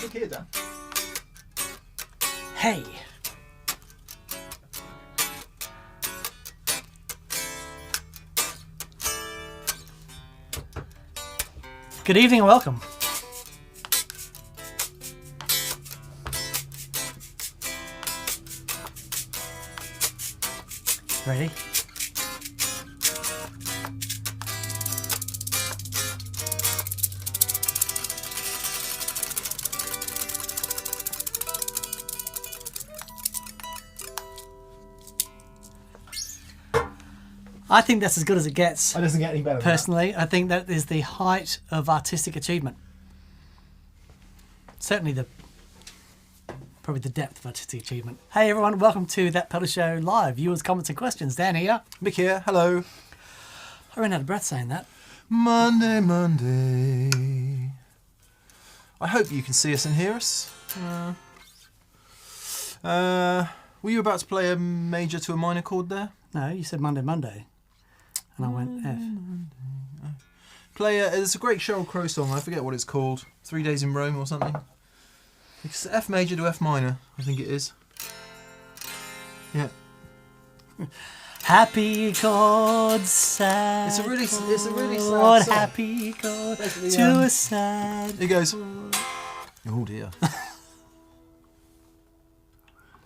Look here, Dan. Hey. Good evening and welcome. Ready? I think that's as good as it gets. It doesn't get any better. Personally, I think that is the height of artistic achievement. Certainly probably the depth of artistic achievement. Hey everyone, welcome to That Pedal Show Live. Viewers, comments and questions. Dan here. Mick here. Hello. I ran out of breath saying that. Monday. I hope you can see us and hear us. Were you about to play a major to a minor chord there? No, you said Monday. And I went F. It's a great Sheryl Crow song. I forget what it's called. 3 Days in Rome or something. It's F major to F minor, I think it is. Yeah. Happy chord, sad. It's a really sad chord, song. happy chord Basically, to a sad. It goes. Oh dear.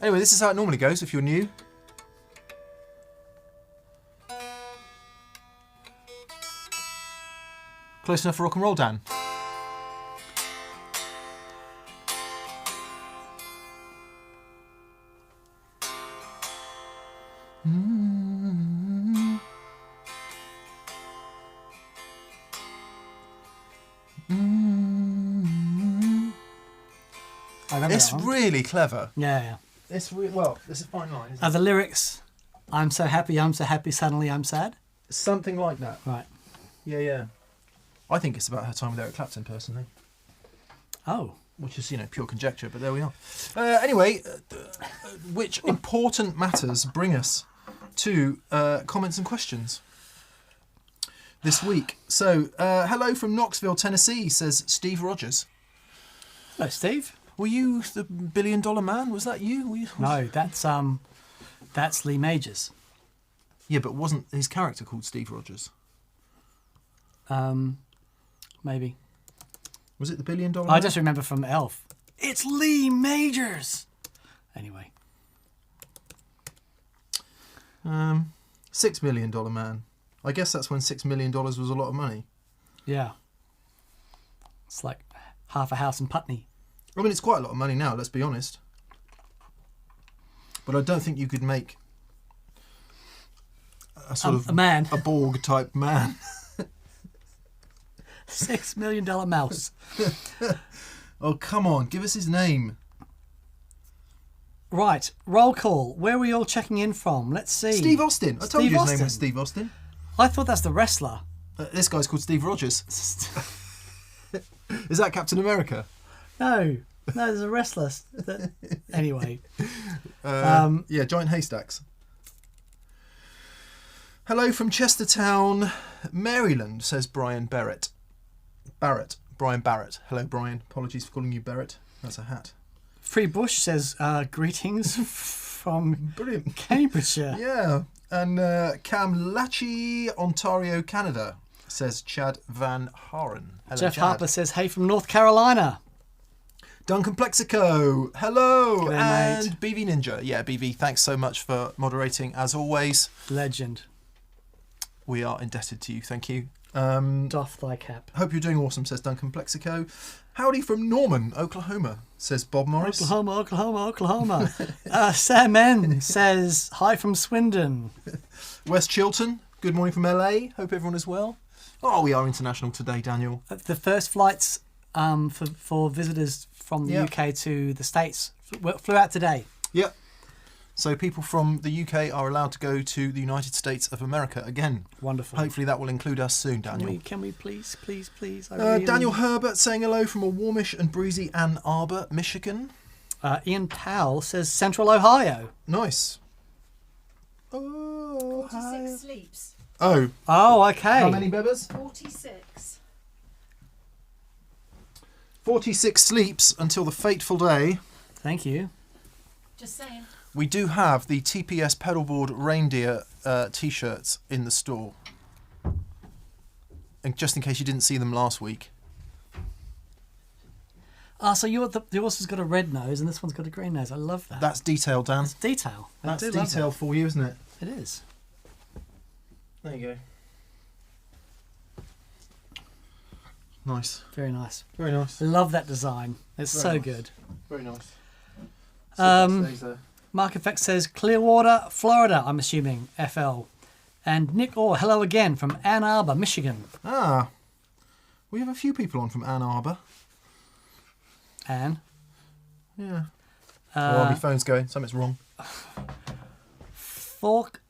Anyway, this is how it normally goes if you're new. Close enough for rock and roll, Dan? I remember It's that one. really clever. Yeah. It's well, it's a fine line, isn't it? The lyrics, I'm so happy, suddenly I'm sad. Something like that. Right. Yeah. I think it's about her time with Eric Clapton, personally. Oh. Which is, pure conjecture, but there we are. Anyway, which important matters bring us to comments and questions this week. So, hello from Knoxville, Tennessee, says Steve Rogers. Hello, Steve. Were you the $1 billion man? Was that you? No, that's Lee Majors. Yeah, but wasn't his character called Steve Rogers? Maybe. Was it the $1 billion man? I just remember from Elf. It's Lee Majors. Anyway. $6 million man. I guess that's when $6 million was a lot of money. Yeah. It's like half a house in Putney. I mean, it's quite a lot of money now, let's be honest. But I don't think you could make a man. A Borg type man. $6 million mouse. Oh, come on, give us his name. Right, roll call. Where are we all checking in from? Let's see. Steve Austin. I told Steve you his Austin. name was Steve Austin. I thought that's the wrestler. This guy's called Steve Rogers. Is that Captain America? No, there's a wrestler. Anyway. Yeah, Giant Haystacks. Hello from Chestertown, Maryland, says Brian Barrett. Brian Barrett. Hello, Brian. Apologies for calling you Barrett. That's a hat. Free Bush says, greetings from Brilliant. Cambridgeshire. Yeah. And Kamloops, Ontario, Canada, says Chad Van Haren. Hello, Jeff Chad. Harper says, hey from North Carolina. Duncan Plexico, hello. G'day, and BV Ninja. Yeah, BV, thanks so much for moderating, as always. Legend. We are indebted to you, thank you. Doff thy cap. Hope you're doing awesome, says Duncan Plexico. Howdy from Norman, Oklahoma, says Bob Morris. Oklahoma. Sam N says, hi from Swindon. West Chilton, good morning from LA. Hope everyone is well. Oh, we are international today, Daniel. The first flights for visitors from the UK to the States flew out today. Yep. So people from the UK are allowed to go to the United States of America again. Wonderful. Hopefully that will include us soon, Daniel. Can we please? Daniel Herbert saying hello from a warmish and breezy Ann Arbor, Michigan. Ian Powell says Central Ohio. Nice. 46 sleeps. Oh, okay. How many bebbers? 46. 46 sleeps until the fateful day. Thank you. Just saying. We do have the TPS pedalboard reindeer t-shirts in the store. And just in case you didn't see them last week. So yours has got a red nose and this one's got a green nose. I love that. That's detail, Dan. It's detail. I That's do love detail that. for you, isn't it? It is. There you go. Nice. Very nice. Very nice. I love that design. It's Very so nice. good. Very nice. Um, Mark Effect says Clearwater, Florida, I'm assuming, FL. And Nick Orr, hello again from Ann Arbor, Michigan. Ah. We have a few people on from Ann Arbor. Ann. Yeah. Oh, my phone's going. Something's wrong. Fork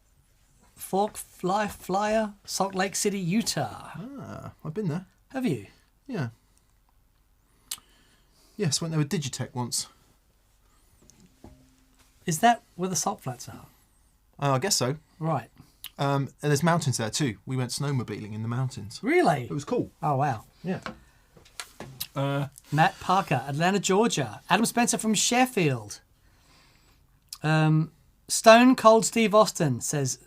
Life Flyer, Salt Lake City, Utah. Ah, I've been there. Have you? Yeah. Yes, went there with Digitech once. Is that where the salt flats are? I guess so. Right. And there's mountains there too. We went snowmobiling in the mountains. Really? It was cool. Oh, wow. Yeah. Matt Parker, Atlanta, Georgia. Adam Spencer from Sheffield. Stone Cold Steve Austin says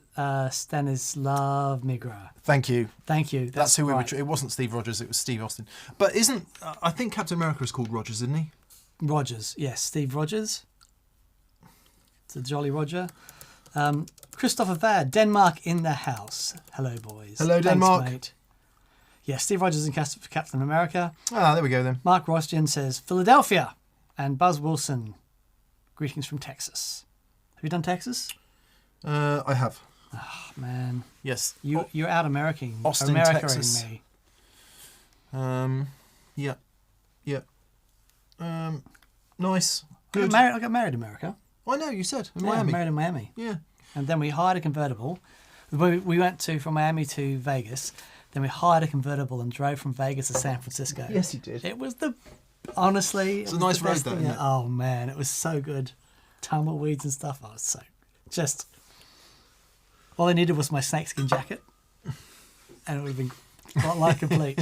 Stanislav Migra. Thank you. Thank you. That's who we right. were. It wasn't Steve Rogers. It was Steve Austin. But isn't I think Captain America is called Rogers, isn't he? Rogers, yes, Steve Rogers. It's a Jolly Roger. Christopher Vad, Denmark in the house. Hello, boys. Hello, Thanks, Denmark. mate. Yeah, Steve Rogers in Captain America. Ah, there we go then. Mark Rostian says Philadelphia. And Buzz Wilson, greetings from Texas. Have you done Texas? I have. Oh, man. Yes. You're out American. Austin, America-ing Texas. me. Yeah. Yeah. Nice. Good. I got married in America. I know, you said. In Yeah, Miami. married in Miami. Yeah. And then we hired a convertible. We went from Miami to Vegas. Then we hired a convertible and drove from Vegas to San Francisco. Yes, you did. It was honestly... It's a nice road, though, isn't it? Oh, man. It was so good. Tumbleweeds and stuff. Oh, so... Just... All I needed was my snakeskin jacket. And it would have been like complete.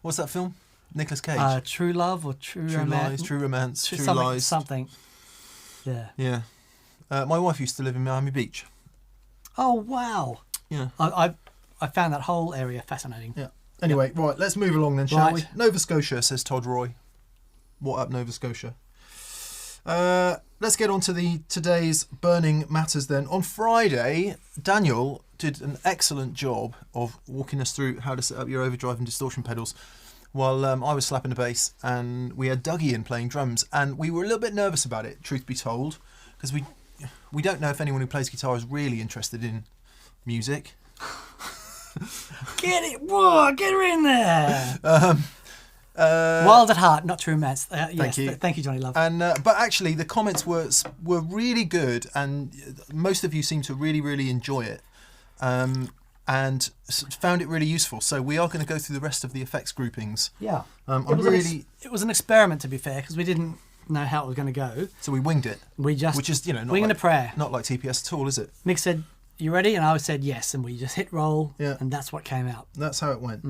What's that film? Nicolas Cage. True Love or True True Romance. Lies, True Romance, True something, Lies. Something. Yeah. Yeah. My wife used to live in Miami Beach. Oh, wow. Yeah. I found that whole area fascinating. Yeah. Anyway, right, let's move along then, shall Right. we? Nova Scotia, says Todd Roy. What up, Nova Scotia? Let's get on to today's burning matters then. On Friday, Daniel did an excellent job of walking us through how to set up your overdrive and distortion pedals while I was slapping the bass, and we had Dougie in playing drums, and we were a little bit nervous about it, truth be told, because we don't know if anyone who plays guitar is really interested in music. Get it! Whoa, get her in there! Wild at heart, not true romance. Yes, Thank you. Thank you, Johnny Love. And but actually, the comments were really good, and most of you seem to really enjoy it, and found it really useful. So we are going to go through the rest of the effects groupings. Yeah. It was an experiment, to be fair, because we didn't know how it was going to go. So we winged it. We just... Which is, not winging like, a prayer. Not like TPS at all, is it? Nick said, "You ready?" And I said yes, and we just hit roll, Yeah. and that's what came out. That's how it went.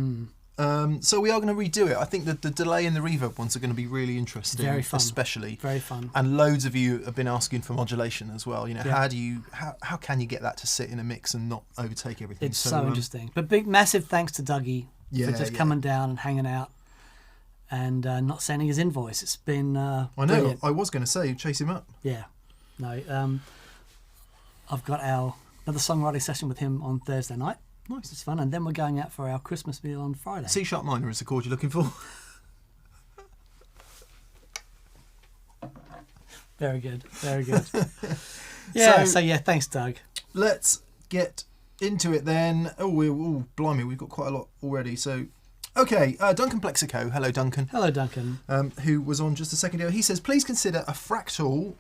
So we are going to redo it. I think that the delay and the reverb ones are going to be really interesting. Very fun. Especially. Very fun. And loads of you have been asking for modulation as well. Yeah. How can you get that to sit in a mix and not overtake everything? It's so interesting. But massive thanks to Dougie for just coming down and hanging out and not sending his invoice. It's been I know. brilliant. I was going to say, chase him up. Yeah. No. I've got another songwriting session with him on Thursday night. Nice. It's fun. And then we're going out for our Christmas meal on Friday. C sharp minor is the chord you're looking for. Very good. Very good. Yeah. So yeah, thanks, Doug. Let's get into it then. Oh, blimey, we've got quite a lot already. So, okay, Duncan Plexico. Hello, Duncan. Hello, Duncan. Who was on just a second ago. He says, please consider a fractal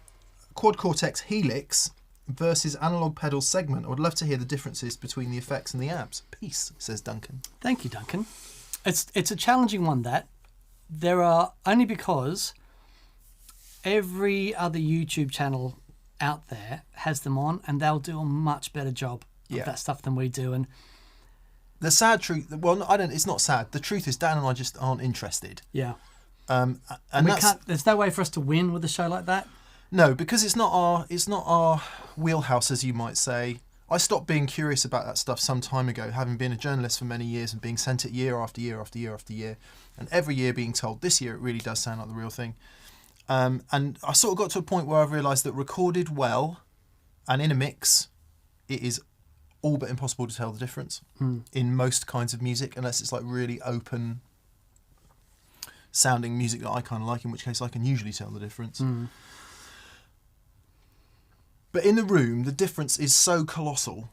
quad cortex helix versus analog pedal segment. I would love to hear the differences between the effects and the amps. Peace, says Duncan. Thank you, Duncan. It's a challenging one, that. There are, only because every other YouTube channel out there has them on, and they'll do a much better job of that stuff than we do. And The sad truth, well, I don't. It's not sad. The truth is, Dan and I just aren't interested. Yeah. And we that's, can't. There's no way for us to win with a show like that. no, because it's not our wheelhouse, as you might say. I stopped being curious about that stuff some time ago, having been a journalist for many years and being sent it year after year after year after year, and every year being told this year it really does sound like the real thing. And I sort of got to a point where I've realised that recorded well and in a mix, it is all but impossible to tell the difference in most kinds of music, unless it's like really open sounding music that I kind of like, in which case I can usually tell the difference. But in the room, the difference is so colossal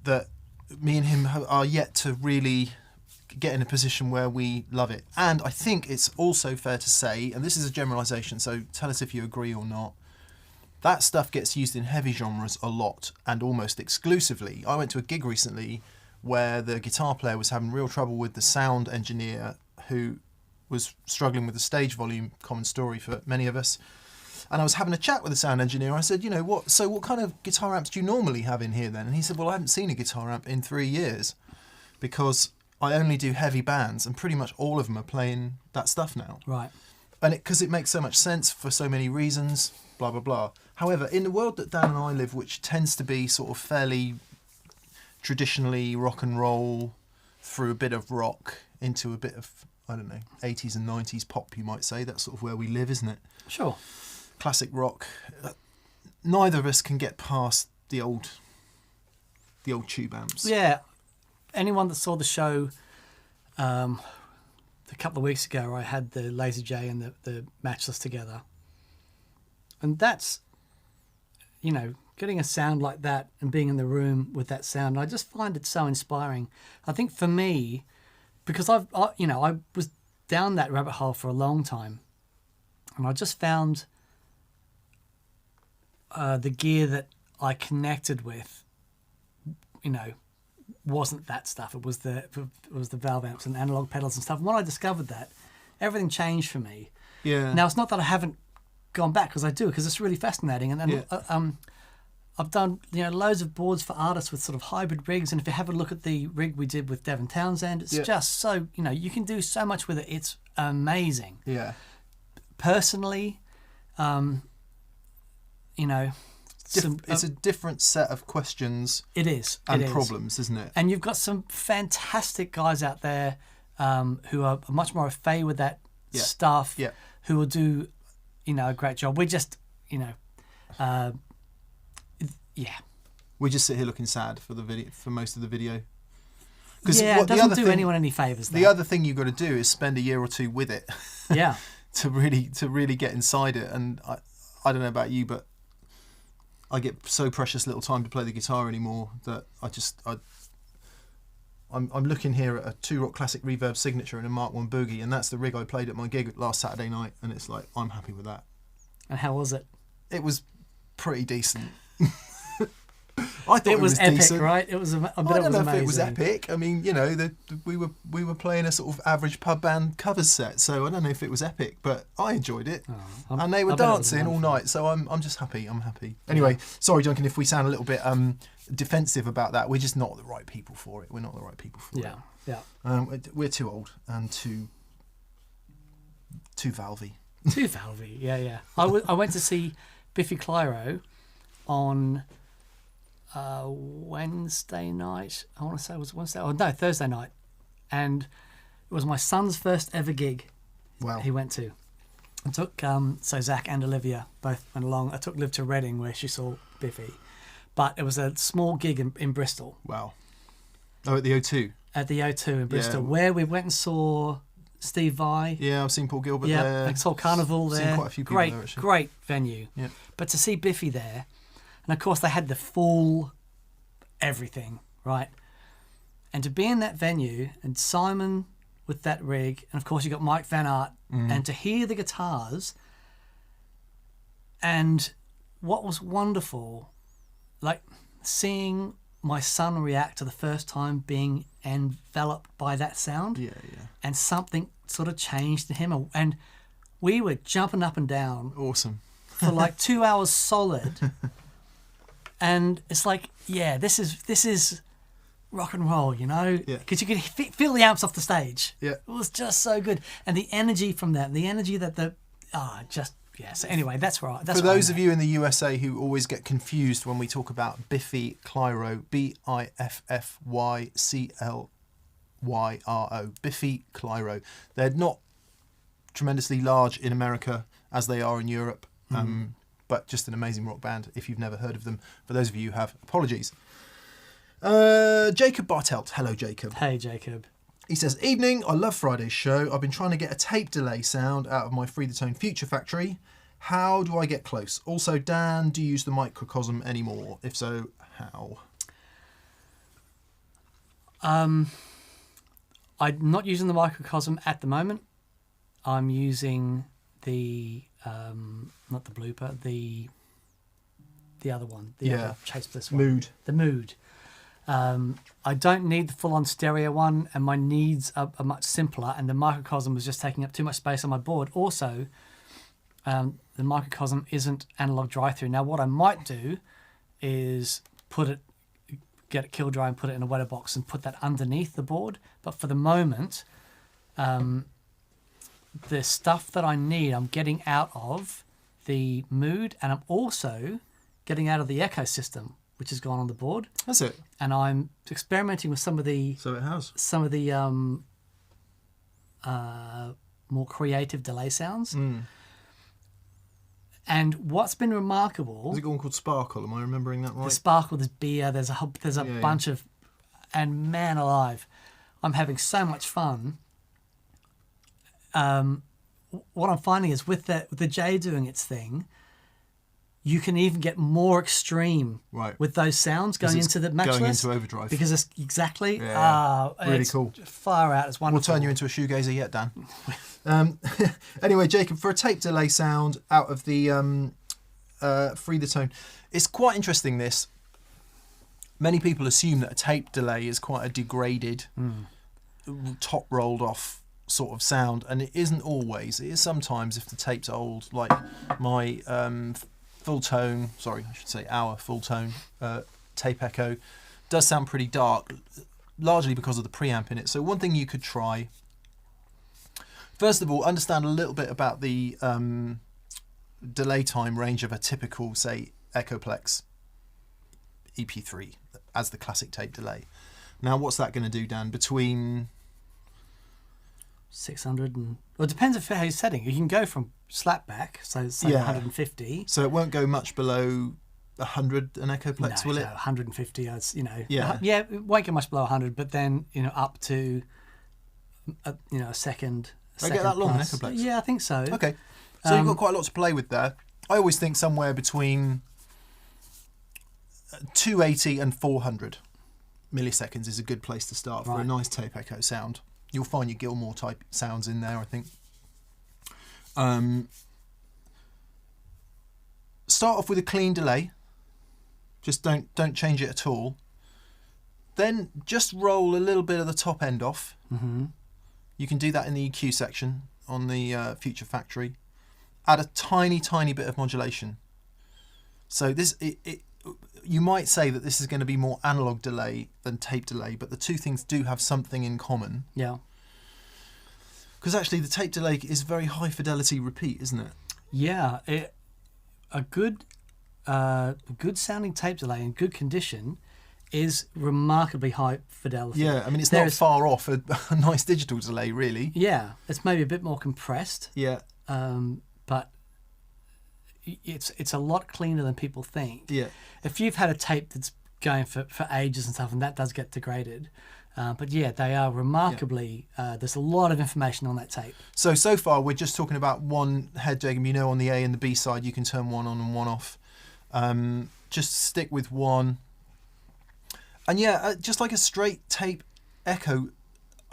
that me and him are yet to really get in a position where we love it. And I think it's also fair to say, and this is a generalisation, so tell us if you agree or not, that stuff gets used in heavy genres a lot and almost exclusively. I went to a gig recently where the guitar player was having real trouble with the sound engineer, who was struggling with the stage volume, common story for many of us. And I was having a chat with the sound engineer. I said, what kind of guitar amps do you normally have in here then? And he said, well, I haven't seen a guitar amp in 3 years because I only do heavy bands and pretty much all of them are playing that stuff now. Right. And because it makes so much sense for so many reasons, blah, blah, blah. However, in the world that Dan and I live, which tends to be sort of fairly traditionally rock and roll through a bit of rock into a bit of, I don't know, 80s and 90s pop, you might say. That's sort of where we live, isn't it? Sure. Classic rock. Neither of us can get past the old tube amps. Yeah. Anyone that saw the show a couple of weeks ago, I had the Lazy J and the Matchless together. And that's, getting a sound like that and being in the room with that sound, I just find it so inspiring. I think for me, because I was down that rabbit hole for a long time, and I just found the gear that I connected with, wasn't that stuff. It was the valve amps and analog pedals and stuff. And when I discovered that, everything changed for me. Yeah. Now, it's not that I haven't gone back, because I do, because it's really fascinating. And I've done loads of boards for artists with sort of hybrid rigs. And if you have a look at the rig we did with Devon Townsend, it's just so, you can do so much with it. It's amazing. Yeah. Personally, it's a different set of questions. It is. And problems, isn't it? And you've got some fantastic guys out there who are much more au fait with that stuff, who will do, a great job. We just, We just sit here looking sad for the video, for most of the video. It doesn't do anyone any favours. The other thing you've got to do is spend a year or two with it. Yeah. to really get inside it. And I don't know about you, but I get so precious little time to play the guitar anymore that I'm looking here at a 2-Rock Classic Reverb Signature and a Mark 1 Boogie, and that's the rig I played at my gig last Saturday night, and it's like, I'm happy with that. And how was it? It was pretty decent. I thought it was epic, decent. Right? It was. I don't know amazing. if it was epic. I mean, we were playing a sort of average pub band covers set, so I don't know if it was epic, but I enjoyed it, and they were dancing all night. So I'm just happy. I'm happy. Anyway, sorry, Duncan, if we sound a little bit defensive about that. We're just not the right people for it. We're not the right people for it. Yeah. We're too old and too valvey. Too valvey. Yeah. I went to see Biffy Clyro on Wednesday night. I want to say it was Wednesday. Oh no, Thursday night, and it was my son's first ever gig. Wow. He went to. I took so Zach and Olivia both went along. I took Liv to Reading where she saw Biffy, but it was a small gig in Bristol. Wow. Oh, at the O2. At the O2 in Bristol, where we went and saw Steve Vai. Yeah, I've seen Paul Gilbert there. I saw Carnival there. Seen quite a few people there, actually. Great venue. Yeah. But to see Biffy there, and of course they had the full everything, right? And to be in that venue, and Simon with that rig, and of course you got Mike Van Aert, and to hear the guitars, and what was wonderful, like seeing my son react to the first time being enveloped by that sound. Yeah. And something sort of changed in him, and we were jumping up and down. Awesome. For like 2 hours solid. And it's like, this is rock and roll, you know, Yeah. because you could feel the amps off the stage. Yeah. It was just so good, and the energy from that, the energy that So anyway, that's right. For those of you in the USA who always get confused when we talk about Biffy Clyro, Biffyclyro, Biffy Clyro. They're not tremendously large in America as they are in Europe, but just an amazing rock band if you've never heard of them. For those of you who have, apologies. Jacob Bartelt. Hello, Jacob. Hey, Jacob. He says, evening, I love Friday's show. I've been trying to get a tape delay sound out of my Free the Tone Future Factory. How do I get close? Also, Dan, do you use the microcosm anymore? If so, how? I'm not using the microcosm at the moment. I'm using the not the blooper, the other one, the other Chase Bliss one. Mood. The Mood. I don't need the full-on stereo one, and my needs are much simpler, and the microcosm was just taking up too much space on my board. Also, the microcosm isn't analog drive-through. Now, what I might do is get it kill dry and put it in a wetter box and put that underneath the board. But for the moment, the stuff that I need, I'm getting out of the Mood, and I'm also getting out of the Echo system, which has gone on the board. That's it. And I'm experimenting with some of the more creative delay sounds. And what's been remarkable, Is it one called Sparkle? Am I remembering that right? the Sparkle, there's Beer, there's a bunch of, and man alive, I'm having so much fun. What I'm finding is with the J doing its thing, you can even get more extreme with those sounds going into the matchless. Going into overdrive. Because it's exactly... really cool. Far out. It's wonderful. We'll turn you into a shoegazer yet, Dan. Anyway, Jacob, for a tape delay sound out of the Free the Tone, it's quite interesting, this. Many people assume that a tape delay is quite a degraded, top rolled off sort of sound, and it isn't always. It is sometimes if the tape's old, like my... our full tone tape echo does sound pretty dark, largely because of the preamp in it. So one thing you could try, first of all, understand a little bit about the delay time range of a typical, say, Echoplex EP3 as the classic tape delay. Now, what's that going to do, Dan? Between 600 and... Well, it depends on how you're setting. You can go from slapback, so say 150. So it won't go much below 100 an Echoplex, will it? 150, Yeah, it won't go much below 100, but then, up to, a second. They get that long, an Echoplex? Yeah, I think so. Okay. So you've got quite a lot to play with there. I always think somewhere between 280 and 400 milliseconds is a good place to start for a nice tape echo sound. You'll find your Gilmore type sounds in there, I think. Start off with a clean delay. Just don't change it at all. Then just roll a little bit of the top end off. Mm-hmm. You can do that in the EQ section on the Future Factory. Add a tiny bit of modulation. So this you might say that this is going to be more analog delay than tape delay, but the two things do have something in common. Yeah. Because actually the tape delay is very high fidelity repeat, isn't it? Yeah. A good sounding tape delay in good condition is remarkably high fidelity. Yeah, I mean, it's not far off a nice digital delay, really. Yeah, it's maybe a bit more compressed. Yeah. But it's a lot cleaner than people think. Yeah. If you've had a tape that's going for ages and stuff, and that does get degraded. But yeah, they are remarkably... there's a lot of information on that tape. So far, we're just talking about one head, Jacob. On the A and the B side, you can turn one on and one off. Just stick with one. And yeah, just like a straight tape echo,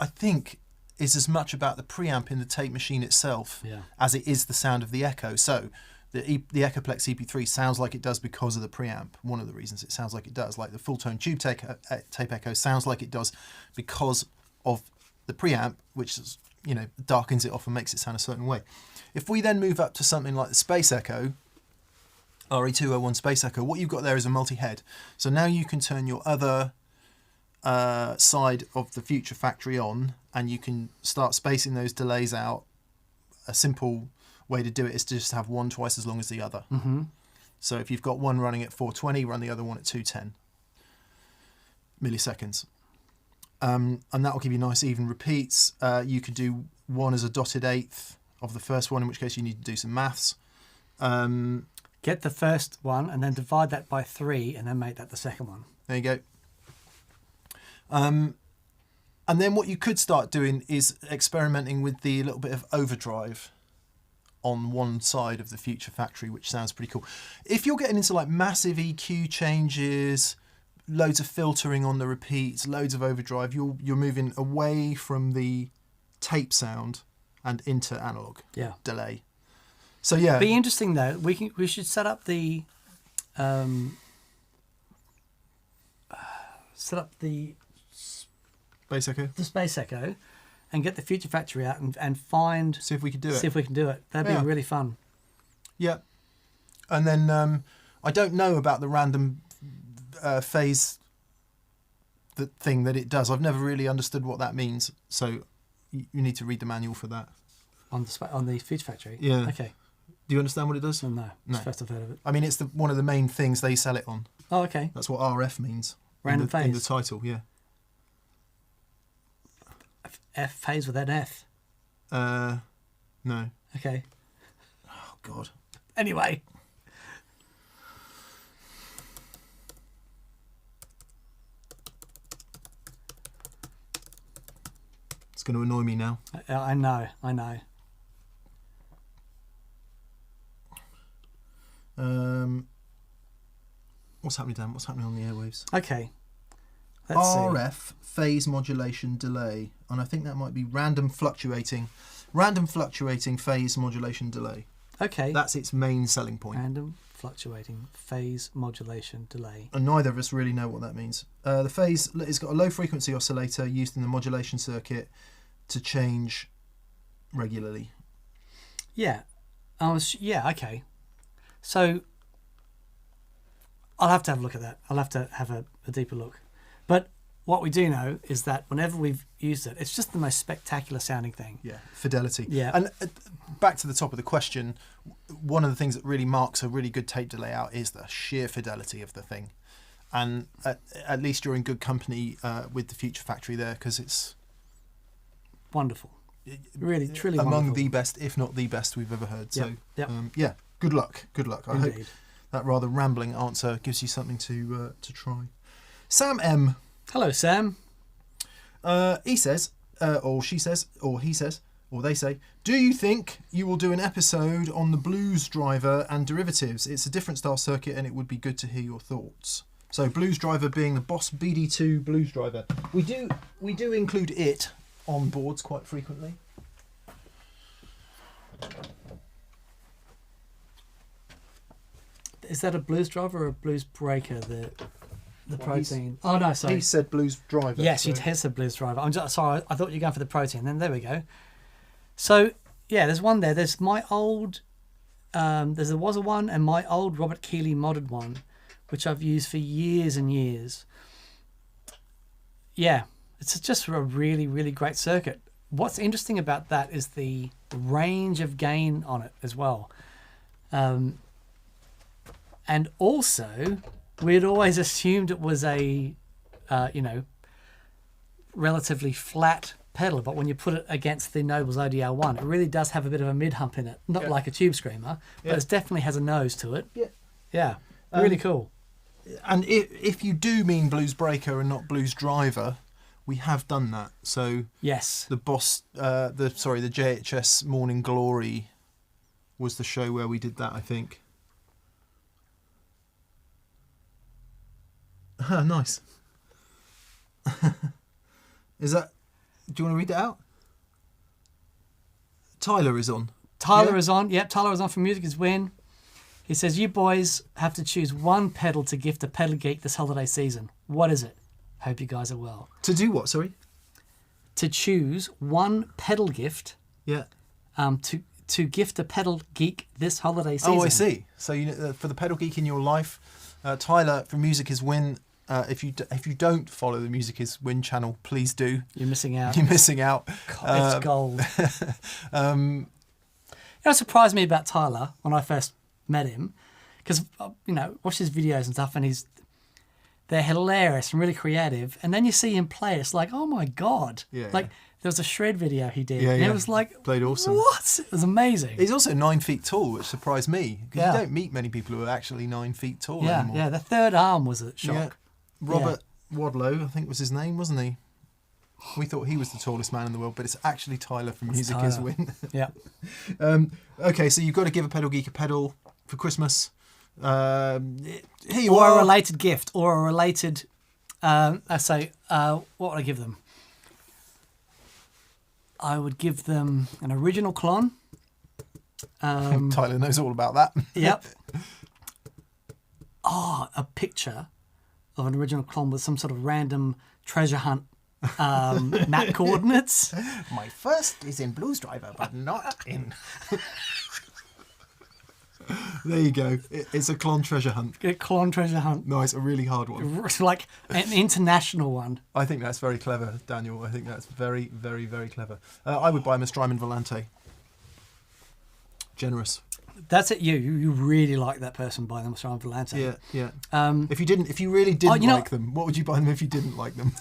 I think is as much about the preamp in the tape machine itself as it is the sound of the echo. So the Echoplex EP3 sounds like it does because of the preamp. One of the reasons it sounds like it does, like the full tone tube tape echo sounds like it does because of the preamp, which is, darkens it off and makes it sound a certain way. If we then move up to something like the Space Echo, RE201 Space Echo, what you've got there is a multi-head. So now you can turn your other side of the Future Factory on, and you can start spacing those delays out. A simple way to do it is to just have one twice as long as the other. Mm-hmm. So if you've got one running at 420, run the other one at 210 milliseconds. And that will give you nice even repeats. You could do one as a dotted eighth of the first one, in which case you need to do some maths. Get the first one and then divide that by 3 and then make that the second one. There you go. And then what you could start doing is experimenting with the little bit of overdrive on one side of the Future Factory, which sounds pretty cool. If you're getting into like massive EQ changes, loads of filtering on the repeats, loads of overdrive, you're moving away from the tape sound and into analog delay. So yeah, be interesting though. We should set up the Bass echo. the Space Echo, and get the Future Factory out and find See if we could do see it. if we can do it. That'd be really fun. Yeah, and then I don't know about the random phase thing that it does. I've never really understood what that means. So you need to read the manual for that. On the Future Factory. Yeah. Okay. Do you understand what it does? No. No. It's the first I've heard of it. I mean, it's one of the main things they sell it on. Oh, okay. That's what RF means. Random phase. In the title, yeah. F phase with an F. No. Okay. Oh God. Anyway. It's going to annoy me now. I know. What's happening, Dan? What's happening on the airwaves? Okay. Let's see. RF phase modulation delay, and I think that might be random fluctuating phase modulation delay. Okay. That's its main selling point. Random fluctuating phase modulation delay. And neither of us really know what that means. The phase, it's got a low frequency oscillator used in the modulation circuit to change regularly. Yeah. Okay. So I'll have to have a look at that. I'll have to have a deeper look. But what we do know is that whenever we've used it, it's just the most spectacular sounding thing. Yeah, fidelity. Yeah. And back to the top of the question, one of the things that really marks a really good tape delay out is the sheer fidelity of the thing. And at least you're in good company with the Future Factory there, because it's wonderful. Really, truly among wonderful. the best, if not the best we've ever heard. So Yep. yeah, good luck. I Indeed. hope that rather rambling answer gives you something to try. Sam M. Hello, Sam. He says, or she says, or he says, or they say, do you think you will do an episode on the Blues Driver and derivatives? It's a different style circuit and it would be good to hear your thoughts. So Blues Driver being the Boss BD2 Blues Driver. We do include it on boards quite frequently. Is that a blues driver or a blues breaker? The Well, protein. Oh no, sorry. He said Blues Driver. Yes, so. he has a blues driver. I'm just sorry. I thought you were going for the protein. Then there we go. So yeah, there's one there. There's my old. There was a one, and my old Robert Keeley modded one, which I've used for years and years. Yeah, it's just a really, really great circuit. What's interesting about that is the range of gain on it as well. And also, we'd always assumed it was a, relatively flat pedal, but when you put it against the Noble's ODR1, it really does have a bit of a mid-hump in it. Not like a tube screamer, but it definitely has a nose to it. Yeah. Yeah, really cool. And if you do mean Blues Breaker and not Blues Driver, we have done that. So Yes. the JHS Morning Glory was the show where we did that, I think. Nice. Is that? Do you want to read that out? Tyler is on. Tyler is on. Yep, Tyler is on for Music is Win. He says, you boys have to choose one pedal to gift a pedal geek this holiday season. What is it? Hope you guys are well. To do what, sorry? To choose one pedal gift Yeah. to gift a pedal geek this holiday season. Oh, I see. So for the pedal geek in your life, Tyler from Music is Win If you don't follow the Music Is Win channel, please do. You're missing out. You're missing out. It's gold. What surprised me about Tyler when I first met him, because watch his videos and stuff, and they're hilarious and really creative. And then you see him play, it's like, oh my god! Yeah. Like there was a shred video he did, Yeah, and yeah. it was like, Played awesome. What? It was amazing. He's also 9 feet tall, which surprised me because Yeah. you don't meet many people who are actually 9 feet tall Yeah, anymore. yeah. The third arm was a shock. Yeah. Robert Wadlow, I think was his name, wasn't he? We thought he was the tallest man in the world, but it's actually Tyler from Music Is Tyler. Win. Yeah. Okay, so you've got to give a pedal geek a pedal for Christmas. Here you Or are. a related gift, or a related. What would I give them? I would give them an original clone. Tyler knows all about that. Yep. A picture of an original clone with some sort of random treasure hunt map coordinates. My first is in Blues Driver, but not in... There you go. It's a clone treasure hunt. A clone treasure hunt. Nice, a really hard one. Like an international one. I think that's very clever, Daniel. I think that's very, very, very clever. I would buy him a Strymon Volante. Generous. That's it. You really like that person buying them a Strymon Volante. Yeah, yeah. If you really didn't like them, what would you buy them if you didn't like them?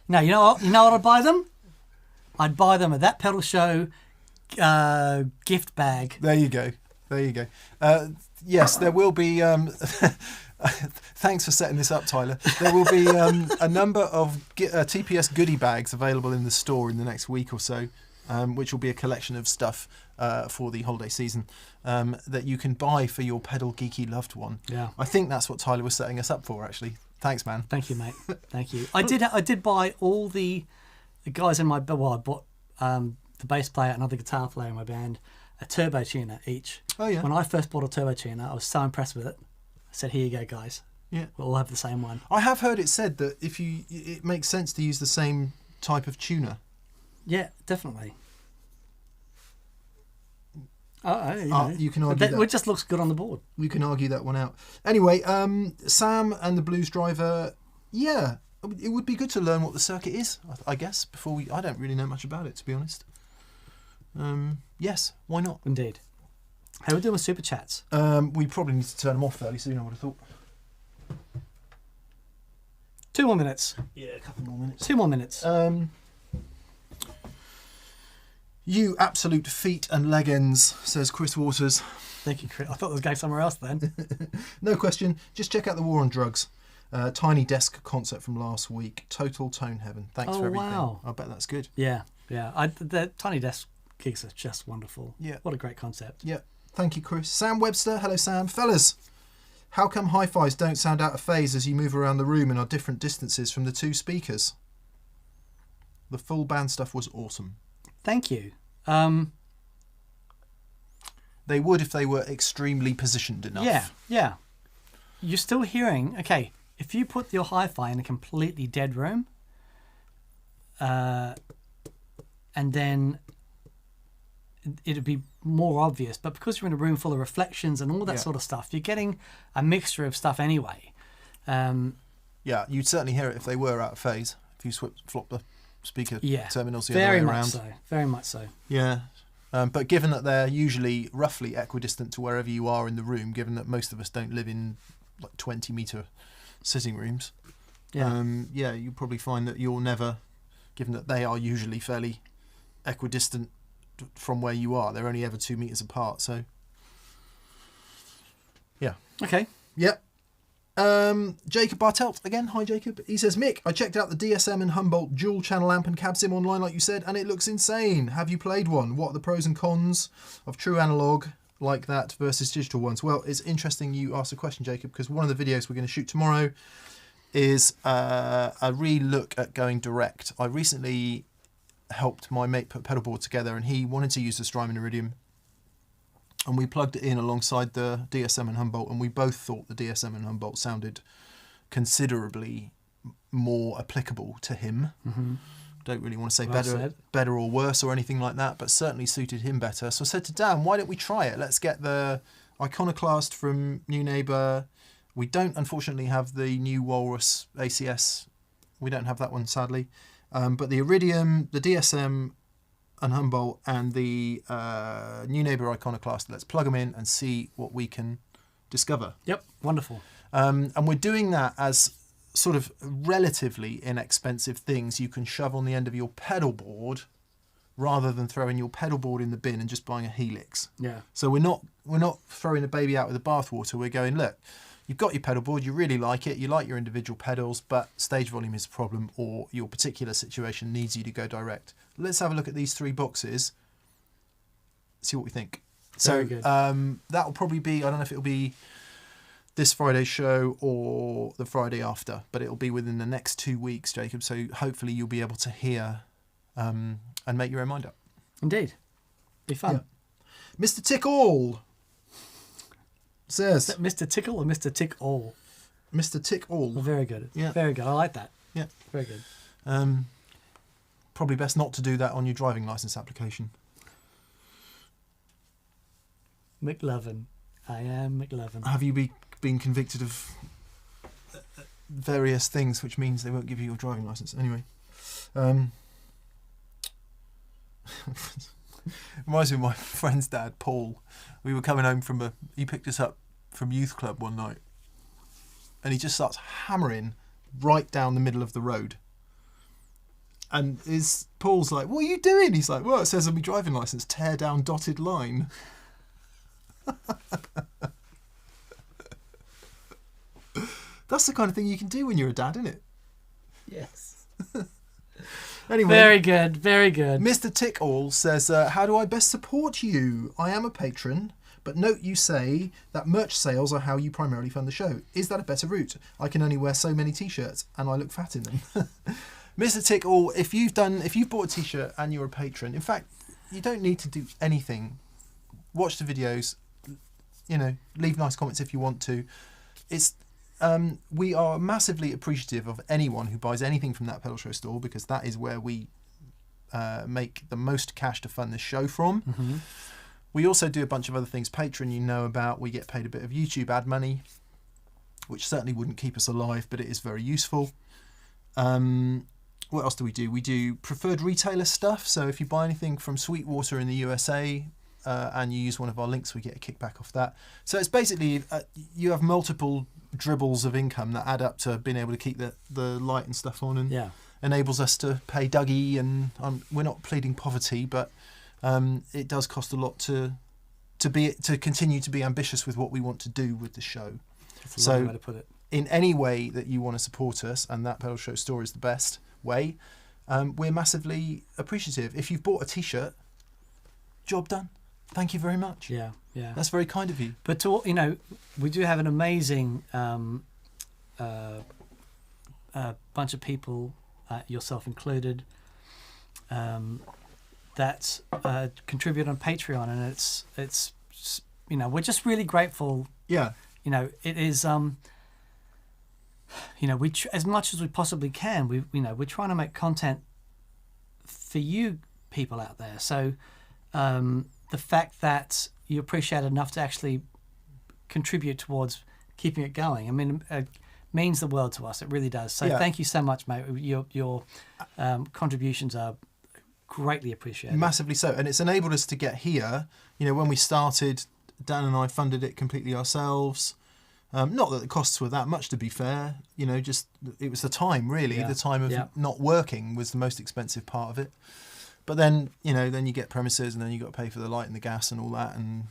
No, you know what? You know what I'd buy them? I'd buy them a That Pedal Show gift bag. There you go. There you go. Yes, there will be... thanks for setting this up, Tyler. There will be a number of TPS goodie bags available in the store in the next week or so, which will be a collection of stuff for the holiday season that you can buy for your pedal geeky loved one. Yeah. I think that's what Tyler was setting us up for, actually. Thanks, man. Thank you, mate. Thank you. I did buy all the guys in my... Well, I bought the bass player and another guitar player in my band a turbo tuner each. Oh, yeah. When I first bought a turbo tuner, I was so impressed with it. I said, here you go, guys. Yeah. We'll all have the same one. I have heard it said that it makes sense to use the same type of tuner. Yeah, definitely. You can argue that. It just looks good on the board. You can argue that one out. Anyway, Sam and the Blues Driver, yeah, it would be good to learn what the circuit is, I guess, before I don't really know much about it, to be honest. Yes, why not? Indeed. How are we doing with super chats? We probably need to turn them off fairly soon, I would have thought. 2 more minutes. Yeah, a couple more minutes. 2 more minutes. You absolute feet and leg ends, says Chris Waters. Thank you, Chris. I thought it was going somewhere else then. No question. Just check out the War on Drugs. Tiny Desk concert from last week. Total tone heaven. Thanks for everything. Wow. I bet that's good. Yeah. The Tiny Desk gigs are just wonderful. Yeah. What a great concept. Yeah. Thank you, Chris. Sam Webster. Hello, Sam. Fellas, how come hi-fis don't sound out of phase as you move around the room and are different distances from the two speakers? The full band stuff was awesome. Thank you. They would if they were extremely positioned enough. Yeah. You're still hearing... Okay, if you put your hi-fi in a completely dead room, and then it'd be more obvious. But because you're in a room full of reflections and all that sort of stuff, you're getting a mixture of stuff anyway. Yeah, you'd certainly hear it if they were out of phase. If you flop the speaker terminals the other way around. Very much so. Yeah. But given that they're usually roughly equidistant to wherever you are in the room, given that most of us don't live in like 20-metre sitting rooms, you probably find that you'll never, given that they are usually fairly equidistant from where you are, they're only ever 2 metres apart, so yeah. Okay. Yep. Jacob Bartelt again. Hi, Jacob. He says, Mick, I checked out the DSM and Humboldt dual channel amp and cab sim online, like you said, and it looks insane. Have you played one? What are the pros and cons of true analog like that versus digital ones? Well, it's interesting you asked the question, Jacob, because one of the videos we're going to shoot tomorrow is a re-look at going direct. I recently helped my mate put a pedal board together, and he wanted to use the Strymon Iridium, and we plugged it in alongside the DSM and Humboldt, and we both thought the DSM and Humboldt sounded considerably more applicable to him. Mm-hmm. Don't really want to say better or worse or anything like that, but certainly suited him better. So I said to Dan, why don't we try it? Let's get the Iconoclast from New Neighbour We don't, unfortunately, have the new Walrus ACS. We don't have that one, sadly. But the Iridium, the DSM and Humboldt, and the new Neighbour Iconoclast, let's plug them in and see what we can discover. Yep, wonderful. And we're doing that as sort of relatively inexpensive things you can shove on the end of your pedal board rather than throwing your pedal board in the bin and just buying a Helix. Yeah. So we're not throwing the baby out with the bathwater. We're going, look, you've got your pedal board, you really like it, you like your individual pedals, but stage volume is a problem or your particular situation needs you to go direct. Let's have a look at these 3 boxes, see what we think. Very good. That will probably be, I don't know if it'll be this Friday's show or the Friday after, but it'll be within the next 2 weeks, Jacob. So hopefully you'll be able to hear and make your own mind up. Indeed. Be fun. Yeah. Mr. Tickall says... Is that Mr. Tickle or Mr. Tick All? Mr. Tickall. Well, very good. Yeah. Very good. I like that. Yeah. Very good. Probably best not to do that on your driving licence application. McLovin. I am McLovin. Have you been convicted of various things, which means they won't give you your driving licence? Anyway. Reminds me of my friend's dad, Paul. We were coming home he picked us up from youth club one night, and he just starts hammering right down the middle of the road. And Paul's like, what are you doing? He's like, well, it says on my driving licence, tear down dotted line. That's the kind of thing you can do when you're a dad, isn't it? Yes. Anyway, Very good. Very good. Mr. Tickall says, how do I best support you? I am a patron, but note you say that merch sales are how you primarily fund the show. Is that a better route? I can only wear so many t-shirts and I look fat in them. Mr. Tickall, if you've bought a t-shirt and you're a patron, in fact, you don't need to do anything. Watch the videos, leave nice comments if you want to. We are massively appreciative of anyone who buys anything from that pedal show store, because that is where we make the most cash to fund this show from. Mm-hmm. We also do a bunch of other things. Patreon, you know about. We get paid a bit of YouTube ad money, which certainly wouldn't keep us alive, but it is very useful. What else do? We do preferred retailer stuff. So if you buy anything from Sweetwater in the USA and you use one of our links, we get a kickback off that. So it's basically you have multiple dribbles of income that add up to being able to keep the light and stuff on, and enables us to pay Dougie. And we're not pleading poverty, but it does cost a lot to continue to be ambitious with what we want to do with the show. That's a lovely way to put it. In any way that you want to support us, and that pedal show store is the best way, we're massively appreciative. If you've bought a t-shirt, job done. Thank you very much. Yeah. That's very kind of you. But we do have an amazing bunch of people, yourself included, that contribute on Patreon, and it's we're just really grateful. Yeah. It is we as much as we possibly can, we're trying to make content for you people out there. So the fact that you appreciate it enough to actually contribute towards keeping it going, means the world to us. It really does. So Thank you so much, mate. Your contributions are greatly appreciated. Massively so. And it's enabled us to get here. When we started, Dan and I funded it completely ourselves. Not that the costs were that much, to be fair. Just it was the time, really. Yeah. The time of not working was the most expensive part of it. But then, then you get premises, and then you got to pay for the light and the gas and all that, and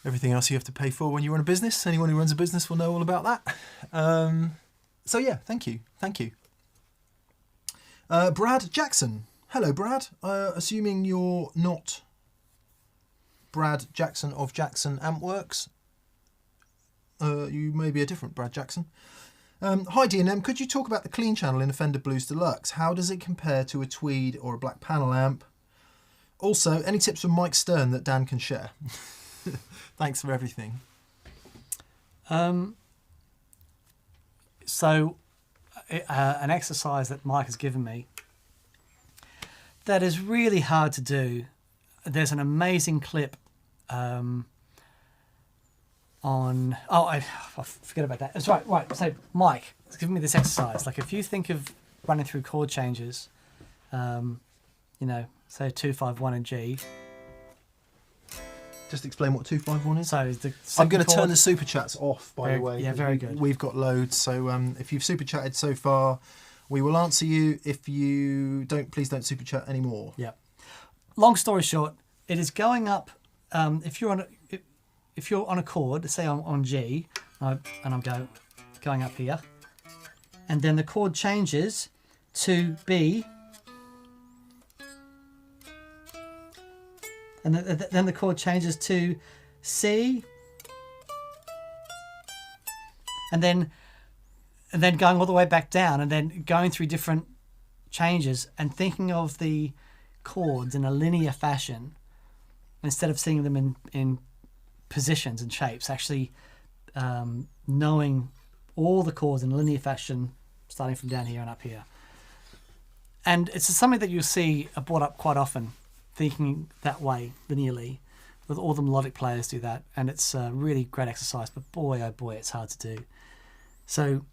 everything else you have to pay for when you run a business. Anyone who runs a business will know all about that. Thank you. Brad Jackson. Hello, Brad. Assuming you're not Brad Jackson of Jackson Ampworks. You may be a different Brad Jackson. Hi D&M, could you talk about the clean channel in a Fender Blues Deluxe? How does it compare to a Tweed or a Black Panel amp? Also, any tips from Mike Stern that Dan can share? Thanks for everything. So, an exercise that Mike has given me that is really hard to do. There's an amazing clip on. Oh, I forget about that. That's right. Right. So, Mike, it's giving me this exercise. Like, if you think of running through chord changes, say 2-5-1 in G. Just explain what 2-5-1 is. So the I'm going to chord, turn the super chats off, by the way. Yeah, very good. We've got loads, so if you've super chatted so far, we will answer you. If you don't, please don't super chat anymore. Yeah. Long story short, it is going up. If you're on a chord, say I'm on G, and I'm going up here, and then the chord changes to B, and then the chord changes to C, and then going all the way back down, and then going through different changes and thinking of the chords in a linear fashion instead of seeing them in positions and shapes, actually knowing all the chords in a linear fashion starting from down here and up here. And it's something that you'll see brought up quite often, thinking that way linearly. With all the melodic players do that, and it's a really great exercise, but boy oh boy, it's hard to do. So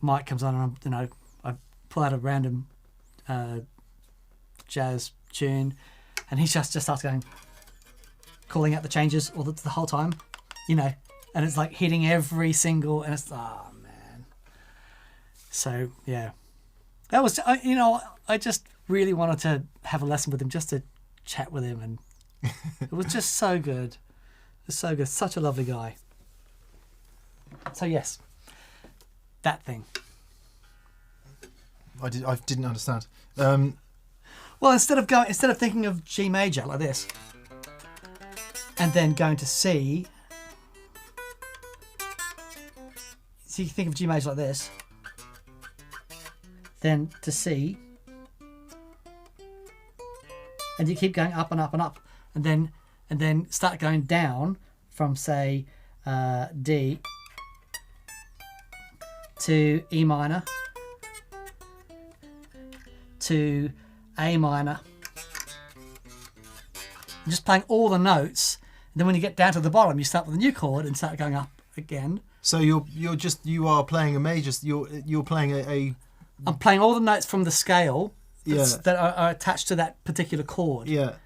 Mike comes on and I pull out a random jazz tune, and he just starts calling out the changes all the whole time, and it's like hitting every single, and it's man. So yeah, that was I just really wanted to have a lesson with him, just to chat with him, and it was just so good. It's so good, such a lovely guy. So yes, that thing. I didn't understand. Well, instead of thinking of G major like this, and then going to C, so you think of G major like this, then to C, and you keep going up and up and up, and then start going down from, say, D to E minor to A minor. You're just playing all the notes, and then when you get down to the bottom, you start with a new chord and start going up again. So you are playing a major. You're playing a. I'm playing all the notes from the scale Yeah. that are attached to that particular chord. Yeah.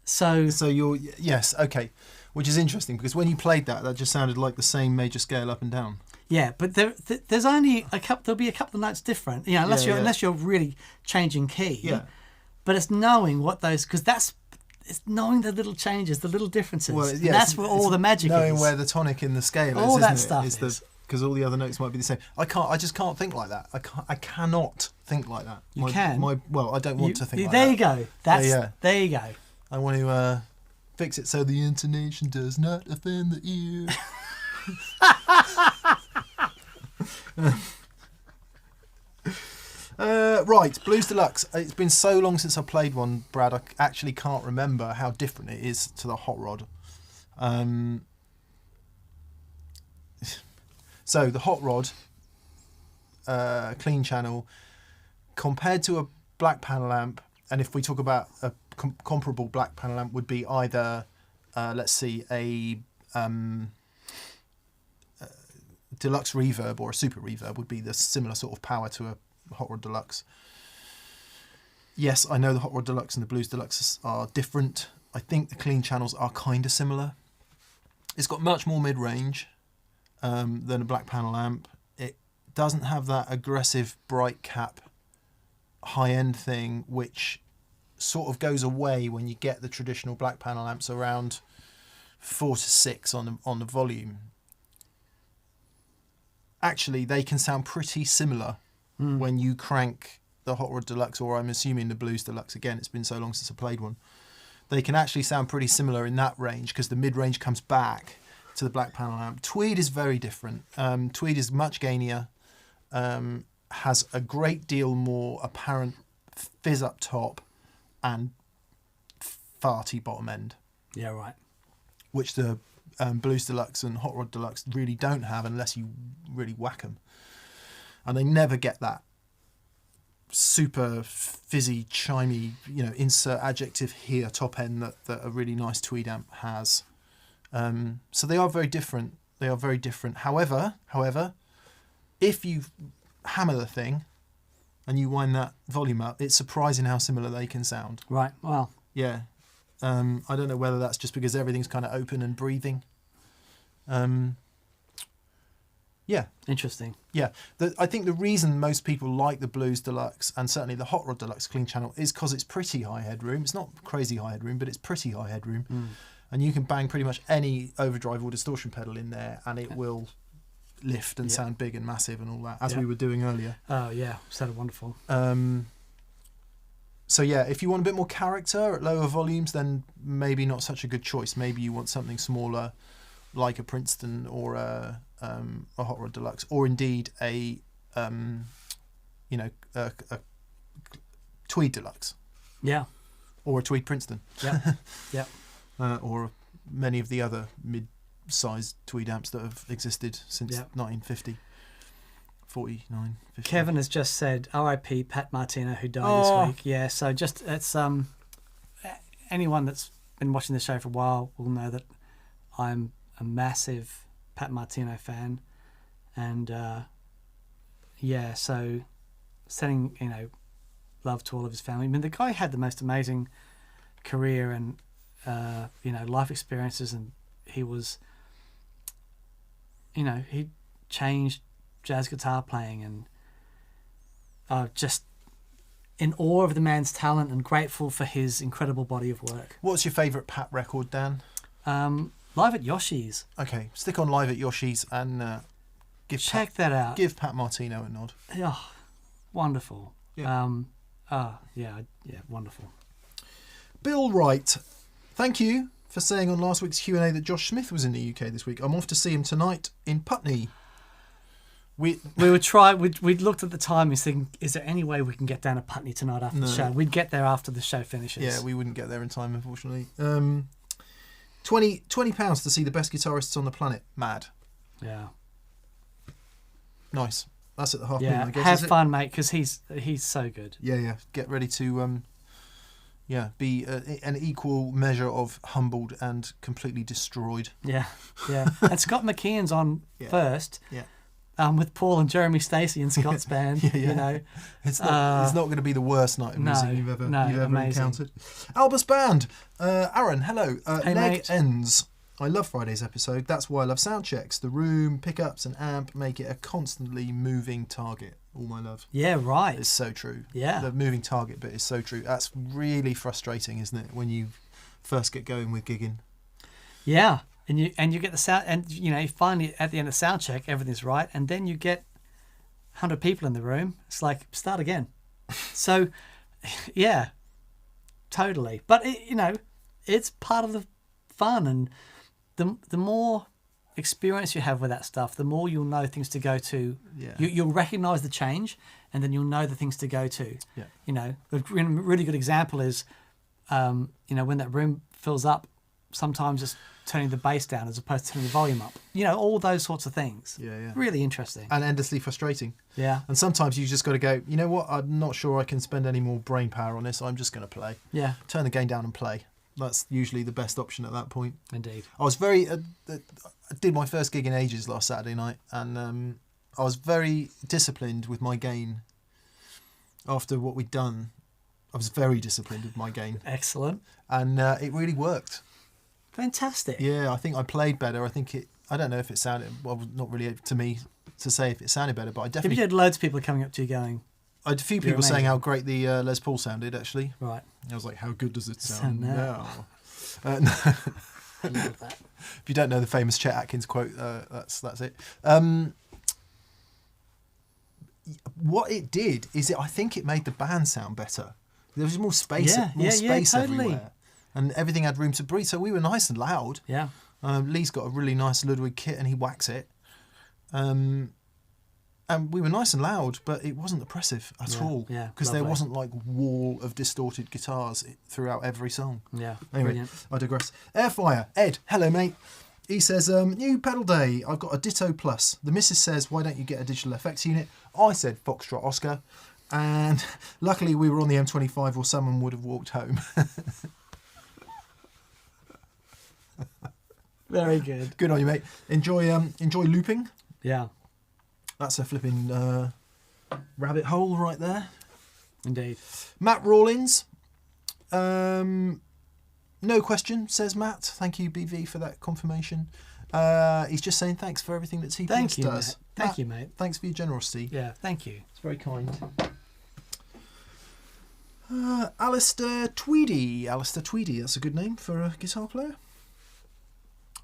So you're yes, okay, which is interesting because when you played that just sounded like the same major scale up and down. yeah, but there's only a couple. There'll be a couple of notes different, unless you're really changing key. Yeah. But it's knowing what those, because it's knowing the little changes, the little differences. Well, And that's where all the magic knowing is. where the tonic in the scale All is, that isn't stuff it? is. Because all the other notes might be the same. I just can't think like that. I cannot think like that. You can. Well, I don't want to think like there that. you go. There you go. I want to fix it so the intonation does not offend the ear. Right, Blues Deluxe. It's been so long since I played one, Brad. I actually can't remember how different it is to the Hot Rod. So the Hot Rod clean channel compared to a black panel amp, and if we talk about a comparable black panel amp, would be either let's see, a deluxe reverb or a super reverb would be the similar sort of power to a Hot Rod Deluxe. Yes, I know the Hot Rod Deluxe and the Blues Deluxe are different. I think the clean channels are kind of similar. It's got much more mid-range than a black panel amp. It doesn't have that aggressive bright cap high-end thing, which sort of goes away when you get the traditional black panel amps around 4 to 6 on the volume. Actually, they can sound pretty similar when you crank the Hot Rod Deluxe, or I'm assuming the Blues Deluxe. Again, it's been so long since I played one. They can actually sound pretty similar in that range because the mid-range comes back to the black panel amp. Tweed is very different. Tweed is much gainier, has a great deal more apparent fizz up top and farty bottom end. Yeah, right. Which the Blues Deluxe and Hot Rod Deluxe really don't have unless you really whack them. And they never get that super fizzy, chimey, insert adjective here top end that a really nice tweed amp has. So they are very different. They are very different. However, if you hammer the thing and you wind that volume up, it's surprising how similar they can sound. Right. Wow. Yeah. I don't know whether that's just because everything's kind of open and breathing. Yeah. Interesting. Yeah. I think the reason most people like the Blues Deluxe and certainly the Hot Rod Deluxe clean channel is because it's pretty high headroom. It's not crazy high headroom, but it's pretty high headroom. And you can bang pretty much any overdrive or distortion pedal in there and it will lift and sound big and massive and all that, as we were doing earlier. Oh, yeah. Sounded wonderful. So, yeah, if you want a bit more character at lower volumes, then maybe not such a good choice. Maybe you want something smaller, like a Princeton or a Hot Rod Deluxe, or indeed a Tweed Deluxe. Yeah. Or a Tweed Princeton. Yeah. Yeah. Or many of the other mid-sized Tweed amps that have existed since 1950. 49, 50. Kevin has just said R.I.P. Pat Martino, who died this week. Yeah, so just it's anyone that's been watching the show for a while will know that I'm a massive Pat Martino fan, and so sending love to all of his family. I mean, the guy had the most amazing career and life experiences, and he was he changed jazz guitar playing, and just in awe of the man's talent and grateful for his incredible body of work. What's your favourite Pat record, Dan? Live at Yoshi's. Okay, stick on Live at Yoshi's and check that out. Give Pat Martino a nod. Oh, wonderful. Yeah. Wonderful. Bill Wright, thank you for saying on last week's Q&A that Josh Smith was in the UK this week. I'm off to see him tonight in Putney. We would try. We'd looked at the time and thinking, is there any way we can get down to Putney tonight after the show? We'd get there after the show finishes. Yeah, we wouldn't get there in time, unfortunately. £20 to see the best guitarists on the planet. Mad. Yeah. Nice. That's at the half moon, I guess. Have fun, mate, because he's so good. Yeah. Get ready to be an equal measure of humbled and completely destroyed. Yeah. And Scott McKeon's on first. Yeah. With Paul and Jeremy Stacey and Scott's band. It's not going to be the worst night of music you've ever encountered. Albus Band, Aaron, hello. Hey, Leg mate. Ends. I love Friday's episode. That's why I love sound checks. The room, pickups, and amp make it a constantly moving target. All my love. Yeah, right. It's so true. Yeah. The moving target bit is so true. That's really frustrating, isn't it, when you first get going with gigging? Yeah. And you get the sound, and finally at the end of sound check everything's right, and then you get 100 people in the room. It's like, start again. So, yeah, totally. But it's part of the fun, and the more experience you have with that stuff, the more you'll know things to go to. Yeah. You'll recognise the change, and then you'll know the things to go to. Yeah. A really good example is, when that room fills up, sometimes just turning the bass down as opposed to turning the volume up. All those sorts of things. Yeah. Really interesting. And endlessly frustrating. Yeah. And sometimes you just got to go, you know what, I'm not sure I can spend any more brain power on this. I'm just going to play. Yeah. Turn the gain down and play. That's usually the best option at that point. Indeed. I was very... I did my first gig in ages last Saturday night, and I was very disciplined with my gain. After what we'd done, I was very disciplined with my gain. Excellent. And it really worked. Fantastic. Yeah, I think I played better. I don't know if it sounded... Well, not really to me to say if it sounded better, but I definitely... You had loads of people coming up to you going... I had a few people saying how great the Les Paul sounded, actually. Right. I was like, how good does it sound now? I love that. If you don't know the famous Chet Atkins quote, that's it. What it did is I think it made the band sound better. There was more space, totally. everywhere. And everything had room to breathe, so we were nice and loud. Yeah. Lee's got a really nice Ludwig kit and he whacks it. And we were nice and loud, but it wasn't oppressive at all. Yeah, because there wasn't like wall of distorted guitars throughout every song. Yeah, anyway, brilliant. I digress. Airfire, Ed, hello mate. He says, new pedal day, I've got a Ditto Plus. The missus says, why don't you get a digital effects unit? I said, Foxtrot Oscar. And luckily we were on the M25 or someone would have walked home. Very good. Good on you, mate. Enjoy looping. Yeah, That's a flipping rabbit hole right there. indeed. Matt Rawlins. No question, says Matt. Thank you, BV, for that confirmation. He's just saying thanks for everything that TPS Thank you, does. Matt. Thank you, mate. Thanks for your generosity. Yeah, thank you. It's very kind. Alistair Tweedy. Alistair Tweedy, that's a good name for a guitar player.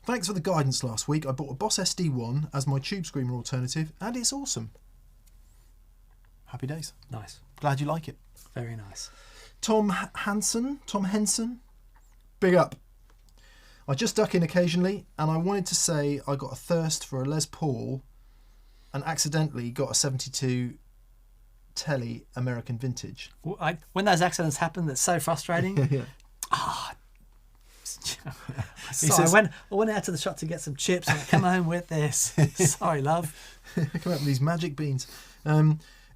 Thanks for the guidance last week. I bought a Boss SD1 as my Tube Screamer alternative, and it's awesome. Happy days. Nice. Glad you like it. Very nice. Tom Henson. Big up. I just duck in occasionally, and I wanted to say I got a thirst for a Les Paul and accidentally got a 72 Telly American Vintage. When those accidents happen, that's so frustrating. Yeah. Sorry, I went out to the shop to get some chips and I come home with this. Sorry, love. Come up with these magic beans.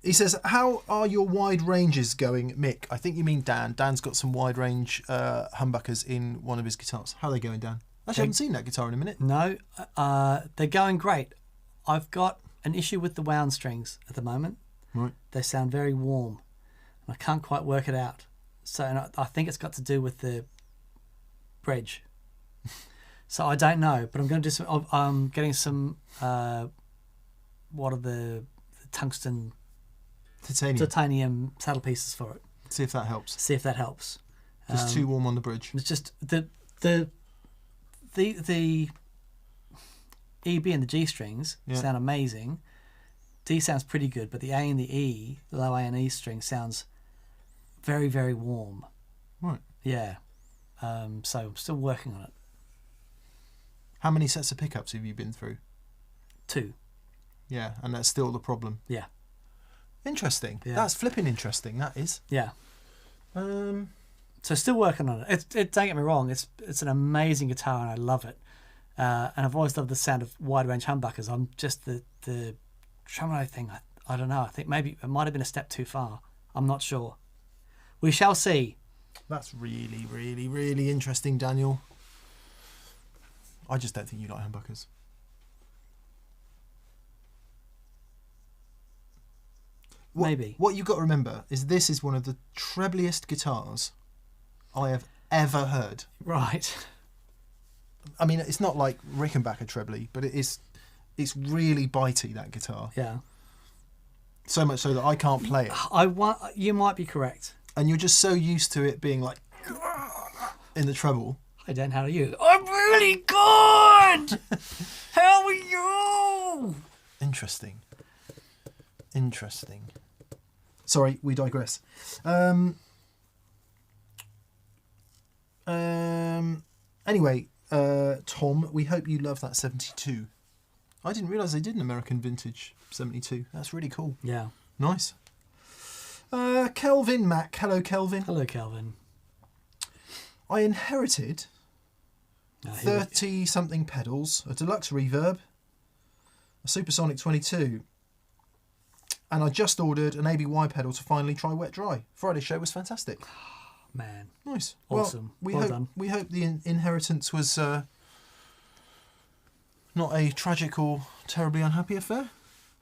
He says, how are your wide ranges going, Mick? I think you mean Dan. Dan's got some wide range humbuckers in one of his guitars. How are they going, Dan? Actually, I haven't seen that guitar in a minute. No, they're going great. I've got an issue with the wound strings at the moment. Right. They sound very warm, and I can't quite work it out. So and I think it's got to do with the bridge. So I don't know, but I'm going to do some. I'm getting some. What are the tungsten titanium saddle pieces for it? See if that helps. See if that helps. Just too warm on the bridge. It's just the EB and the G strings sound amazing. D sounds pretty good, but the A and the E, the low A and E string sounds very, very warm. Right. Yeah. So I'm still working on it. How many sets of pickups have you been through? 2. Yeah, and that's still the problem. Yeah. Interesting. Yeah. That's flipping interesting, that is. Yeah. So still working on it. Don't get me wrong, it's an amazing guitar and I love it. And I've always loved the sound of wide range humbuckers. I'm just the tremolo thing. I don't know. I think maybe it might have been a step too far. I'm not sure. We shall see. That's really, really, really interesting, Daniel. I just don't think you like humbuckers. Maybe. What you've got to remember is this is one of the trebliest guitars I have ever heard. Right. I mean, it's not like Rickenbacker trebly, but it's really bitey, that guitar. Yeah. So much so that I can't play it. You might be correct. And you're just so used to it being like in the treble. Hi Dan, how are you? I'm really good! How are you? Interesting. Sorry, we digress. Anyway, Tom, we hope you love that 72. I didn't realise they did an American vintage 72. That's really cool. Yeah. Nice. Kelvin Mac. Hello, Kelvin. Hello, Kelvin. I inherited 30-something pedals, a deluxe reverb, a Supersonic 22, and I just ordered an ABY pedal to finally try wet dry. Friday's show was fantastic. Man. Nice. Awesome. Well done. We hope the inheritance was not a tragic or terribly unhappy affair.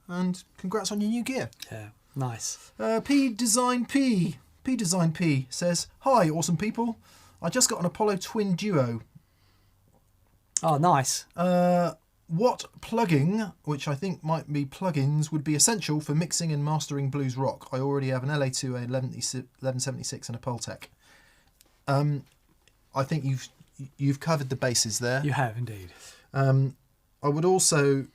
And congrats on your new gear. Yeah. Nice. P Design P says, hi, awesome people. I just got an Apollo Twin Duo. Oh, nice. What plugging, which I think might be plugins, would be essential for mixing and mastering blues rock? I already have an LA2, a 1176 and a Pultec. I think you've covered the bases there. You have indeed. I would also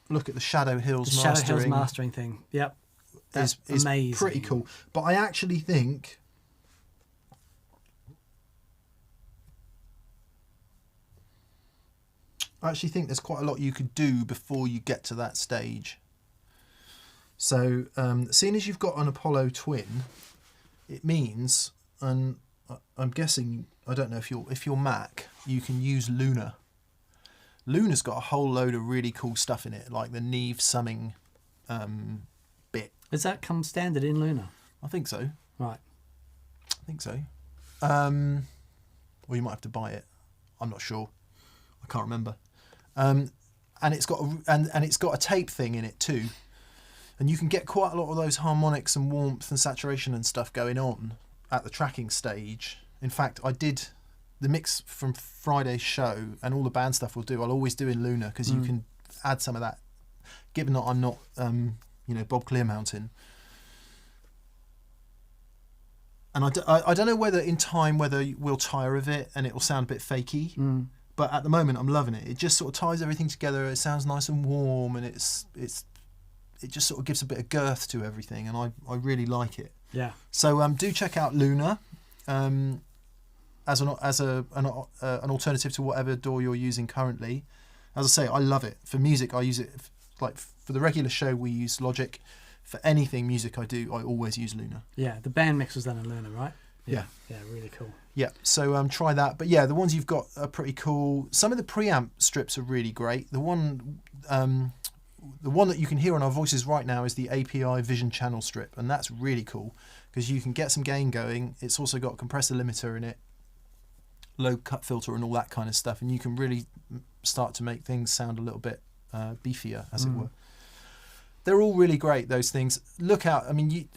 look at the Shadow Hills mastering. Shadow Hills mastering thing. Yep. That's is amazing. Pretty cool. But I actually think there's quite a lot you could do before you get to that stage. So, seeing as you've got an Apollo Twin, it means, and I'm guessing, I don't know if you're Mac, you can use Luna. Luna's got a whole load of really cool stuff in it, like the Neve summing bit. Does that come standard in Luna? I think so. Right. I think so. Well, you might have to buy it. I'm not sure. I can't remember. and it's got and it's got a tape thing in it too, and you can get quite a lot of those harmonics and warmth and saturation and stuff going on at the tracking stage. In fact, I did the mix from Friday's show, and all the band stuff we'll do, I'll always do in Luna, because you can add some of that, given that I'm not Bob Clearmountain. And I don't know whether in time we'll tire of it and it will sound a bit fakey, but at the moment I'm loving it. It just sort of ties everything together. It sounds nice and warm, and it just sort of gives a bit of girth to everything, and I really like it. Yeah. So do check out Luna as an alternative to whatever DAW you're using currently. As I say, I love it. For music, I use it like for the regular show. We use Logic. For anything music I do, I always use Luna. Yeah, the band mix was done in Luna, right? Yeah. Yeah, really cool. Yeah, so try that. But yeah, the ones you've got are pretty cool. Some of the preamp strips are really great. The one that you can hear on our voices right now is the API Vision Channel strip, and that's really cool because you can get some gain going. It's also got a compressor limiter in it, low cut filter, and all that kind of stuff, and you can really start to make things sound a little bit beefier, as it were. They're all really great, those things. Look out. I mean,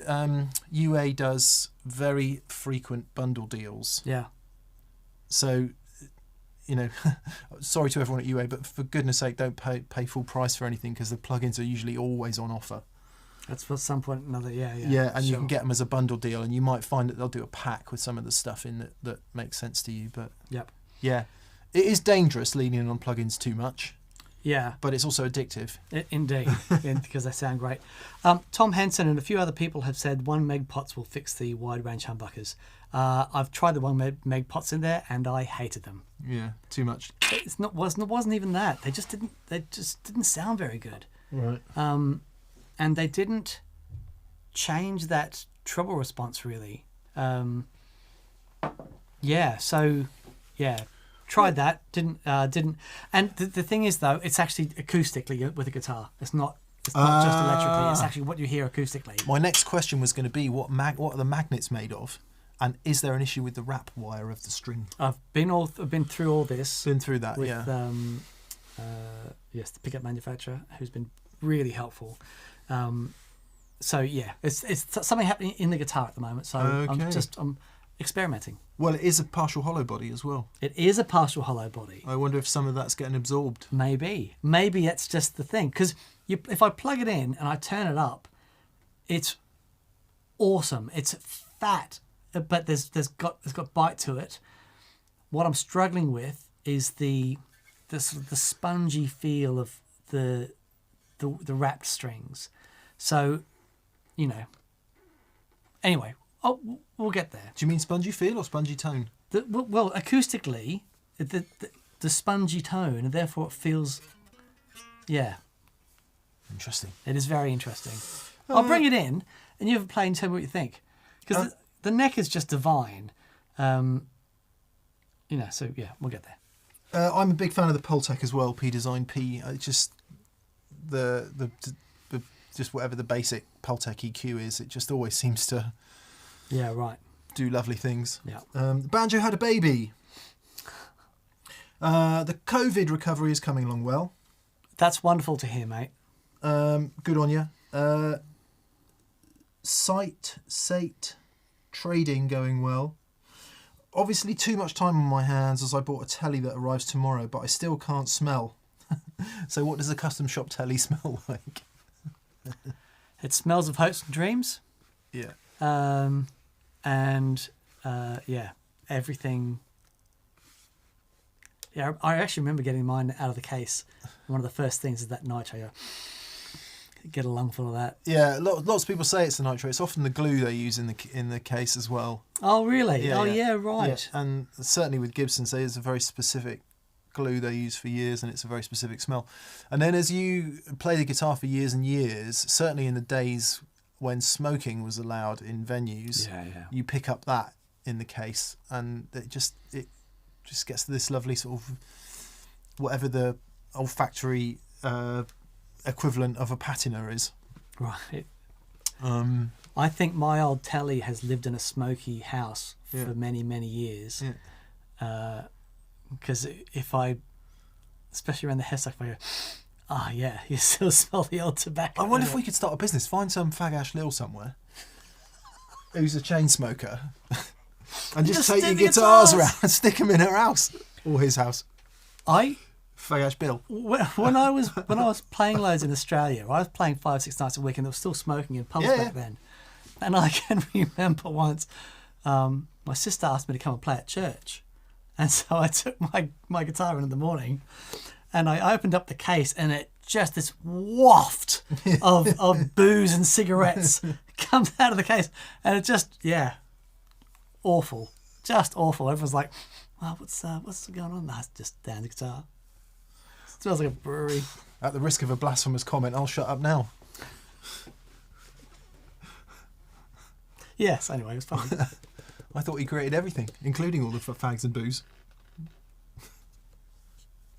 UA does very frequent bundle deals. Yeah. So, sorry to everyone at UA, but for goodness sake, don't pay full price for anything, because the plugins are usually always on offer. That's at some point or another, yeah. Yeah, and sure. you can get them as a bundle deal, and you might find that they'll do a pack with some of the stuff in that makes sense to you. But Yep. yeah, it is dangerous leaning on plugins too much. Yeah. But it's also addictive. Indeed, because they sound great. Tom Henson and a few other people have said 1 meg pots will fix the wide range humbuckers. I've tried the 1 meg pots in there, and I hated them. Yeah, too much. It wasn't even that. They just didn't sound very good. Right. And they didn't change that treble response really. Tried that, didn't. And the thing is, though, it's actually acoustically with a guitar. It's not just electrically. It's actually what you hear acoustically. My next question was going to be what are the magnets made of, and is there an issue with the wrap wire of the string? I've been through all this. Been through that, with, yeah. Yes, the pickup manufacturer, who's been really helpful. So yeah, it's something happening in the guitar at the moment. So okay. I'm experimenting. Well, it is a partial hollow body as well. It is a partial hollow body. I wonder if some of that's getting absorbed. Maybe that's just the thing. Because if I plug it in and I turn it up, it's awesome. It's fat, but there's got bite to it. What I'm struggling with is the spongy feel of the wrapped strings. So, Anyway. Oh, we'll get there. Do you mean spongy feel or spongy tone? Well, acoustically, the spongy tone, and therefore it feels, yeah. Interesting. It is very interesting. I'll bring it in, and you have a play and tell me what you think. Because the neck is just divine. So yeah, we'll get there. I'm a big fan of the Pultec as well, P Design P. Just just whatever the basic Pultec EQ is, it just always seems to... Yeah, right. Do lovely things. Yeah. The banjo had a baby. The COVID recovery is coming along well. That's wonderful to hear, mate. Good on you. Sate trading going well. Obviously too much time on my hands as I bought a telly that arrives tomorrow, but I still can't smell. So what does a custom shop telly smell like? It smells of hopes and dreams. Yeah. Everything. Yeah, I actually remember getting mine out of the case. One of the first things is that nitro. Get a lungful of that. Yeah, lots of people say it's the nitro. It's often the glue they use in the case as well. Oh, really? Yeah, yeah, right. Yeah. And certainly with Gibsons, there's a very specific glue they use for years, and it's a very specific smell. And then as you play the guitar for years and years, certainly in the days when smoking was allowed in venues, you pick up that in the case, and it just gets this lovely sort of whatever the olfactory equivalent of a patina is. Right. I think my old telly has lived in a smoky house for many, many years. Because if I especially around the hairstyles. I go, oh yeah, you still smell the old tobacco. I wonder if we could start a business. Find some fag Ash Lil somewhere who's a chain smoker, and just take your guitars around and stick them in her house or his house. Fag Ash Bill. When I was playing loads in Australia, I was playing 5-6 nights a week, and there was still smoking in pubs back then. And I can remember once, my sister asked me to come and play at church, and so I took my guitar in the morning, and I opened up the case, and it just this waft of booze and cigarettes comes out of the case, and it just awful, just awful. Everyone's like, "Well, what's going on?" That's just down the guitar. It smells like a brewery. At the risk of a blasphemous comment, I'll shut up now. Yes. Anyway, it was fun. I thought he created everything, including all the fags and booze.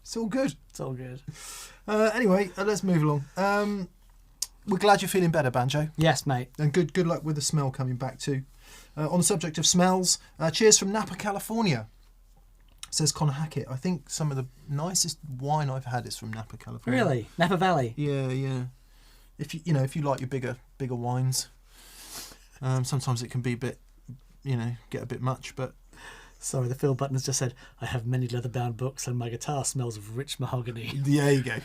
It's all good. It's all good. Anyway, let's move along. We're glad you're feeling better, Banjo. Yes, mate. And good luck with the smell coming back too. On the subject of smells, cheers from Napa, California. Says Connor Hackett. I think some of the nicest wine I've had is from Napa, California. Really? Napa Valley? Yeah. If you like your bigger wines, sometimes it can be a bit, get a bit much, but... Sorry, the Phil Button has just said, I have many leather-bound books and my guitar smells of rich mahogany. There you go.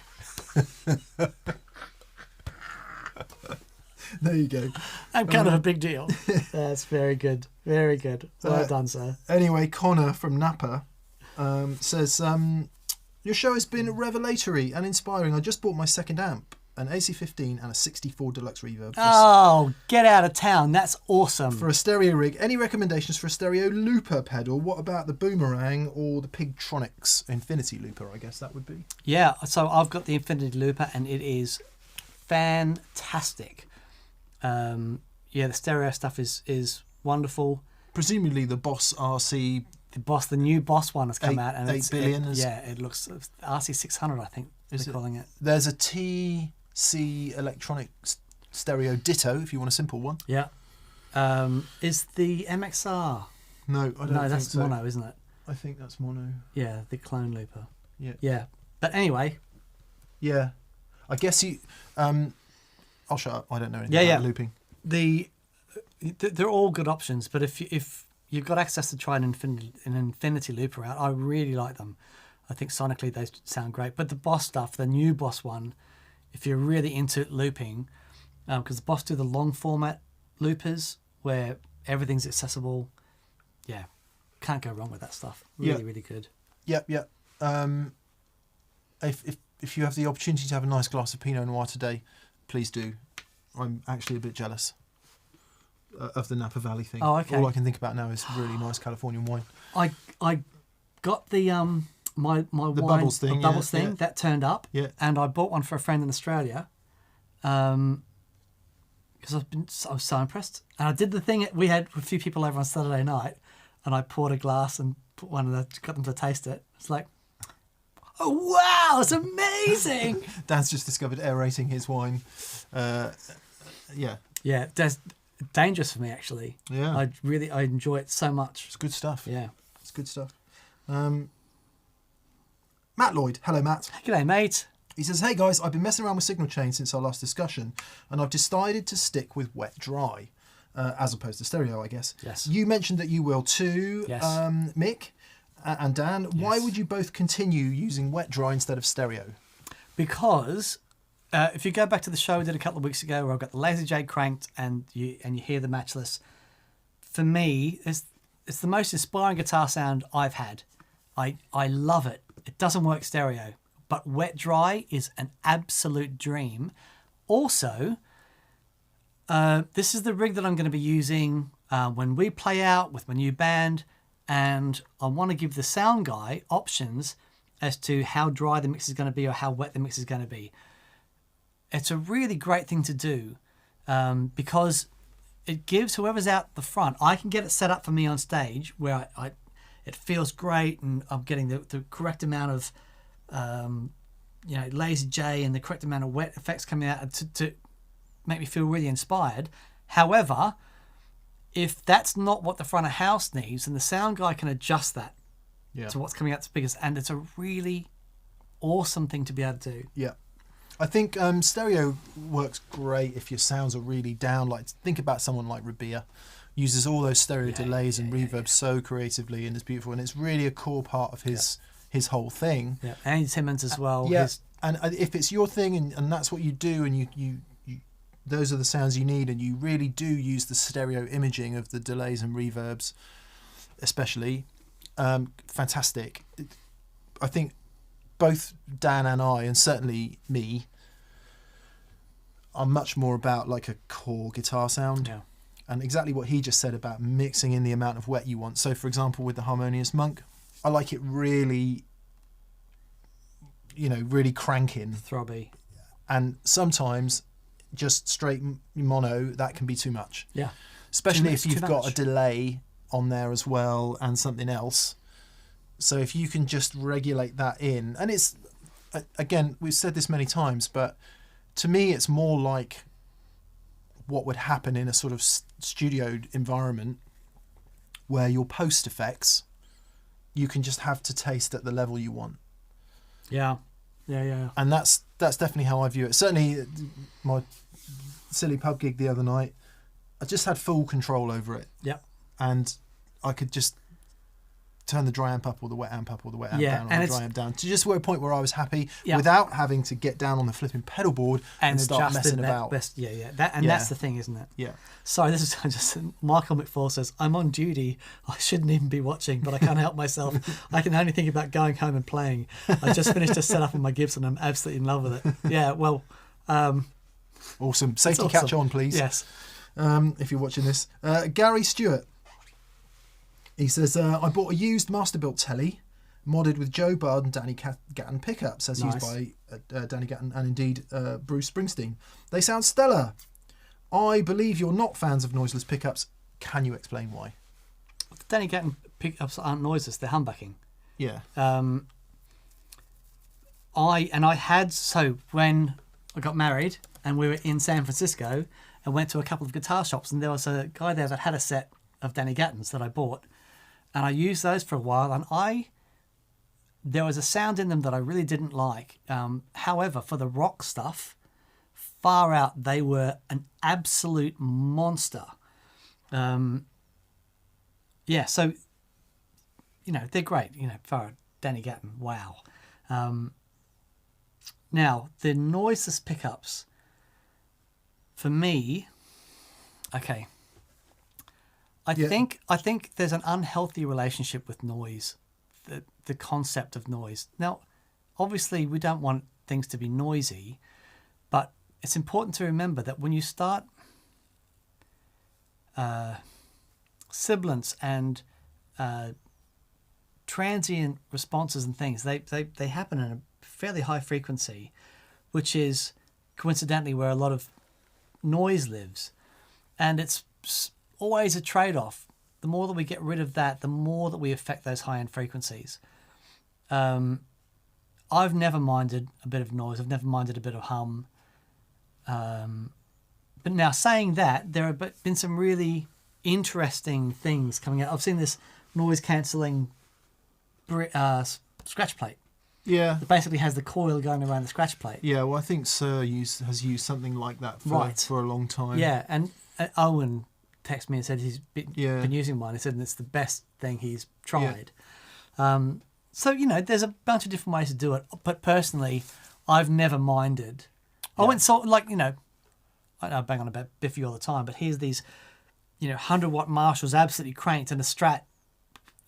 There you go. I'm kind of a big deal. That's very good. Very good. Well done, sir. Anyway, Connor from Napa says, your show has been revelatory and inspiring. I just bought my second amp, an AC15 and a 64 Deluxe Reverb. Oh, get out of town. That's awesome. For a stereo rig. Any recommendations for a stereo looper pedal? What about the Boomerang or the Pigtronics Infinity Looper, I guess that would be? Yeah, so I've got the Infinity Looper and it is fantastic. The stereo stuff is wonderful. Presumably the Boss RC... The new Boss one has come out. And 8 billion. It looks... RC600, I think they're calling it. There's a TC Electronic Stereo Ditto, if you want a simple one. Yeah. Is the MXR? No, I don't think No, that's so. mono, isn't it? I think that's mono. Yeah, the clone looper. Yeah. Yeah. But anyway. Yeah. I guess you... I'll shut up. I don't know anything about looping. They're all good options, but if you've got access to try an Infinity Looper out, I really like them. I think sonically they sound great. But the Boss stuff, the new Boss one, if you're really into looping, because the Boss do the long format loopers where everything's accessible, can't go wrong with that stuff. Really, really good. Yep. If you have the opportunity to have a nice glass of Pinot Noir today, please do. I'm actually a bit jealous of the Napa Valley thing. Oh, okay. All I can think about now is really nice Californian wine. I got the my the wine, bubbles thing, that turned up, and I bought one for a friend in Australia, because I was so impressed. And I did the thing. We had a few people over on Saturday night, and I poured a glass and put got them to taste it. It's like, oh wow, it's amazing. Dan's just discovered aerating his wine. Yeah, that's dangerous for me actually. Yeah. I enjoy it so much. It's good stuff. Yeah. It's good stuff. Matt Lloyd. Hello, Matt. G'day, mate. He says, hey guys, I've been messing around with signal chains since our last discussion, and I've decided to stick with wet dry, as opposed to stereo, I guess. Yes. You mentioned that you will too, Yes. Mick and Dan. Yes. Why would you both continue using wet dry instead of stereo? Because if you go back to the show we did a couple of weeks ago where I've got the Lazy J cranked and you hear the Matchless, for me, it's the most inspiring guitar sound I've had. I love it. It doesn't work stereo, but wet dry is an absolute dream. Also, this is the rig that I'm going to be using when we play out with my new band, and I want to give the sound guy options as to how dry the mix is going to be or how wet the mix is going to be. It's a really great thing to do because it gives whoever's out the front, I can get it set up for me on stage where it feels great and I'm getting the correct amount of Lazy J and the correct amount of wet effects coming out to make me feel really inspired. However, if that's not what the front of house needs, then the sound guy can adjust that to what's coming out the speakers, and it's a really awesome thing to be able to do. Yeah. I think stereo works great if your sounds are really down. Like, think about someone like Rabia. Uses all those stereo delays and reverbs so creatively, and it's beautiful, and it's really a core part of his whole thing. Yeah, Andy Timmons as well. Yeah, and if it's your thing and that's what you do, and you those are the sounds you need, and you really do use the stereo imaging of the delays and reverbs, especially, fantastic. I think both Dan and I, and certainly me, are much more about like a core guitar sound. Yeah. And exactly what he just said about mixing in the amount of wet you want. So, for example, with the Harmonious Monk, I like it really, really cranking. Throbby. And sometimes just straight mono, that can be too much. Yeah. Especially if you've got a delay on there as well and something else. So if you can just regulate that in. And it's, again, we've said this many times, but to me it's more like what would happen in a sort of studio environment where your post effects you can just have to taste at the level you want. Yeah. And that's definitely how I view it. Certainly my silly pub gig the other night, I just had full control over it. Yeah. And I could just turn the dry amp up or the wet amp up or the wet amp down or the dry amp down to just a point where I was happy without having to get down on the flipping pedal board and start messing about. That's the thing, isn't it? Yeah. Sorry, this is just Michael McFall says, I'm on duty. I shouldn't even be watching, but I can't help myself. I can only think about going home and playing. I just finished a setup on my Gibson. I'm absolutely in love with it. Yeah, well... awesome. Safety catch on, please. Yes. If you're watching this. Gary Stewart. He says, I bought a used Masterbuilt telly, modded with Joe Budd and Danny Gatton pickups, as used by Danny Gatton and indeed Bruce Springsteen. They sound stellar. I believe you're not fans of noiseless pickups. Can you explain why? The Danny Gatton pickups aren't noiseless, they're humbucking. Yeah. So when I got married and we were in San Francisco and went to a couple of guitar shops, and there was a guy there that had a set of Danny Gattons that I bought. And I used those for a while, and there was a sound in them that I really didn't like. However, for the rock stuff, far out, they were an absolute monster. So, they're great. For Danny Gatton, wow. Now, the noiseless pickups, for me, okay. I think there's an unhealthy relationship with noise, the concept of noise. Now, obviously, we don't want things to be noisy, but it's important to remember that when you start sibilance and transient responses and things, they happen in a fairly high frequency, which is coincidentally where a lot of noise lives, and it's always a trade-off. The more that we get rid of that, the more that we affect those high-end frequencies. I've never minded a bit of noise. I've never minded a bit of hum. But now, saying that, there have been some really interesting things coming out. I've seen this noise-cancelling scratch plate. Yeah. It basically has the coil going around the scratch plate. Yeah, well, I think Sir has used something like that for a long time. Yeah, and Owen texted me and said he's been using one. He said it's the best thing he's tried. Yeah. So, there's a bunch of different ways to do it. But personally, I've never minded. Yeah. I went I bang on about Biffy all the time, but here's these, 100-watt Marshalls absolutely cranked and a Strat,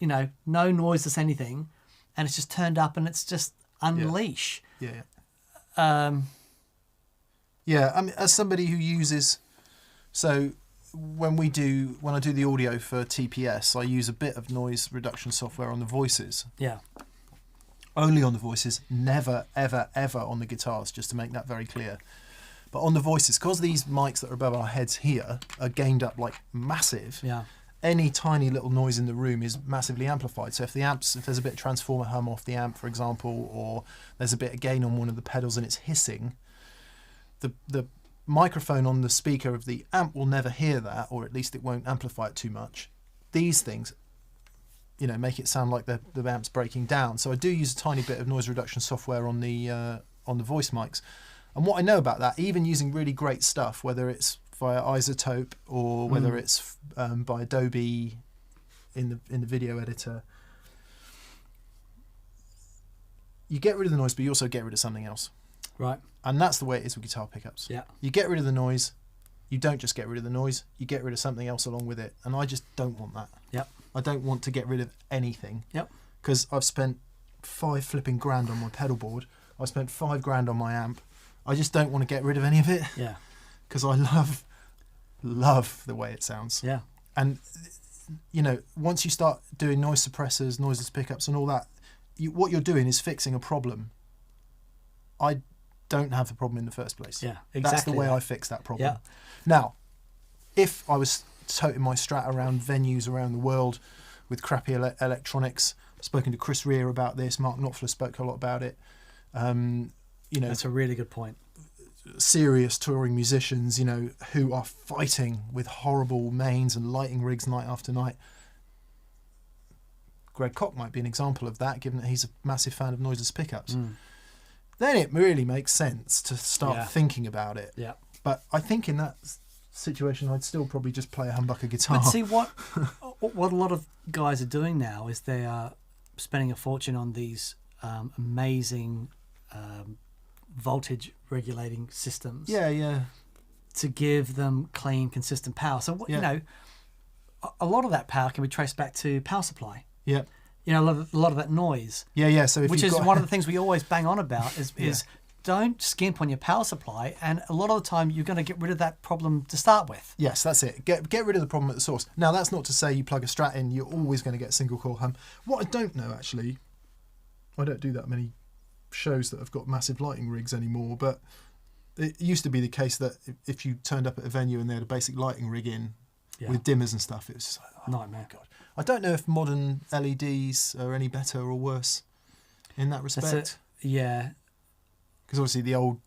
no noiseless anything. And it's just turned up and it's just unleash. Yeah. I mean, as somebody who uses... So... When I do the audio for TPS, I use a bit of noise reduction software on the voices. Yeah. Only on the voices, never, ever, ever on the guitars, just to make that very clear. But on the voices, because these mics that are above our heads here are gained up like massive, any tiny little noise in the room is massively amplified. So if there's a bit of transformer hum off the amp, for example, or there's a bit of gain on one of the pedals and it's hissing, the microphone on the speaker of the amp will never hear that, or at least it won't amplify it too much. These things make it sound like the amp's breaking down. So I do use a tiny bit of noise reduction software on the voice mics. And what I know about that, even using really great stuff, whether it's via Isotope or whether it's by Adobe in the video editor, you get rid of the noise, but you also get rid of something else. Right. And that's the way it is with guitar pickups. Yeah. You get rid of the noise. You don't just get rid of the noise. You get rid of something else along with it. And I just don't want that. Yep. I don't want to get rid of anything. Yep. Because I've spent $5 grand on my pedal board. I've spent $5 grand on my amp. I just don't want to get rid of any of it. Yeah. Because I love the way it sounds. Yeah. And, once you start doing noise suppressors, noiseless pickups and all that, what you're doing is fixing a problem. I don't have the problem in the first place. Yeah, exactly. That's the way I fix that problem. Yeah. Now, if I was toting my Strat around venues around the world with crappy electronics, I've spoken to Chris Rea about this. Mark Knopfler spoke a lot about it. That's a really good point. Serious touring musicians, who are fighting with horrible mains and lighting rigs night after night. Greg Koch might be an example of that, given that he's a massive fan of noiseless pickups. Then it really makes sense to start thinking about it. Yeah. But I think in that situation, I'd still probably just play a humbucker guitar. But see, what a lot of guys are doing now is they are spending a fortune on these amazing voltage regulating systems. Yeah. To give them clean, consistent power. So, a lot of that power can be traced back to power supply. Yeah. A lot of that noise. Yeah. So which is one of the things we always bang on about is don't skimp on your power supply, and a lot of the time you're going to get rid of that problem to start with. Yes, that's it. Get rid of the problem at the source. Now, that's not to say you plug a Strat in, you're always going to get single coil hum. What I don't know, actually, I don't do that many shows that have got massive lighting rigs anymore, but it used to be the case that if you turned up at a venue and they had a basic lighting rig in with dimmers and stuff, it was just like, nightmare. God. I don't know if modern LEDs are any better or worse in that respect. Yeah. Because obviously the old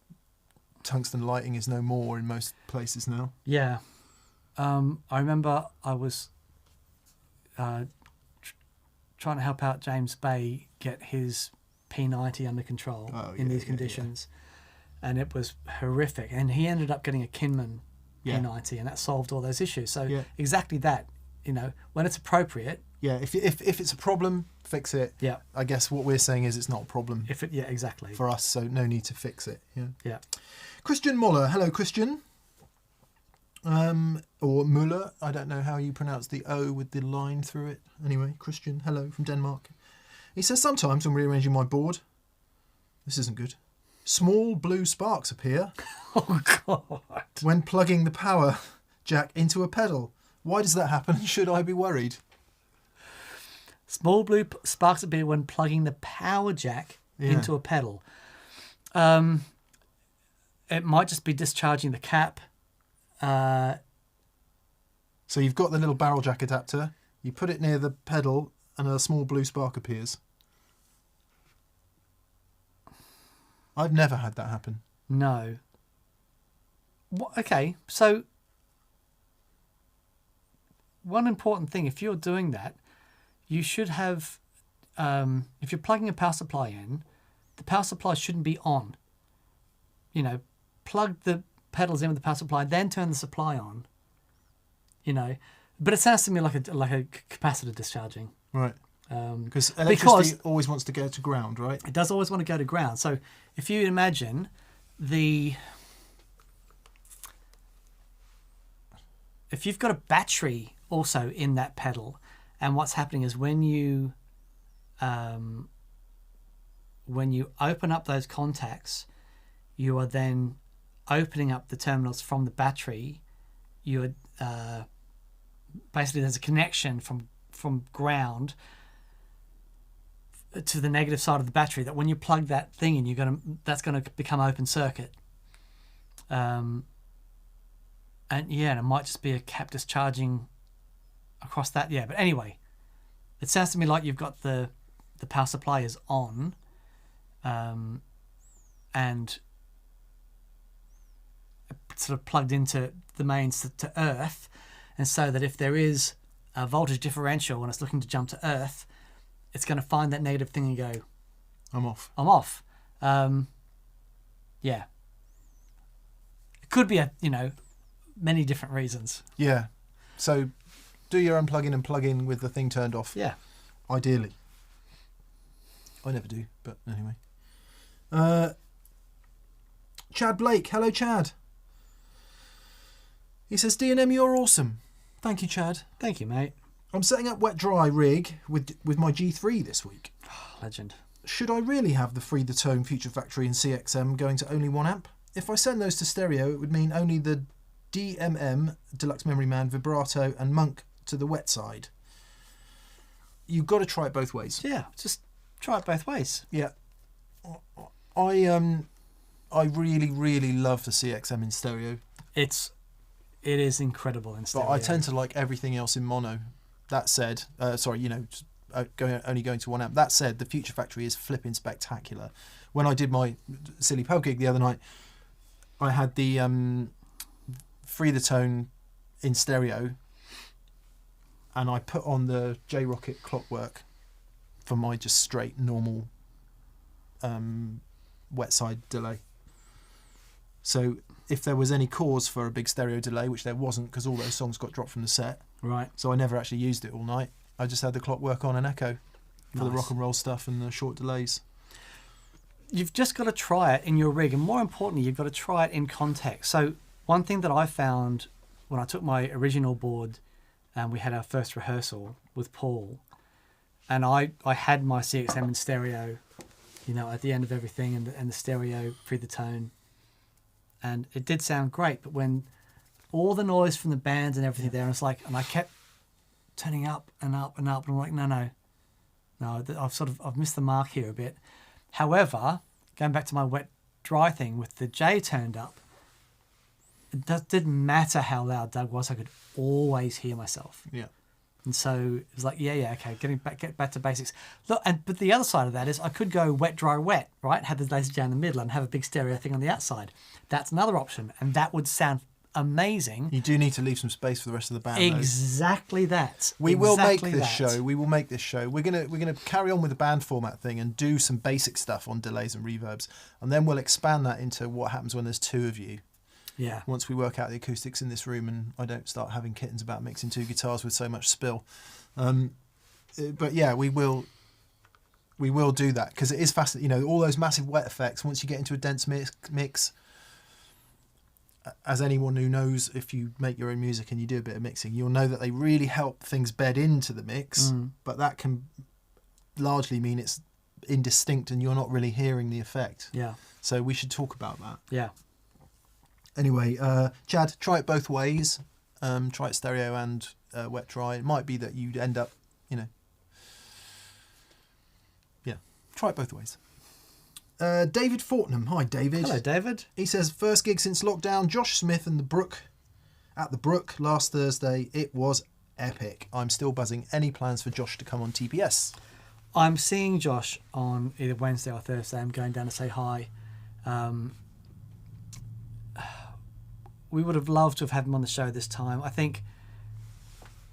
tungsten lighting is no more in most places now. Yeah. I remember I was trying to help out James Bay get his P90 under control in these conditions. Yeah. And it was horrific. And he ended up getting a Kinman P90, and that solved all those issues. So exactly that. When it's appropriate. Yeah, if it's a problem, fix it. Yeah. I guess what we're saying is it's not a problem. Exactly. For us, so no need to fix it. Yeah. Yeah. Christian Muller. Hello, Christian. Or Muller. I don't know how you pronounce the O with the line through it. Anyway, Christian, hello from Denmark. He says, sometimes when rearranging my board, this isn't good, small blue sparks appear. Oh, God. When plugging the power jack into a pedal. Why does that happen? Should I be worried? Small blue sparks appear when plugging the power jack into a pedal. It might just be discharging the cap. So you've got the little barrel jack adapter. You put it near the pedal and a small blue spark appears. I've never had that happen. No. Okay, so one important thing, if you're doing that, you should have, if you're plugging a power supply in, the power supply shouldn't be on. Plug the pedals in with the power supply, then turn the supply on. But it sounds to me like a capacitor discharging. Right. Because electricity always wants to go to ground, right? It does always want to go to ground. So if you imagine if you've got a battery also in that pedal, and what's happening is when you open up those contacts, you are then opening up the terminals from the battery. You are basically, there's a connection from ground to the negative side of the battery, that when you plug that thing in, that's going to become open circuit. And it might just be a cap discharging across that. Yeah, but anyway, it sounds to me like you've got the power supply is on, and sort of plugged into the mains to earth, and so that if there is a voltage differential and it's looking to jump to earth, it's going to find that negative thing and go, I'm off. I'm off. Yeah. It could be many different reasons. Yeah. So do your unplugging and plug in with the thing turned off. Yeah. Ideally. I never do, but anyway. Chad Blake. Hello, Chad. He says, D&M, you're awesome. Thank you, Chad. Thank you, mate. I'm setting up wet dry rig with my G3 this week. Legend. Should I really have the Free the Tone, Future Factory and CXM going to only 1 amp? If I send those to stereo, it would mean only the DMM, Deluxe Memory Man, Vibrato and Monk to the wet side. You've got to try it both ways. Yeah, just try it both ways. Yeah. I really, really love the CXM in stereo. It is incredible in stereo. But I tend to like everything else in mono. That said, only going to 1 amp. That said, the Future Factory is flipping spectacular. When I did my silly pub gig the other night, I had the Free the Tone in stereo, and I put on the J-Rocket Clockwork for my just straight normal wet side delay. So if there was any cause for a big stereo delay, which there wasn't because all those songs got dropped from the set, right? So I never actually used it all night. I just had the Clockwork on and echo for the rock and roll stuff and the short delays. You've just got to try it in your rig, and more importantly, you've got to try it in context. So one thing that I found when I took my original board and we had our first rehearsal with Paul, and I had my CXM in stereo, at the end of everything, and the stereo Free the Tone, and it did sound great. But when all the noise from the bands and everything there, and I kept turning up and up and up, and I'm like, no, I've missed the mark here a bit. However, going back to my wet dry thing with the J turned up, it didn't matter how loud Doug was, I could always hear myself. Yeah. And so it was like, okay, get back to basics. Look, but the other side of that is I could go wet, dry, wet, right? Have the laser J in the middle and have a big stereo thing on the outside. That's another option, and that would sound amazing. You do need to leave some space for the rest of the band. Exactly that. We will make this show. We will make this show. We're gonna carry on with the band format thing and do some basic stuff on delays and reverbs, and then we'll expand that into what happens when there's 2 of you. Yeah. Once we work out the acoustics in this room, and I don't start having kittens about mixing 2 guitars with so much spill. But yeah, we will do that because it is fascinating. All those massive wet effects. Once you get into a dense mix, as anyone who knows, if you make your own music and you do a bit of mixing, you'll know that they really help things bed into the mix. But that can largely mean it's indistinct and you're not really hearing the effect. Yeah. So we should talk about that. Yeah. Anyway, Chad, try it both ways. Try it stereo and wet dry. It might be that you'd end up, try it both ways. David Fortnam. Hi, David. Hello, David. He says, first gig since lockdown, Josh Smith and at the Brook last Thursday. It was epic. I'm still buzzing. Any plans for Josh to come on TPS? I'm seeing Josh on either Wednesday or Thursday. I'm going down to say hi. We would have loved to have had him on the show this time. I think,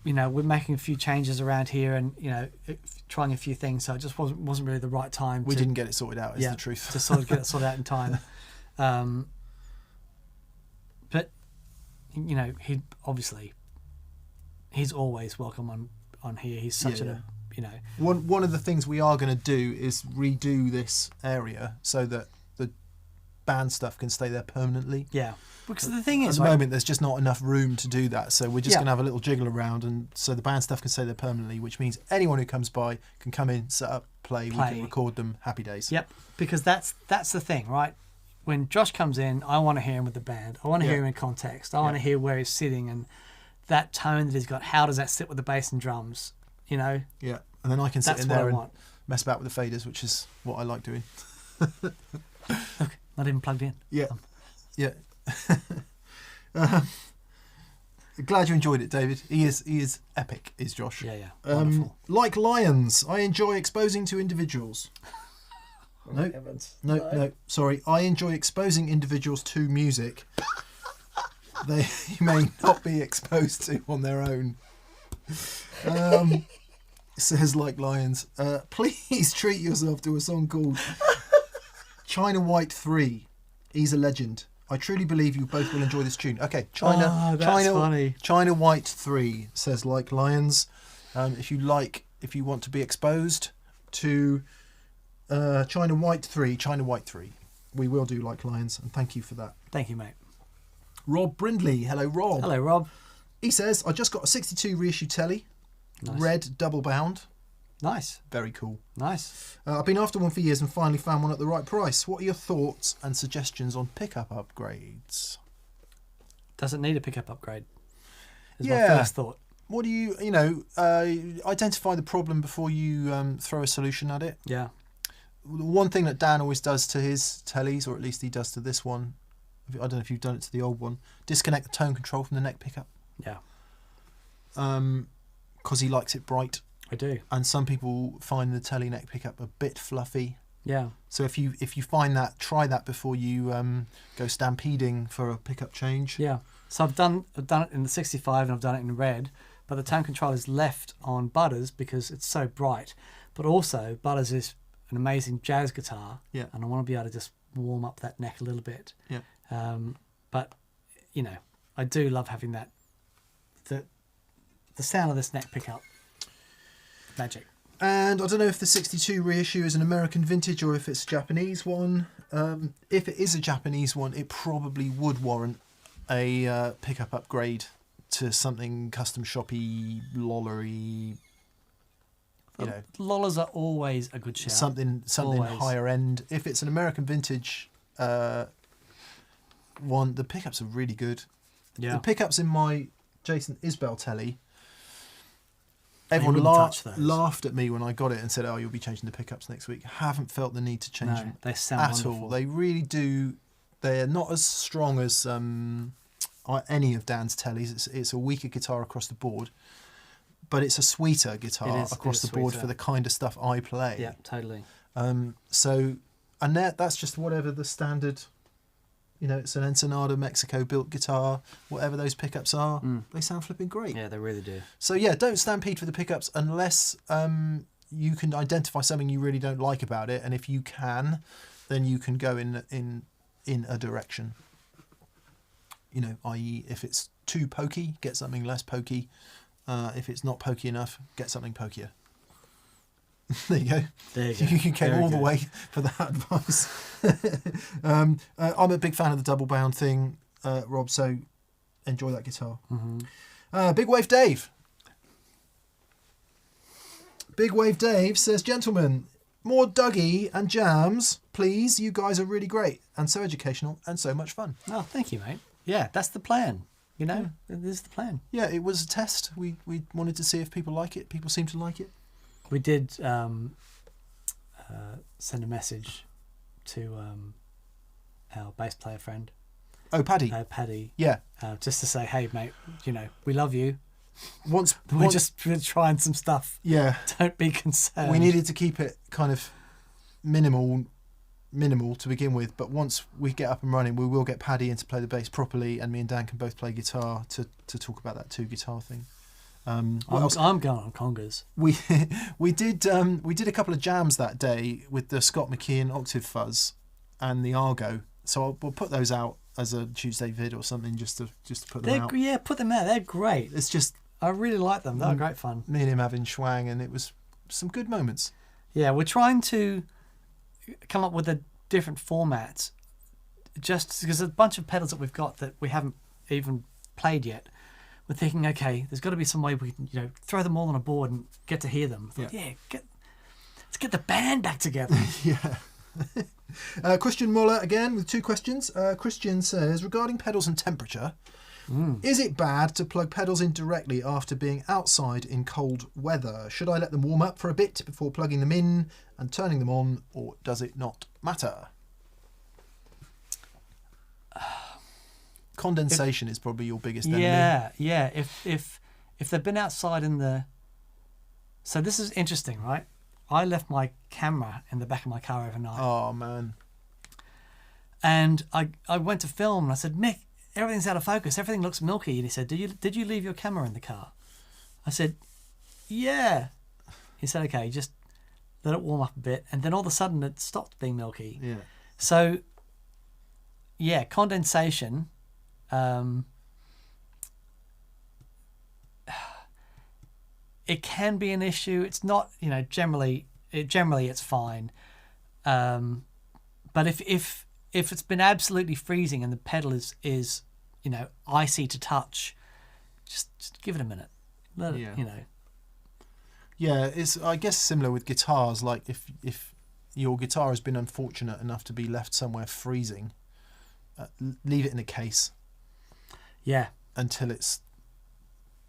we're making a few changes around here and, trying a few things. So it just wasn't really the right time. We didn't get it sorted out, is the truth. To sort of get it sorted out in time. But, he's always welcome on here. He's such One of the things we are going to do is redo this area so that the band stuff can stay there permanently. Yeah. Because the thing is, at the moment, there's just not enough room to do that. So we're just going to have a little jiggle around, and so the band stuff can stay there permanently, which means anyone who comes by can come in, set up, play. We can record them. Happy days. Yep. Because that's the thing, right? When Josh comes in, I want to hear him with the band. I want to hear him in context. I want to hear where he's sitting and that tone that he's got. How does that sit with the bass and drums? Yeah. And then I can sit in there and want. mess about with the faders, which is what I like doing. Look, not even plugged in. Yeah. Glad you enjoyed it, David. He is epic, is Josh. Yeah. Wonderful. Like lions, I enjoy exposing to individuals. No. Sorry, I enjoy exposing individuals to music they may not be exposed to on their own. Says Like Lions. Please treat yourself to a song called China White 3. He's a legend. I truly believe you both will enjoy this tune. Okay, China funny. China White 3 says Like Lions. If you want to be exposed to China White 3, we will do Like Lions, and thank you for that. Thank you, mate. Rob Brindley. Hello, Rob. Hello, Rob. He says, I just got a 62 reissue telly. Nice. Red double bound. Nice. Very cool. Nice. I've been after one for years and finally found one at the right price. What are your thoughts and suggestions on pickup upgrades? Does it need a pickup upgrade? Is Yeah. my first thought. What do you identify the problem before you throw a solution at it? Yeah. One thing that Dan always does to his tellies, or at least he does to this one, I don't know if you've done it to the old one, disconnect the tone control from the neck pickup. Yeah. Because he likes it bright. I do. And some people find the telly neck pickup a bit fluffy. Yeah. So if you find that, try that before you go stampeding for a pickup change. Yeah. So I've done it in the 65 and I've done it in red, but the tone control is left on Butters because it's so bright. But also Butters is an amazing jazz guitar. Yeah. And I want to be able to just warm up that neck a little bit. Yeah. But I do love having that the sound of this neck pickup. Magic. And I don't know if the 62 reissue is an American vintage or if it's a Japanese one. If it is a Japanese one, it probably would warrant a pickup upgrade to something custom shoppy, lollery. Lollers are always a good shout. Something Always. higher end. If it's an American vintage one, the pickups are really good. Yeah. The pickups in my Jason Isbell telly, everyone wouldn't touch those. laughed at me when I got it and said, "Oh, you'll be changing the pickups next week." Haven't felt the need to change No, them they sound at wonderful. all. They really do. They're not as strong as any of Dan's tellies. It's a weaker guitar across the board, but it's a sweeter guitar across the board sweeter. for the kind of stuff I play. Yeah, totally. And that's just whatever the standard. It's an Ensenada Mexico built guitar. Whatever those pickups are, they sound flipping great. Yeah, they really do. So yeah, don't stampede for the pickups unless you can identify something you really don't like about it, and if you can, then you can go in a direction. I.e., if it's too pokey, get something less pokey. If it's not pokey enough, get something pokier. There you go. There you go. You came Very all the good. way for that advice. I'm a big fan of the double bound thing, Rob, so enjoy that guitar. Mm-hmm. Big Wave Dave. Big Wave Dave says, "Gentlemen, more Dougie and jams, please. You guys are really great and so educational and so much fun." Oh, thank you, mate. Yeah, that's the plan. This is the plan. Yeah, it was a test. We wanted to see if people like it. People seem to like it. We did send a message to our bass player friend, Paddy. Paddy, Yeah. just to say, hey, mate, we love you. We're We're trying some stuff. Yeah. Don't be concerned. We needed to keep it kind of minimal to begin with, but once we get up and running, we will get Paddy in to play the bass properly, and me and Dan can both play guitar to talk about that 2-guitar thing. What else? I'm going on congas. We did a couple of jams that day with the Scott McKeon Octave Fuzz and the Argo. So we'll put those out as a Tuesday vid or something just to put them out. Yeah, put them out. They're great. It's just I really like them. They were great fun. me and him having schwang, and it was some good moments. Yeah, we're trying to come up with a different format, just because there's a bunch of pedals that we've got that we haven't even played yet. We're thinking, okay, there's got to be some way we can, throw them all on a board and get to hear them. Let's get the band back together. Yeah. Christian Muller again with 2 questions. Christian says, regarding pedals and temperature, is it bad to plug pedals in directly after being outside in cold weather? Should I let them warm up for a bit before plugging them in and turning them on, or does it not matter? Condensation is probably your biggest enemy. Yeah. If they've been outside in the... So this is interesting, right? I left my camera in the back of my car overnight. Oh, man. And I went to film and I said, Mick, everything's out of focus. Everything looks milky. And he said, did you leave your camera in the car? I said, Yeah. He said, okay, just let it warm up a bit. And then all of a sudden it stopped being milky. Yeah. So, yeah, condensation. It can be an issue. It's not, generally it's fine. But if it's been absolutely freezing and the pedal is icy to touch, just give it a minute. Let it, Yeah, it's, I guess, similar with guitars. Like if your guitar has been unfortunate enough to be left somewhere freezing, leave it in a case. Yeah. Until it's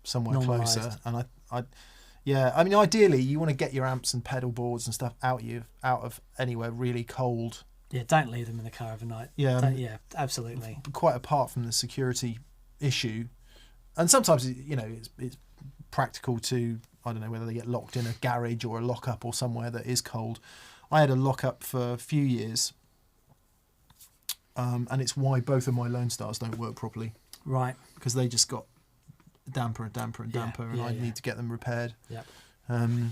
somewhere normalized. Closer. And I mean, ideally, you want to get your amps and pedal boards and stuff out of anywhere really cold. Yeah, don't leave them in the car overnight. Yeah, yeah, absolutely. Quite apart from the security issue, and sometimes it's practical to, I don't know, whether they get locked in a garage or a lockup or somewhere that is cold. I had a lockup for a few years, and it's why both of my Lone Stars don't work properly. Right. Because they just got damper and damper and damper, and I need to get them repaired. Yep.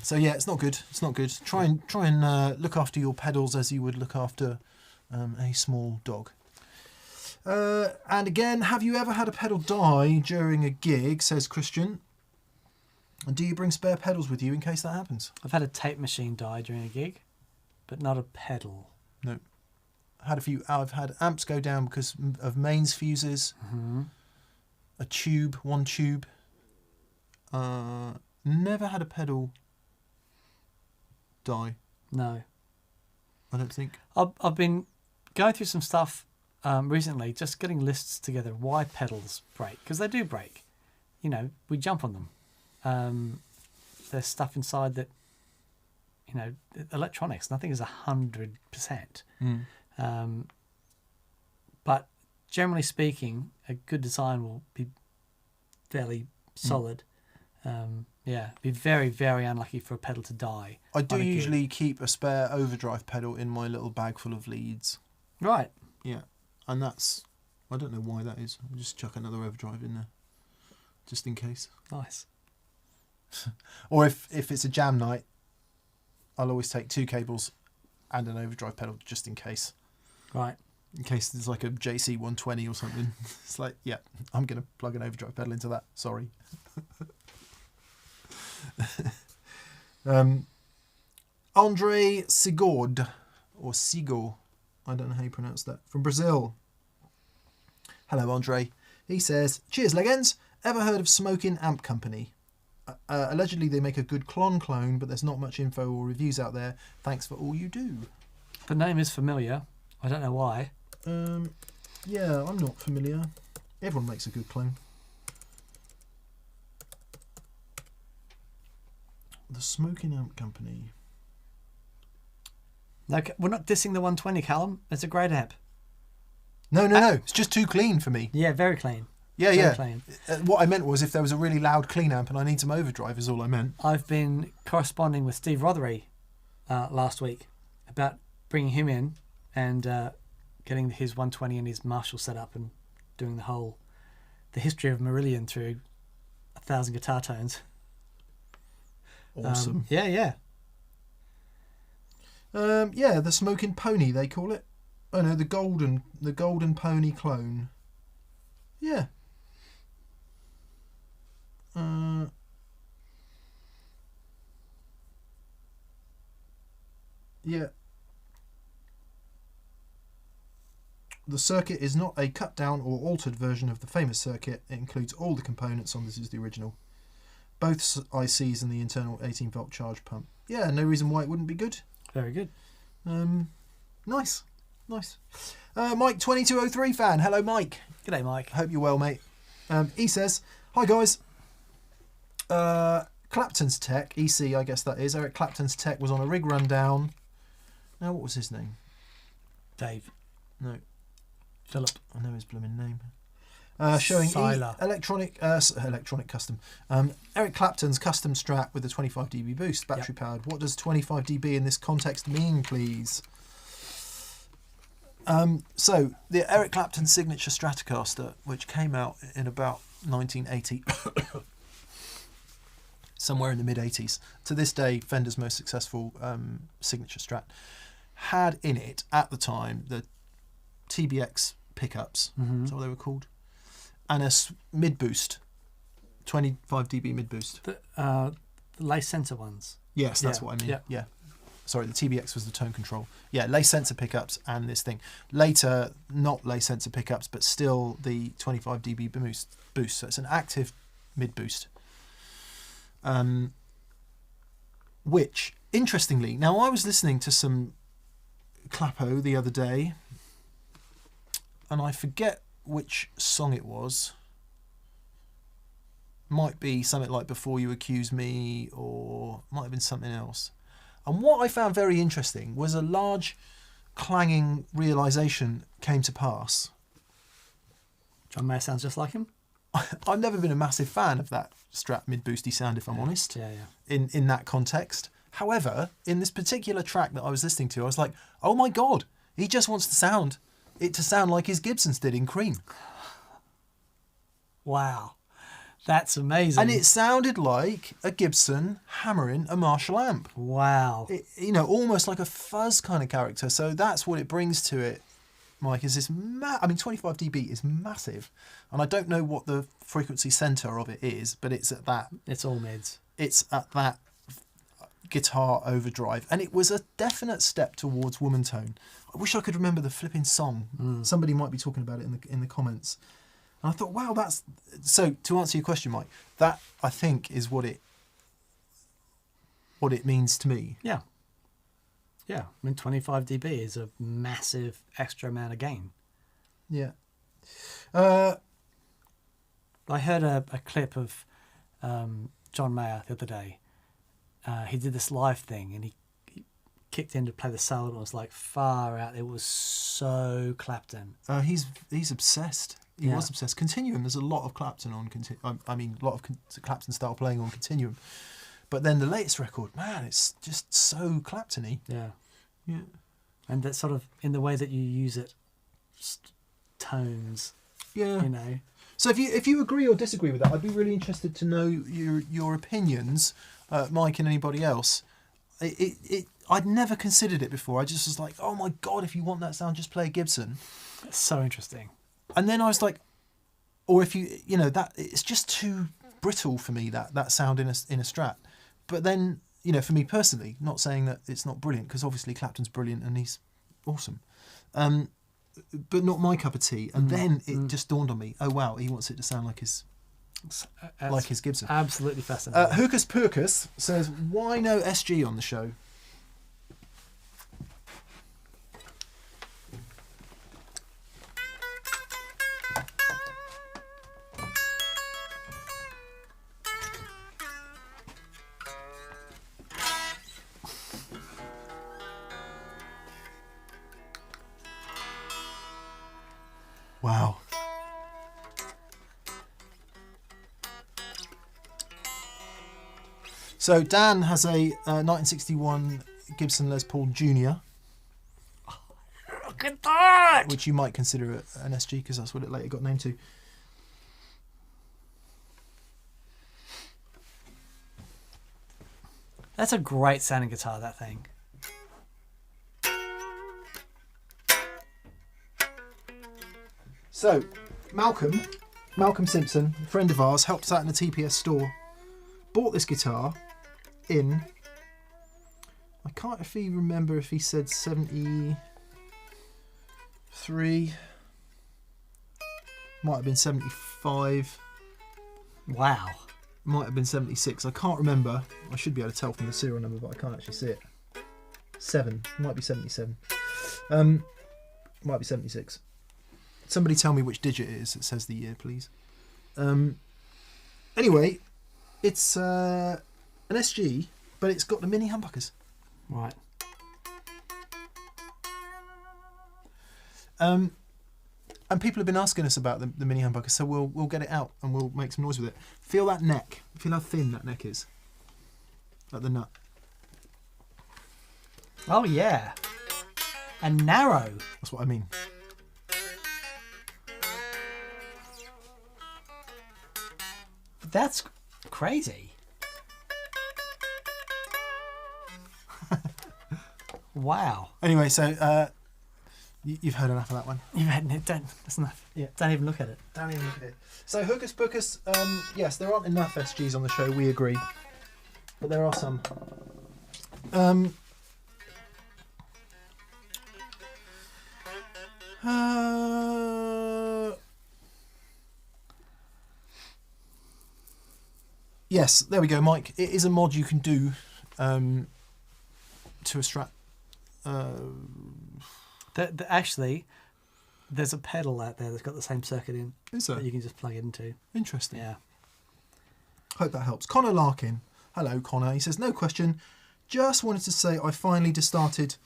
So yeah, it's not good. It's not good. Try and look after your pedals as you would look after a small dog. And again, have you ever had a pedal die during a gig? Says Christian. And do you bring spare pedals with you in case that happens? I've had a tape machine die during a gig, but not a pedal. No. Had a few. I've had amps go down because of mains fuses. Mm-hmm. One tube. Never had a pedal die. No. I don't think. I've been going through some stuff recently, just getting lists together of why pedals break, because they do break. We jump on them. There's stuff inside that, electronics. Nothing is 100%. But generally speaking, a good design will be fairly solid. Be very, very unlucky for a pedal to die. I do usually keep a spare overdrive pedal in my little bag full of leads. Right. Yeah. And that's, I don't know why that is. I'll just chuck another overdrive in there, just in case. Nice. Or if it's a jam night, I'll always take 2 cables and an overdrive pedal just in case. Right. In case there's like a JC 120 or something. It's like, yeah, I'm going to plug an overdrive pedal into that. Sorry. Andre Sigord, or Sigo, I don't know how you pronounce that, from Brazil. Hello, Andre. He says, cheers, legends. Ever heard of Smoking Amp Company? Allegedly, they make a good clone, but there's not much info or reviews out there. Thanks for all you do. The name is familiar. I don't know why. Yeah, I'm not familiar. Everyone makes a good clone. The Smoking Amp Company. No, we're not dissing the 120, Callum. It's a great amp. No. It's just too clean for me. Yeah, very clean. Yeah. Clean. What I meant was if there was a really loud clean amp and I need some overdrive is all I meant. I've been corresponding with Steve Rothery last week about bringing him in and getting his 120 and his Marshall set up and doing the history of Marillion through 1,000 guitar tones. Awesome. Yeah, the Smoking Pony, they call it. Oh no, the Golden Pony clone. Yeah. Yeah. The circuit is not a cut down or altered version of the famous circuit. It includes all the components on this is the original. Both ICs and the internal 18-volt charge pump. Yeah, no reason why it wouldn't be good. very good. Nice. Mike 2203 fan. Hello, Mike. G'day, Mike. Hope you're well, mate. He says, hi guys. Clapton's tech, EC, I guess that is. Eric Clapton's tech was on a rig rundown. Now, what was his name? Dave. No. Philip. I know his blooming name. Showing electronic custom. Eric Clapton's custom Strat with a 25 dB boost, battery powered. What does 25 dB in this context mean, please? So the Eric Clapton signature Stratocaster, which came out in about 1980, somewhere in the mid-80s. To this day, Fender's most successful signature Strat had in it, at the time, the TBX pickups, that's what they were called, and a mid-boost, 25 dB mid-boost. The lace sensor ones. Yes, that's what I mean. Yeah. Sorry, the TBX was the tone control. Yeah, lace sensor pickups and this thing. Later, not lace sensor pickups, but still the 25 dB boost. So it's an active mid-boost. Which, interestingly, now I was listening to some Clapo the other day, and I forget which song it was. Might be something like Before You Accuse Me, or might have been something else. And what I found very interesting was a large clanging realisation came to pass. John Mayer sounds just like him. I've never been a massive fan of that Strat mid-boosty sound, if I'm honest, in that context. However, in this particular track that I was listening to, I was like, oh my God, he just wants it to sound like his Gibsons did in Cream. Wow. That's amazing. And it sounded like a Gibson hammering a Marshall amp. Wow. Almost like a fuzz kind of character. So that's what it brings to it, Mike, is this 25 dB is massive. And I don't know what the frequency centre of it is, but it's at that. It's all mids. It's at that guitar overdrive. And it was a definite step towards woman tone. I wish I could remember the flipping song. Somebody might be talking about it in the comments. And I thought, wow, that's... So, to answer your question, Mike, that, I think, is what it means to me. Yeah. Yeah. I mean, 25 dB is a massive extra amount of gain. Yeah. I heard a clip of John Mayer the other day. He did this live thing, and he kicked in to play the solo, and it was like far out. It was so Clapton. He's obsessed. He was obsessed. Continuum, there's a lot of Clapton on... a lot of Clapton style playing on Continuum. But then the latest record, man, it's just so Clapton-y. Yeah. Yeah. And that sort of, in the way that you use it, tones. Yeah. You know. So if you agree or disagree with that, I'd be really interested to know your opinions, Mike and anybody else. I'd never considered it before. I just was like, oh my God, if you want that sound, just play a Gibson. That's so interesting. And then I was like, or if that it's just too brittle for me, that sound in a Strat. But then, for me personally, not saying that it's not brilliant, because obviously Clapton's brilliant and he's awesome, but not my cup of tea. And then it just dawned on me, oh wow, he wants it to sound like his Gibson. Absolutely fascinating. Hookus Purkus says, why no SG on the show? Wow. So Dan has a 1961 Gibson Les Paul Jr. Look at that! Which you might consider an SG, because that's what it later got named to. That's a great sounding guitar, that thing. So, Malcolm Simpson, a friend of ours, helped us out in the TPS store, bought this guitar in, I can't remember if he said 73, might have been 75. Wow. Might have been 76. I can't remember. I should be able to tell from the serial number, but I can't actually see it. 7. Might be 77. Might be 76. Somebody tell me which digit it is that says the year, please. Anyway, it's an SG, but it's got the mini humbuckers. Right. And people have been asking us about the mini humbucker, so we'll get it out and we'll make some noise with it. Feel that neck. Feel how thin that neck is. Like the nut. Oh yeah. And narrow. That's what I mean. That's crazy. Wow. Anyway, so you've heard enough of that one. You've had it. That's enough. Yeah. Don't even look at it. Don't even look at it. So Hocus Pocus, yes, there aren't enough SGs on the show, we agree. But there are some. Yes, there we go, Mike. It is a mod you can do to extract. Actually, there's a pedal out there that's got the same circuit in. Is there? That you can just plug it into. Interesting. Yeah. Hope that helps. Connor Larkin. Hello, Connor. He says, no question. Just wanted to say I finally decided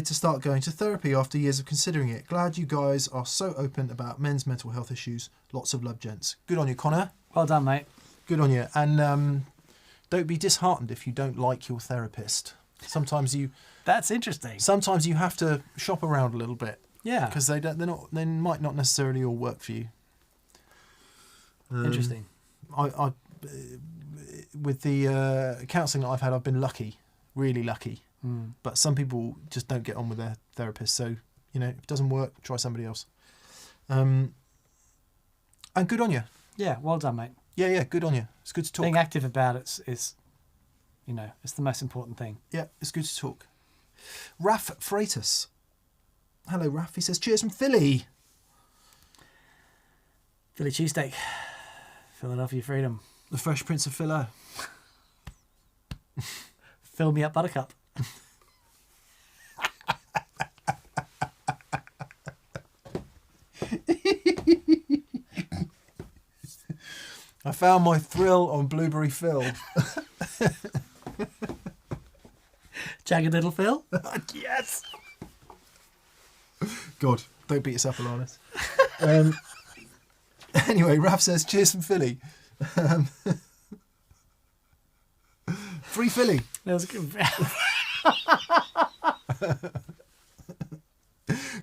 to start going to therapy after years of considering it. Glad you guys are so open about men's mental health issues. Lots of love, gents. Good on you, Connor. Well done, mate. Good on you. And don't be disheartened if you don't like your therapist. That's interesting. Sometimes you have to shop around a little bit. Yeah. Because they might not necessarily all work for you. Interesting. I with the counselling that I've had, I've been lucky, really lucky. But some people just don't get on with their therapist. So, if it doesn't work, try somebody else. And good on you. Yeah, well done, mate. Yeah, good on you. It's good to talk. Being active about it is it's the most important thing. Yeah, it's good to talk. Raf Freitas. Hello, Raf. He says, cheers from Philly. Philly cheesesteak. Philadelphia freedom. The Fresh Prince of Philo. Fill me up, buttercup. I found my thrill on Blueberry Phil. Jagged Little Phil? Yes! God, don't beat yourself, Alanis. Anyway, Raf says, cheers from Philly. Free Philly. That was good.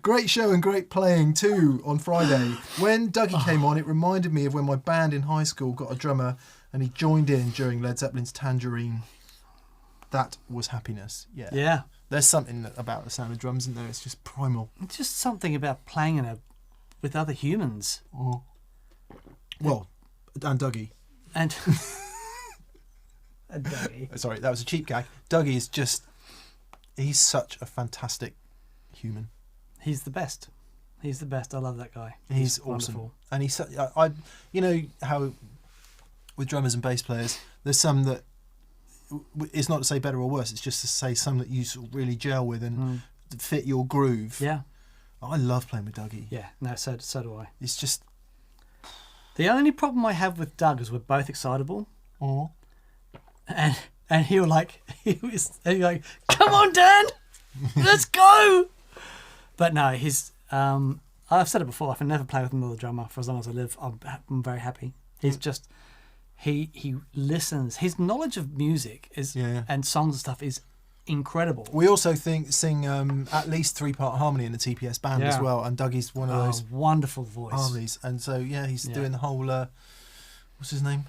Great show and great playing too on Friday. When Dougie came on, it reminded me of when my band in high school got a drummer and he joined in during Led Zeppelin's Tangerine. That was happiness. Yeah. Yeah. There's something about the sound of drums, isn't there? It's just primal. It's just something about playing with other humans. Oh. Well, and Dougie. And Dougie. Sorry, that was a cheap gag. Dougie is he's such a fantastic human. He's the best. He's the best. I love that guy. He's awesome. Wonderful. And he's, I you know how with drummers and bass players, there's some that, it's not to say better or worse, it's just to say some that you sort of really gel with and fit your groove. Yeah. I love playing with Dougie. Yeah, no, so do I. It's just... The only problem I have with Doug is we're both excitable. Oh. And he was like, come on, Dan, let's go. But no, I've said it before, I can never play with another drummer for as long as I live. I'm very happy. He's just, he listens. His knowledge of music and songs and stuff is incredible. We also sing at least 3-part harmony in the TPS band as well, and Dougie's one of those wonderful voice harmonies. And so he's doing the whole what's his name?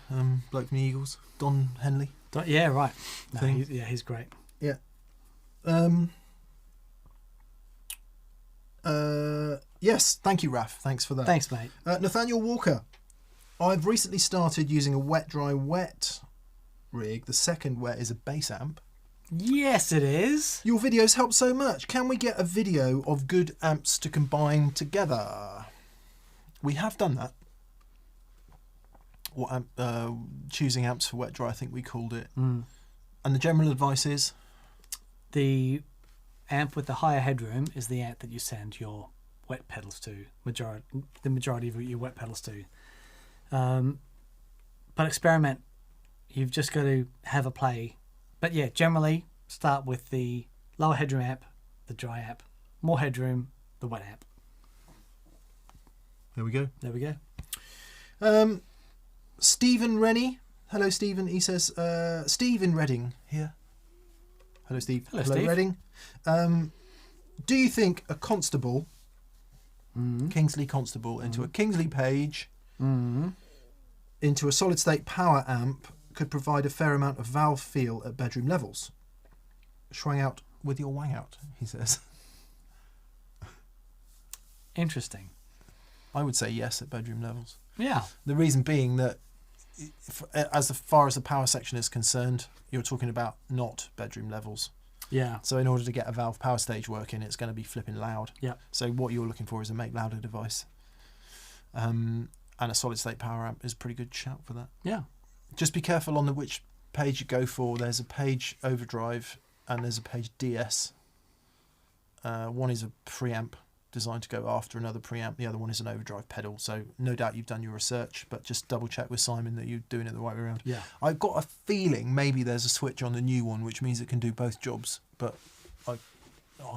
Bloke from the Eagles, Don Henley. Yeah, right. No, thing. He's great. Yeah. Yes, thank you, Raf. Thanks for that. Thanks, mate. Nathaniel Walker. I've recently started using a wet dry wet rig. The second wet is a bass amp. Yes, it is. Your videos help so much. Can we get a video of good amps to combine together? We have done that. Choosing amps for wet dry, I think we called it. And the general advice is? The amp with the higher headroom is the amp that you send your wet pedals to. The majority of your wet pedals to. But experiment. You've just got to have a play. But yeah, generally start with the lower headroom amp, the dry amp. More headroom, the wet amp. There we go. There we go. Stephen Rennie. Hello, Stephen. He says, Steve in Reading here. Hello, Steve. Hello, Steve. Reading. Do you think a Constable, Kingsley Constable, into a Kingsley Page, into a solid state power amp could provide a fair amount of valve feel at bedroom levels? Trying out with your wang out, he says. Interesting. I would say yes at bedroom levels. Yeah. The reason being that as far as the power section is concerned, you're talking about not bedroom levels. Yeah. So in order to get a valve power stage working, it's going to be flipping loud. Yeah. So what you're looking for is a make louder device. And a solid state power amp is a pretty good shout for that. Yeah. Just be careful on which page you go for. There's a page overdrive and there's a page DS. One is a preamp designed to go after another preamp. The other one is an overdrive pedal. So no doubt you've done your research, but just double check with Simon that you're doing it the right way around. Yeah. I've got a feeling maybe there's a switch on the new one, which means it can do both jobs, but I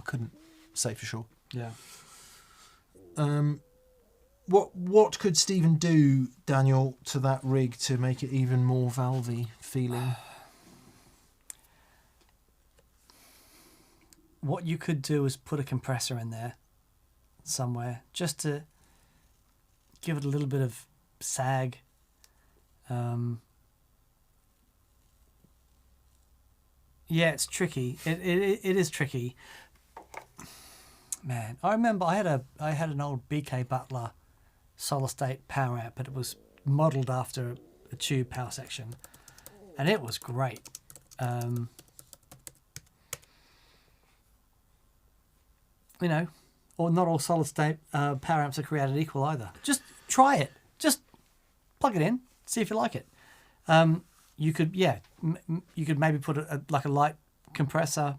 couldn't say for sure. Yeah. What could Stephen do, Daniel, to that rig to make it even more valvey feeling? What you could do is put a compressor in there somewhere just to give it a little bit of sag. Yeah, it's tricky. It is tricky. Man, I remember I had an old BK Butler solid state power amp, but it was modelled after a tube power section, and it was great. You know, or not all solid state power amps are created equal either. Just try it. Just plug it in, see if you like it. You could, you could maybe put a light compressor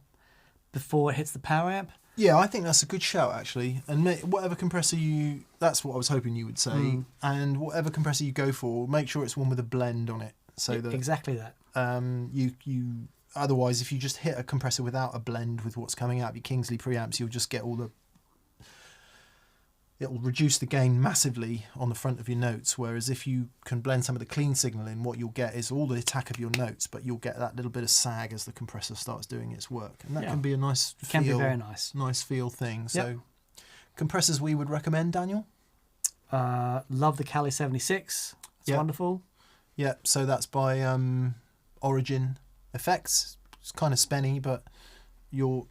before it hits the power amp. Yeah, I think that's a good shout, actually. And whatever compressor that's what I was hoping you would say. And whatever compressor you go for, make sure it's one with a blend on it. So that exactly that. Otherwise, if you just hit a compressor without a blend with what's coming out of your Kingsley preamps, you'll just get it'll reduce the gain massively on the front of your notes. Whereas if you can blend some of the clean signal in, what you'll get is all the attack of your notes, but you'll get that little bit of sag as the compressor starts doing its work. And that can be a nice feel. Can be very nice. Nice feel thing. So compressors we would recommend, Daniel? Love the Cali 76. It's wonderful. Yeah, so that's by Origin Effects. It's kind of spenny, but you're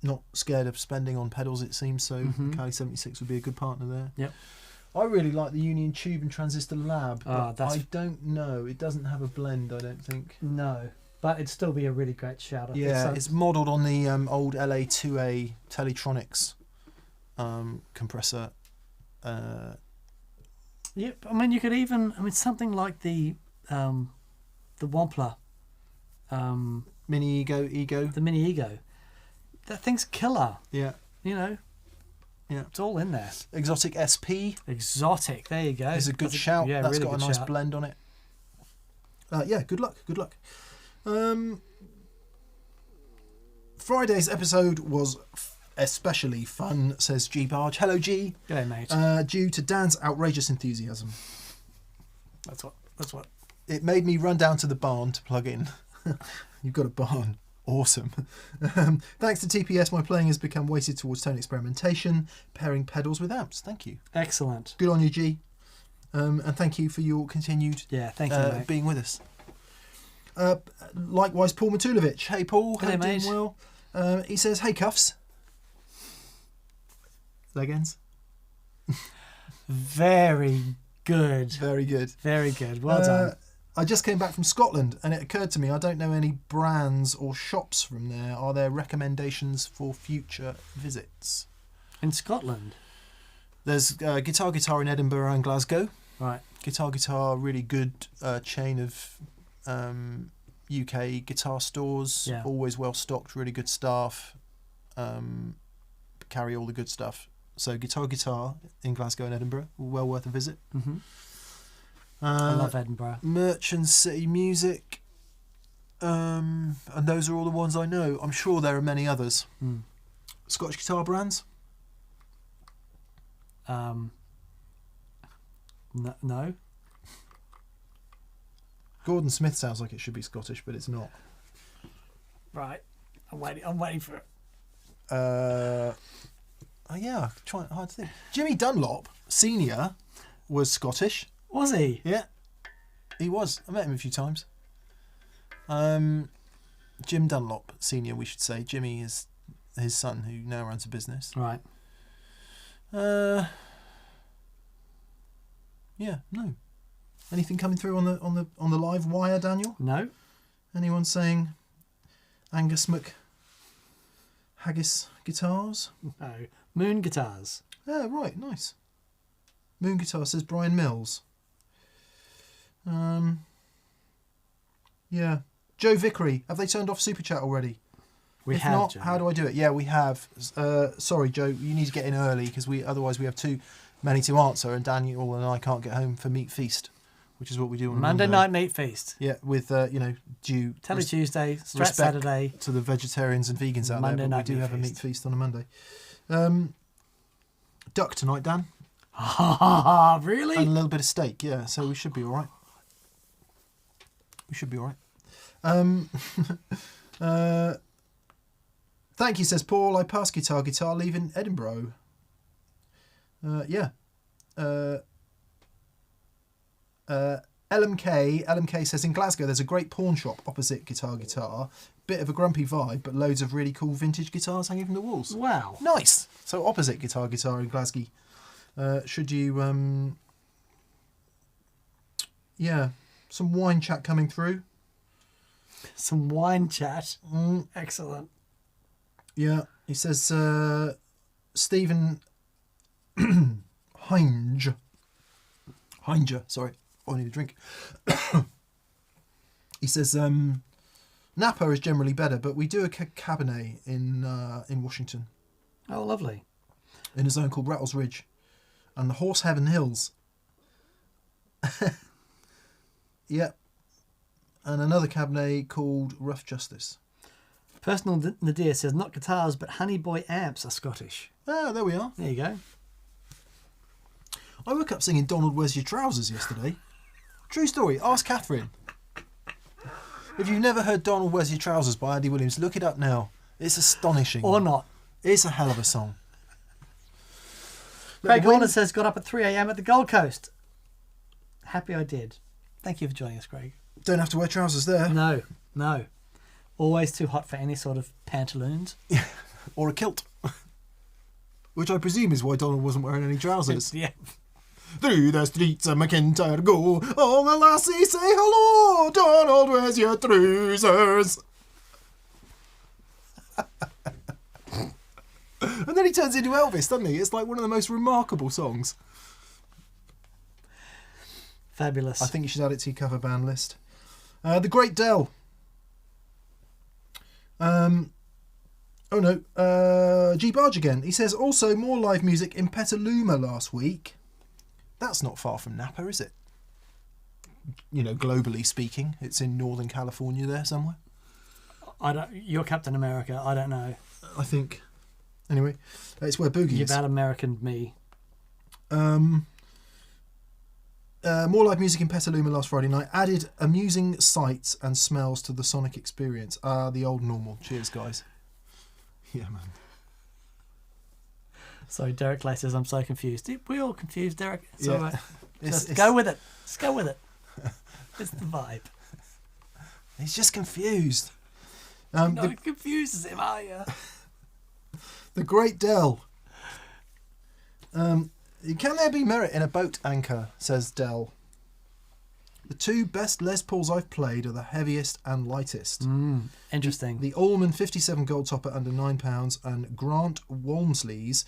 not scared of spending on pedals, it seems. So Cali 76 would be a good partner there. Yep. I really like the Union Tube and Transistor Lab, but that's... I don't know. It doesn't have a blend, I don't think. No, but it'd still be a really great shout. It's modelled on the old LA2A Teletronics compressor. Yep. I mean, you could even... something like the Wampler. Mini Ego. The Mini Ego. That thing's killer. Yeah. You know. Yeah. It's all in there. Exotic SP. Exotic. There you go. It's a good shout. Yeah, that's really got a nice blend on it. Good luck. Good luck. Friday's episode was especially fun, says G Barge. Hello, G. G'day, mate. Due to Dan's outrageous enthusiasm. That's what. It made me run down to the barn to plug in. You've got a barn. Awesome. Thanks to TPS, my playing has become weighted towards tone experimentation, pairing pedals with amps. Thank you. Excellent. Good on you, G. And thank you for your continued thank you, mate. being with us. Likewise, Paul Matulovic. Hey, Paul. Hey, mate. Doing well? He says, hey, Cuffs. Leg ends. Very good. Very good. Very good. Well done. I just came back from Scotland and it occurred to me I don't know any brands or shops from there. Are there recommendations for future visits? In Scotland? There's Guitar in Edinburgh and Glasgow. Right. Guitar, really good chain of UK guitar stores. Yeah. Always well stocked, really good staff. Carry all the good stuff. So Guitar in Glasgow and Edinburgh, well worth a visit. Mm-hmm. I love Edinburgh. Merchant City Music, and those are all the ones I know. I'm sure there are many others. Scottish guitar brands? No. Gordon Smith sounds like it should be Scottish, but it's not. Right, I'm waiting for it. Trying hard to think. Jimmy Dunlop Senior was Scottish. Was he? Yeah, he was. I met him a few times. Jim Dunlop Senior, we should say. Jimmy is his son, who now runs a business. Right. Yeah, no. Anything coming through on the live wire, Daniel? No. Anyone saying Angus Haggis guitars? No. Moon guitars. Oh, right, nice. Moon Guitar says Brian Mills. Yeah. Joe Vickery, have they turned off Super Chat already? We If have. not, Joe. how do I do it? Yeah, we have. Sorry, Joe, you need to get in early because otherwise we have too many to answer, and Daniel and I can't get home for Meat Feast, which is what we do on Monday night meat feast. Yeah, with due Telly Tuesday, Strat respect Saturday. to the vegetarians and vegans out Monday there, but we night do meat have a feast. meat feast on a Monday. Duck tonight, Dan, Really? and a little bit of steak. Yeah, so we should be all right. We should be all right. Thank you, says Paul. I pass guitar, leaving Edinburgh. Yeah. LMK says in Glasgow there's a great pawn shop opposite Guitar. Bit of a grumpy vibe, but loads of really cool vintage guitars hanging from the walls. Wow. Nice. So opposite Guitar in Glasgow. Should you yeah, some wine chat coming through. Some wine chat. Excellent. Yeah, he says Stephen Hinge, sorry, I need a drink. He says Napa is generally better, but we do a Cabernet in Washington, Oh, lovely. in a zone called Rattles Ridge, and the Horse Heaven Hills. Yep, and another Cabernet called Rough Justice. Personal Nadir says not guitars, but Honey Boy amps are Scottish. Ah, there we are. There you go. I woke up singing Donald, Where's Your Trousers yesterday. True story. Ask Catherine. If you've never heard Donald, Where's Your Trousers by Andy Williams, look it up now. It's astonishing. Or not. It's a hell of a song. Craig When- Horner says got up at 3 a.m. at the Gold Coast. Happy I did. Thank you for joining us, Craig. Don't have to wear trousers there. No. Always too hot for any sort of pantaloons. Or a kilt. Which I presume is why Donald wasn't wearing any trousers. Yeah. Through the streets of McIntyre go, all the lassies say hello, Donald, where's your trousers? And then he turns into Elvis, doesn't he? It's like one of the most remarkable songs. Fabulous. I think you should add it to your cover band list. The Great Dell. G Barge again. He says also more live music in Petaluma last week. That's not far from Napa, is it? You know, globally speaking, it's in Northern California there somewhere. You're Captain America. I don't know. I think. Anyway, it's where Boogie You've is. out Americaned me. More live music in Petaluma last Friday night. Added amusing sights and smells to the sonic experience. The old normal. Cheers, guys. Yeah, man. Sorry, Derek Clay says I'm so confused. We're all confused, Derek. It's all right. Just It's- go with it. Just go with it. It's the vibe. He's just confused. It confuses him, are you? The Great Dell. Can there be merit in a boat anchor, says Dell. The two best Les Pauls I've played are the heaviest and lightest. Interesting. The Allman 57 gold topper under £9 and Grant Walmsley's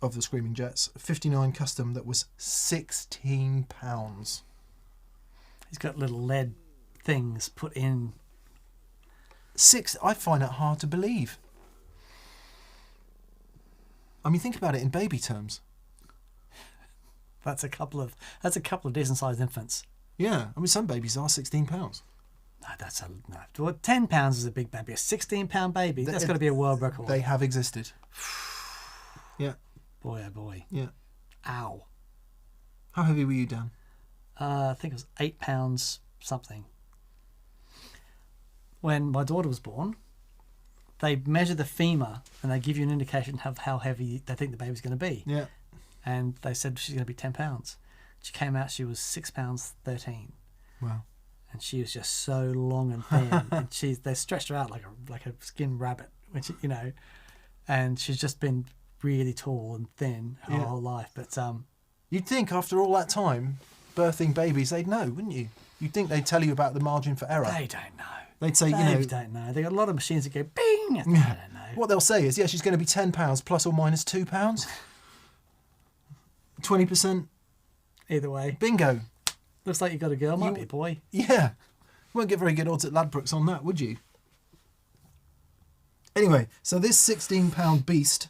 of the Screaming Jets 59 custom that was £16. He's got little lead things put in. I find it hard to believe. I mean, think about it in baby terms. That's a couple of decent sized infants. Yeah, I mean, some babies are £16. No, no. Well, £10 is a big baby. A £16 baby. That's got to be a world record. They have existed. Yeah. Boy, oh boy. Yeah. Ow. How heavy were you, Dan? I think it was £8 something. When my daughter was born, they measure the femur and they give you an indication of how heavy they think the baby's going to be. Yeah. And they said she's going to be £10. She came out, she was £6.13. Wow. and she was just so long and thin, and they stretched her out like a skinned rabbit, which and she's just been really tall and thin her whole life. But you'd think after all that time birthing babies, they'd know, wouldn't you? You'd think they'd tell you about the margin for error. They don't know. They'd say, they don't know. They got a lot of machines that go bing. I don't know. What they'll say is, she's going to be £10 plus or minus £2. 20%. Either way. Bingo. Looks like you got a girl. Might be a boy. Yeah. You won't get very good odds at Ladbrokes on that, would you? Anyway, so this £16 beast,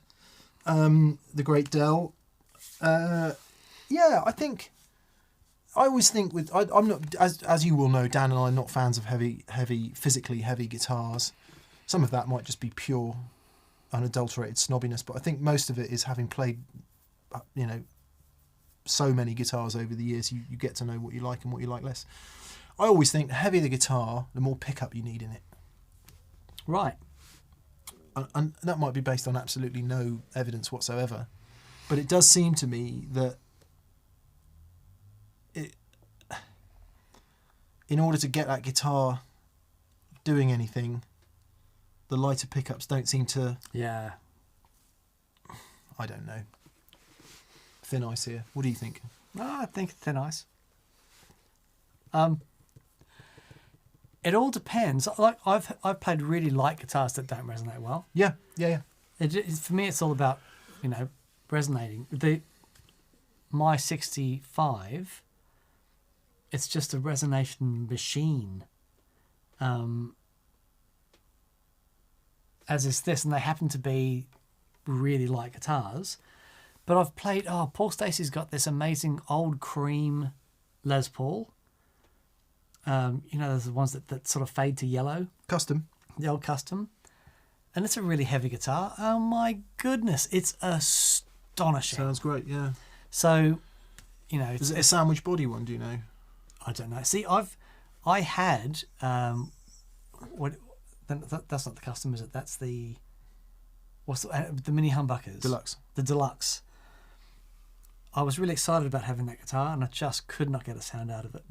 the Great Dell, I always think I'm not, as you will know, Dan and I are not fans of physically heavy guitars. Some of that might just be pure, unadulterated snobbiness, but I think most of it is having played, so many guitars over the years, you get to know what you like and what you like less. I always think the heavier the guitar, the more pickup you need in it. Right. And that might be based on absolutely no evidence whatsoever, but it does seem to me that in order to get that guitar doing anything, the lighter pickups don't seem to... Yeah. I don't know. Thin ice here. What do you think? I think thin ice. It all depends. Like I've played really light guitars that don't resonate well. Yeah. For me, it's all about resonating. My 65, it's just a resonation machine. As is this, and they happen to be really light guitars. But I've played. Paul Stacey's got this amazing old cream Les Paul. There's the ones that sort of fade to yellow. Custom. The old custom. And it's a really heavy guitar. Oh my goodness, it's astonishing. Sounds great, yeah. So, is it a sandwich body one, do you know? I don't know. See, I had that's not the custom, is it? That's the the mini humbuckers. Deluxe. The deluxe. I was really excited about having that guitar, and I just could not get a sound out of it.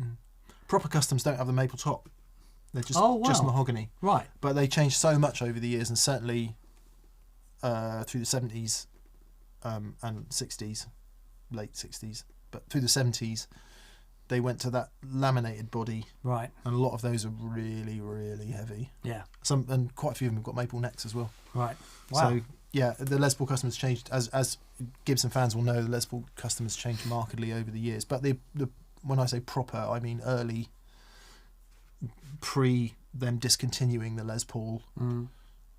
Proper customs don't have the maple top. They're just just mahogany. Right. But they changed so much over the years, and certainly through the 70s and 60s, late 60s, but through the 70s, they went to that laminated body. Right. And a lot of those are really, really heavy. Yeah. And quite a few of them have got maple necks as well. Right. Wow. So, yeah, the Les Paul custom has changed. As Gibson fans will know, the Les Paul custom has changed markedly over the years. But the when I say proper, I mean early, pre them discontinuing the Les Paul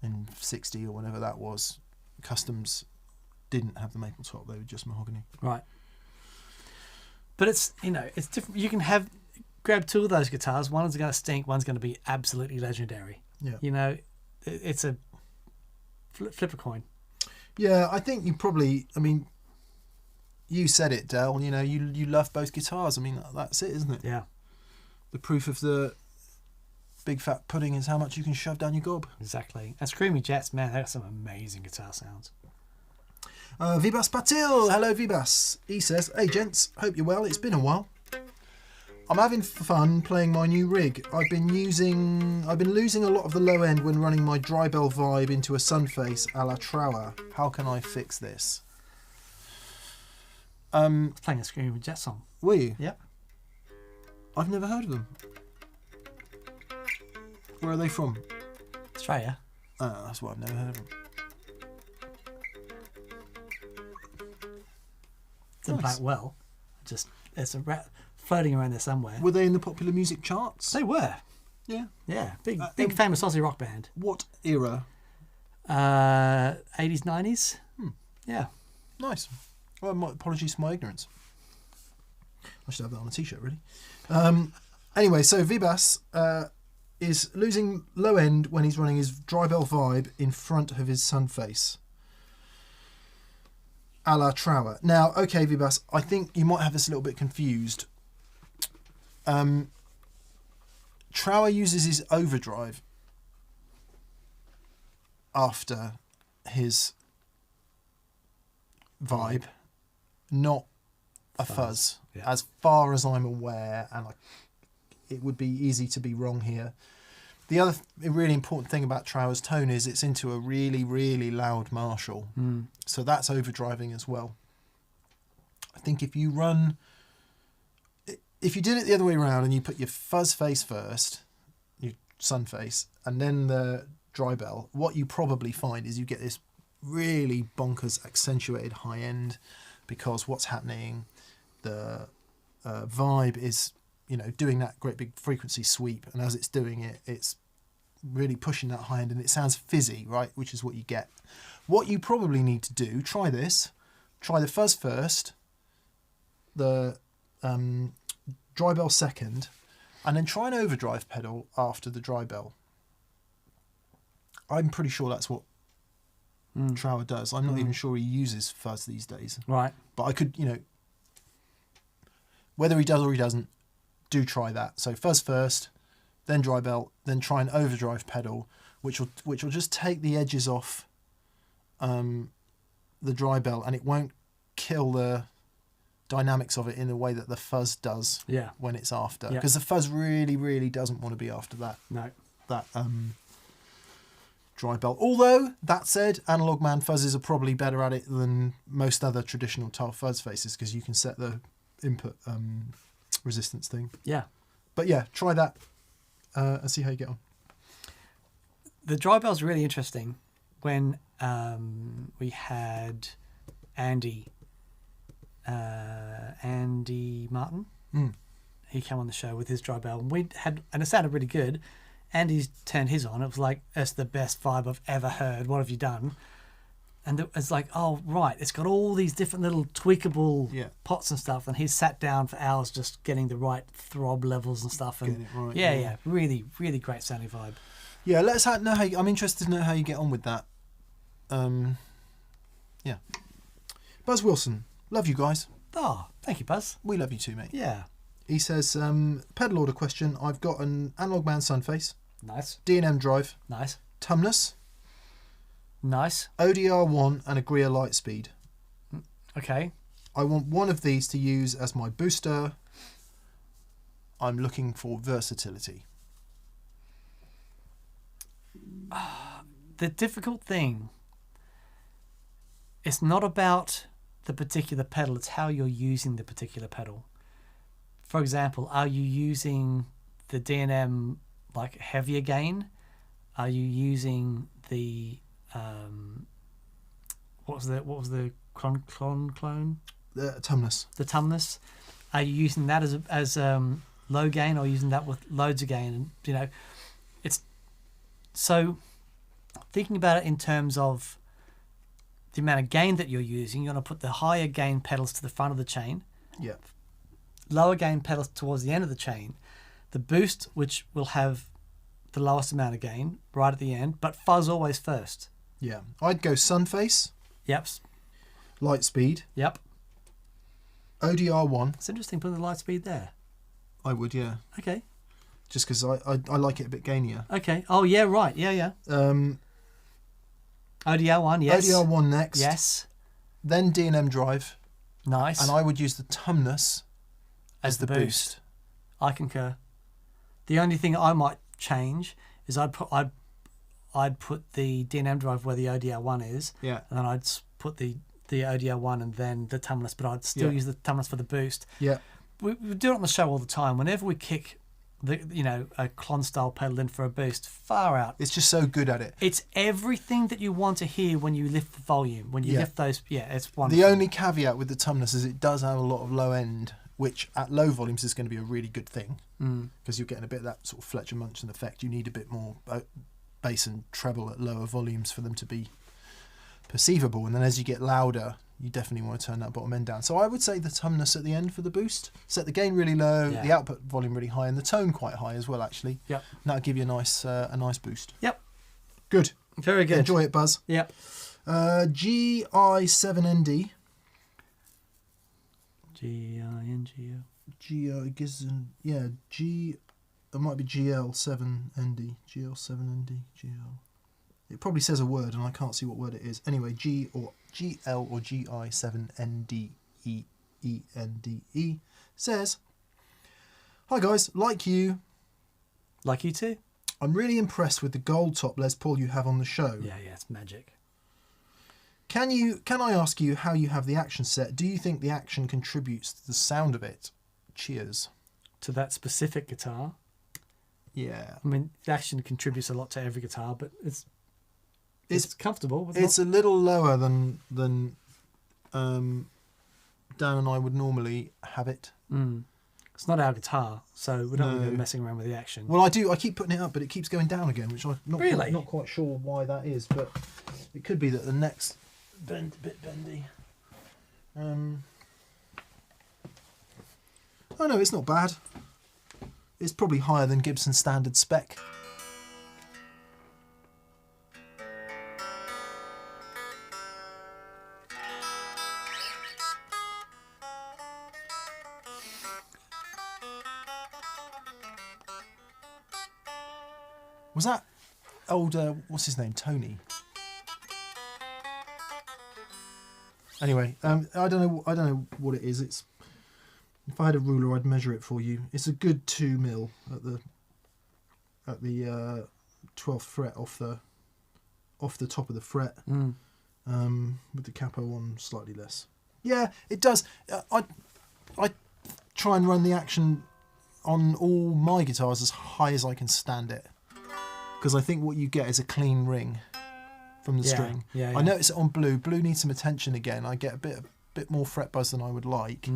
in 60 or whenever that was. Customs didn't have the maple top; they were just mahogany. Right. But it's it's different. You can grab two of those guitars. One's going to stink. One's going to be absolutely legendary. Yeah. It's a flip a coin. Yeah, I think you probably. I mean, you said it, Del. You love both guitars. I mean, that's it, isn't it? Yeah. The proof of the big fat pudding is how much you can shove down your gob. Exactly. And Screaming Jets, man, they got some amazing guitar sounds. Vibas Patil, hello Vibas. He says, "Hey gents, hope you're well. It's been a while. I'm having fun playing my new rig. I've been losing a lot of the low end when running my dry bell vibe into a Sunface a la Trower. How can I fix this?" Playing a Screaming Jet song. Were you? Yep. I've never heard of them. Where are they from? Australia. Oh, that's why I've never heard of them. Didn't play it well. Just it's floating around there somewhere. Were they in the popular music charts? They were. Yeah. Yeah. Big famous Aussie rock band. What era? 80s, 90s. Yeah. Nice. Well, apologies for my ignorance. I should have that on a t-shirt, really. Anyway, so Vibas is losing low end when he's running his dry bell vibe in front of his Sunface a la Trower. Now, okay, Vibas, I think you might have this a little bit confused. Trower uses his overdrive after his vibe, not a fuzz. Yeah. As far as I'm aware, and it would be easy to be wrong here. The other really important thing about Trower's tone is it's into a really, really loud Marshall. So that's overdriving as well. I think if you did it the other way around and you put your fuzz face first, your sun face, and then the dry bell, what you probably find is you get this really bonkers accentuated high end, because what's happening, the vibe is, doing that great big frequency sweep, and as it's doing it, it's really pushing that high end, and it sounds fizzy, right, which is what you get. What you probably need to do, try the fuzz first, the dry bell second, and then try an overdrive pedal after the dry bell. I'm pretty sure that's what Trower does. I'm not even sure he uses fuzz these days. Right. But I could, whether he does or he doesn't, do try that. So fuzz first, then dry bell, then try an overdrive pedal, which will just take the edges off the dry bell, and it won't kill the dynamics of it in the way that the fuzz does when it's after. Because the fuzz really, really doesn't want to be after that. No. That dry bell. Although, that said, Analog Man fuzzes are probably better at it than most other traditional tile fuzz faces, because you can set the input resistance thing. Yeah. But yeah, try that and see how you get on. The dry bell's really interesting. When we had Andy Martin, he came on the show with his dry bell, and it sounded really good. Andy's turned his on. It was like, it's the best vibe I've ever heard. What have you done? And it's like, oh, right. It's got all these different little tweakable pots and stuff. And he's sat down for hours just getting the right throb levels and stuff. And Getting it right, yeah. Really, really great sounding vibe. Yeah, let us know how. I'm interested to know how you get on with that. Yeah. Buzz Wilson, love you guys. Oh, thank you, Buzz. We love you too, mate. Yeah. He says, pedal order question. I've got an Analog Man Sunface. Nice. D&M drive. Nice. Tumnus. Nice. ODR1 and a Greer Lightspeed. Okay. I want one of these to use as my booster. I'm looking for versatility. The difficult thing, it's not about the particular pedal, it's how you're using the particular pedal. For example, are you using the D&M like heavier gain? Are you using the what was the clone? The Tumnus. The Tumnus. Are you using that as low gain, or using that with loads of gain? And it's so thinking about it in terms of the amount of gain that you're using. You're going to put the higher gain pedals to the front of the chain. Yeah. Lower gain pedals towards the end of the chain. The boost, which will have the lowest amount of gain right at the end, but fuzz always first. Yeah. I'd go Sunface. Yep. Lightspeed. Yep. ODR1. It's interesting putting the light speed there. I would, yeah. Okay. Just because I like it a bit gainier. Okay. Oh, yeah, right. Yeah. ODR1, yes. ODR1 next. Yes. Then D&M drive. Nice. And I would use the Tumnus as the boost. I concur. The only thing I might change is I'd put the D&M drive where the ODR1 is. Yeah. And then I'd put the ODR1 and then the Tumnus, but I'd still use the Tumnus for the boost. Yeah. We do it on the show all the time. Whenever we kick a clon style pedal in for a boost, far out. It's just so good at it. It's everything that you want to hear when you lift the volume. When you lift those, it's wonderful. The only caveat with the Tumnus is it does have a lot of low end, which at low volumes is going to be a really good thing, because you're getting a bit of that sort of Fletcher Munson effect. You need a bit more bass and treble at lower volumes for them to be perceivable, and then as you get louder, you definitely want to turn that bottom end down. So I would say the Tumnus at the end for the boost. Set the gain really low, the output volume really high, and the tone quite high as well, actually. Yep. And that'll give you a nice boost. Yep. Good. Very good. Enjoy it, Buzz. Yep. GI7ND. It might be GL7ND. GL7ND. GL. It probably says a word and I can't see what word it is. Anyway, GL or GI7NDEENDE says, Hi guys, like you too. I'm really impressed with the gold top Les Paul you have on the show. Yeah, it's magic. Can I ask you how you have the action set? Do you think the action contributes to the sound of it? Cheers. To that specific guitar. Yeah. I mean, the action contributes a lot to every guitar, but it's comfortable. It's a little lower than Dan and I would normally have it. It's not our guitar, so we don't really go messing around with the action. Well, I do. I keep putting it up, but it keeps going down again, which I'm not quite sure why that is. But it could be that the neck's a bit bendy. Oh no, it's not bad. It's probably higher than Gibson standard spec. Was that old, what's his name, Tony? Anyway, I don't know what it is. It's, if I had a ruler, I'd measure it for you. It's a good 2 mil at the 12th fret off the top of the fret, with the capo on slightly less. Yeah, it does. I try and run the action on all my guitars as high as I can stand it, because I think what you get is a clean ring from the string. Yeah. I notice it on blue. Blue needs some attention again. I get a bit more fret buzz than I would like.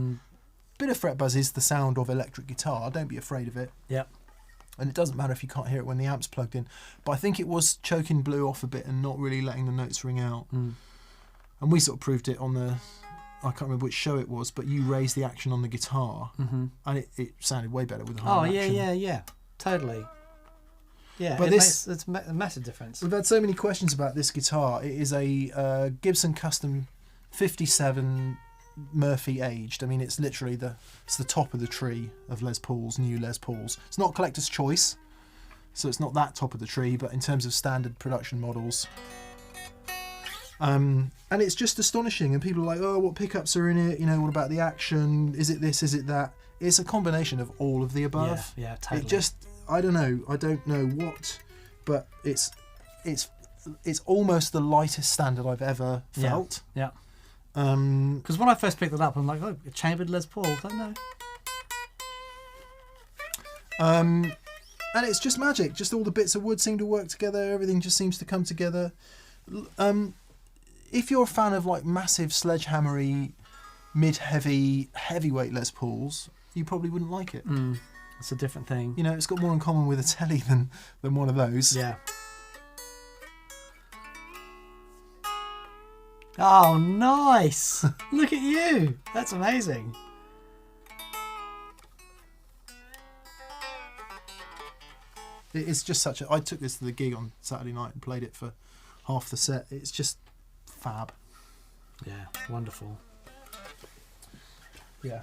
Bit of fret buzz is the sound of electric guitar. Don't be afraid of it. Yep. And it doesn't matter if you can't hear it when the amp's plugged in. But I think it was choking blue off a bit and not really letting the notes ring out. And we sort of proved it on the, I can't remember which show it was, but you raised the action on the guitar, and it sounded way better with the higher action. Yeah, totally. Yeah, but it's a massive difference. We've had so many questions about this guitar. It is a Gibson Custom 57 Murphy aged. I mean, it's literally the top of the tree of Les Pauls, new Les Pauls. It's not collector's choice, so it's not that top of the tree, but in terms of standard production models. And it's just astonishing, and people are like, oh, what pickups are in it? You know, what about the action? Is it this? Is it that? It's a combination of all of the above. Yeah, totally. It just, I don't know what, but it's almost the lightest standard I've ever felt. Yeah. Because when I first picked it up, I'm like, oh, a chambered Les Paul. I don't know. And it's just magic. Just all the bits of wood seem to work together. Everything just seems to come together. If you're a fan of like massive sledgehammery, heavyweight Les Pauls, you probably wouldn't like it. It's a different thing. You know, it's got more in common with a Telly than one of those. Yeah. Oh, nice! Look at you. That's amazing. It's just such a... I took this to the gig on Saturday night and played it for half the set. It's just fab. Yeah, wonderful. Yeah.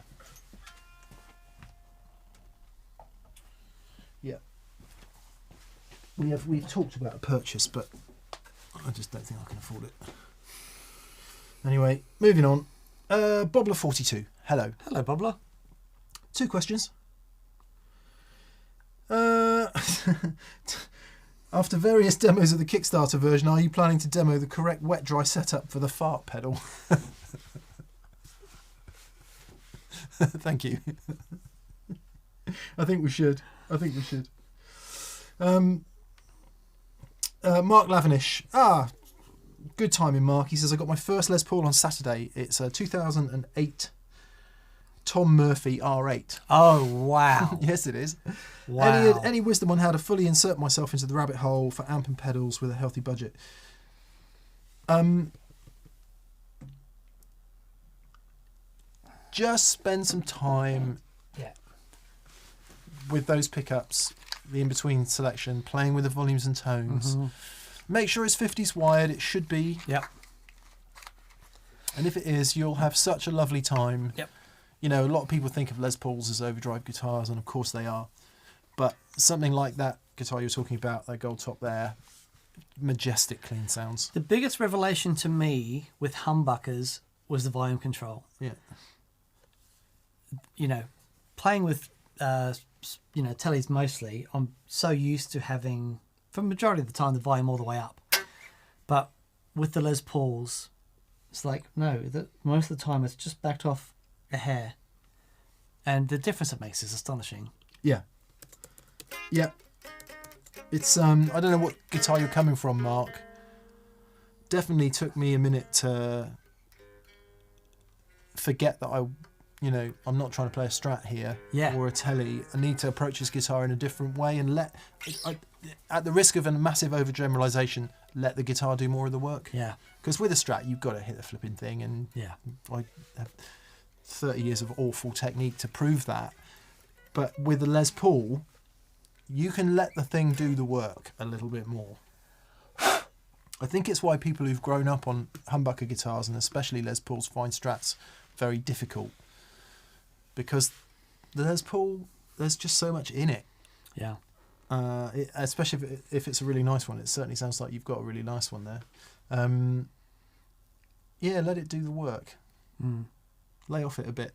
Yeah. We've talked about a purchase, but I just don't think I can afford it. Anyway, moving on. Bobbler42. Hello. Hello, Bobbler. 2 questions. After various demos of the Kickstarter version, are you planning to demo the correct wet-dry setup for the fart pedal? Thank you. I think we should. Mark Lavinish. Good timing, Mark. He says, I got my first Les Paul on Saturday. It's a 2008 Tom Murphy R8. Oh, wow. Yes, it is. Wow. Any wisdom on how to fully insert myself into the rabbit hole for amp and pedals with a healthy budget? Just spend some time with those pickups, the in-between selection, playing with the volumes and tones. Make sure it's 50s wired. It should be. Yep. And if it is, you'll have such a lovely time. Yep. You know, a lot of people think of Les Pauls as overdrive guitars, and of course they are. But something like that guitar you're talking about, that gold top there, majestic clean sounds. The biggest revelation to me with humbuckers was the volume control. Yeah. You know, playing with Tellys mostly, I'm so used to having, for the majority of the time, the volume all the way up. But with the Les Pauls, it's like, no, most of the time it's just backed off a hair. And the difference it makes is astonishing. Yeah. Yeah. It's, I don't know what guitar you're coming from, Mark. Definitely took me a minute to forget that I'm not trying to play a Strat here or a Telly. I need to approach this guitar in a different way and at the risk of a massive overgeneralization, let the guitar do more of the work. Yeah. Because with a Strat, you've got to hit the flipping thing, and I have 30 years of awful technique to prove that. But with the Les Paul, you can let the thing do the work a little bit more. I think it's why people who've grown up on humbucker guitars, and especially Les Pauls, find Strats very difficult. Because the Les Paul, there's just so much in it. Yeah. Especially if it's a really nice one. It certainly sounds like you've got a really nice one there. Let it do the work. Lay off it a bit.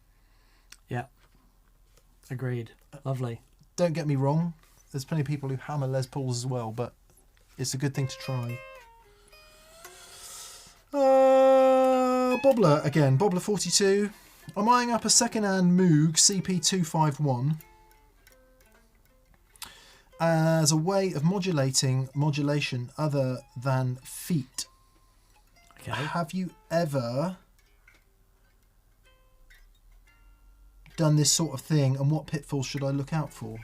Yeah. Agreed. Lovely. Don't get me wrong. There's plenty of people who hammer Les Pauls as well, but it's a good thing to try. Bobbler again. Bobbler 42. I'm eyeing up a second-hand Moog CP251 as a way of modulation other than feet. Okay. Have you ever done this sort of thing, and what pitfalls should I look out for?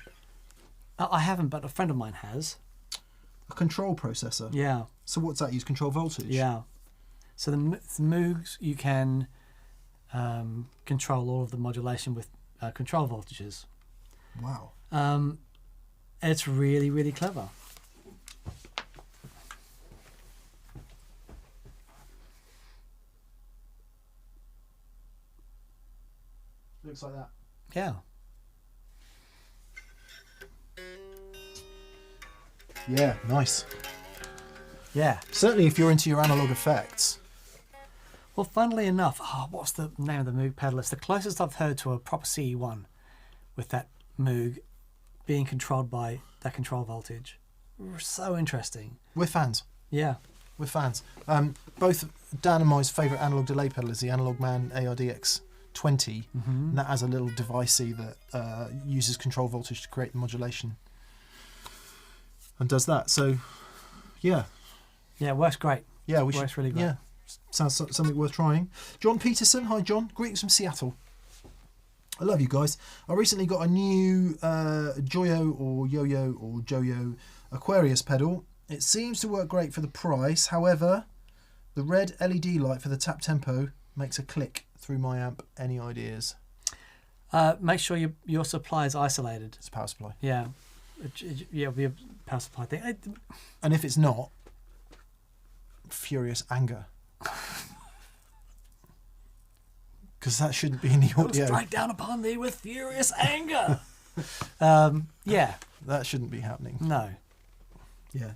I haven't, but a friend of mine has. A control processor? Yeah. So what's that? Use control voltage? Yeah. So the Moogs, you can control all of the modulation with control voltages. Wow. It's really, really clever. Looks like that. Yeah. Yeah, nice. Yeah. Certainly if you're into your analog effects. Well, funnily enough, what's the name of the Moog pedal? It's the closest I've heard to a proper CE1 with that Moog being controlled by that control voltage. So interesting. We're fans. Yeah. We're fans. Both Dan and my favourite analog delay pedal is the Analog Man ARDX 20. And that has a little devicey that uses control voltage to create the modulation. And does that. So, yeah. Yeah, it works great. Yeah, works really great. Yeah, sounds something worth trying. John Peterson, hi John, greetings from Seattle. I love you guys. I recently got a new Joyo or Yo-Yo or Joyo Aquarius pedal. It seems to work great for the price. However, the red LED light for the tap tempo makes a click through my amp. Any ideas? Make sure your supply is isolated. It's a power supply. Yeah. It'll be a power supply thing. And if it's not, furious anger. Because that shouldn't be in the audio. Strike down upon thee with furious anger. Yeah. That shouldn't be happening. No. Yeah.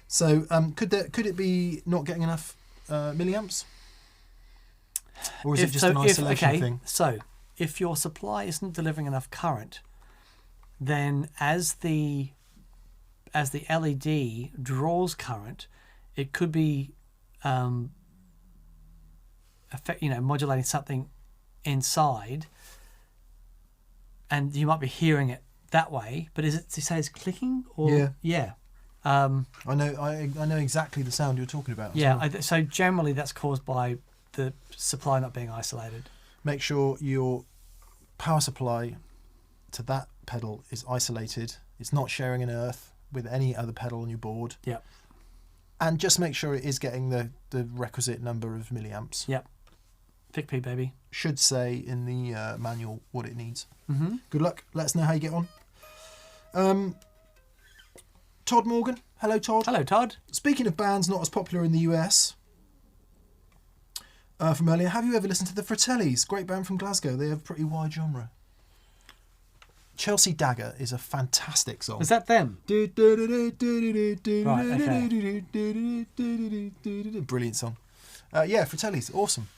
So could it be not getting enough milliamps? Or is it just an isolation thing? So if your supply isn't delivering enough current, then as the LED draws current, it could be modulating something inside, and you might be hearing it that way. But is it to say it's clicking or yeah? I know exactly the sound you're talking about. Yeah. So generally that's caused by the supply not being isolated. Make sure your power supply to that pedal is isolated. It's not sharing an earth with any other pedal on your board. Yeah. And just make sure it is getting the requisite number of milliamps. Yep. Pick P, baby. Should say in the manual what it needs. Mm-hmm. Good luck. Let us know how you get on. Todd Morgan. Hello, Todd. Hello, Todd. Speaking of bands not as popular in the US, from earlier, have you ever listened to the Fratellis? Great band from Glasgow. They have a pretty wide genre. Chelsea Dagger is a fantastic song. Is that them? Brilliant song. Yeah, Fratelli's awesome.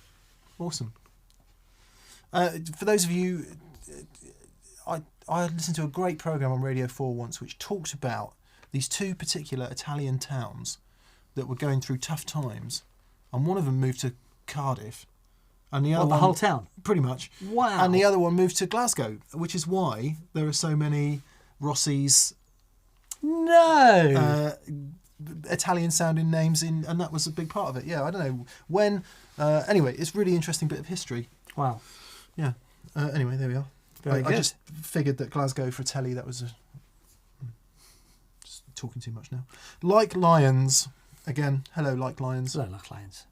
For those of you, I listened to a great program on Radio 4 once which talked about these two particular Italian towns that were going through tough times, and one of them moved to Cardiff, and the other the whole town, pretty much. Wow. And the other one moved to Glasgow, which is why there are so many Rossies, Italian sounding names in, and that was a big part of it. Yeah, I don't know when. Anyway, it's really interesting bit of history. Wow. Yeah. Anyway, there we are. Very good. I just figured that Glasgow for telly, that was just talking too much now. Like Lions. Again, hello, Like Lions. Hello, Like Lions.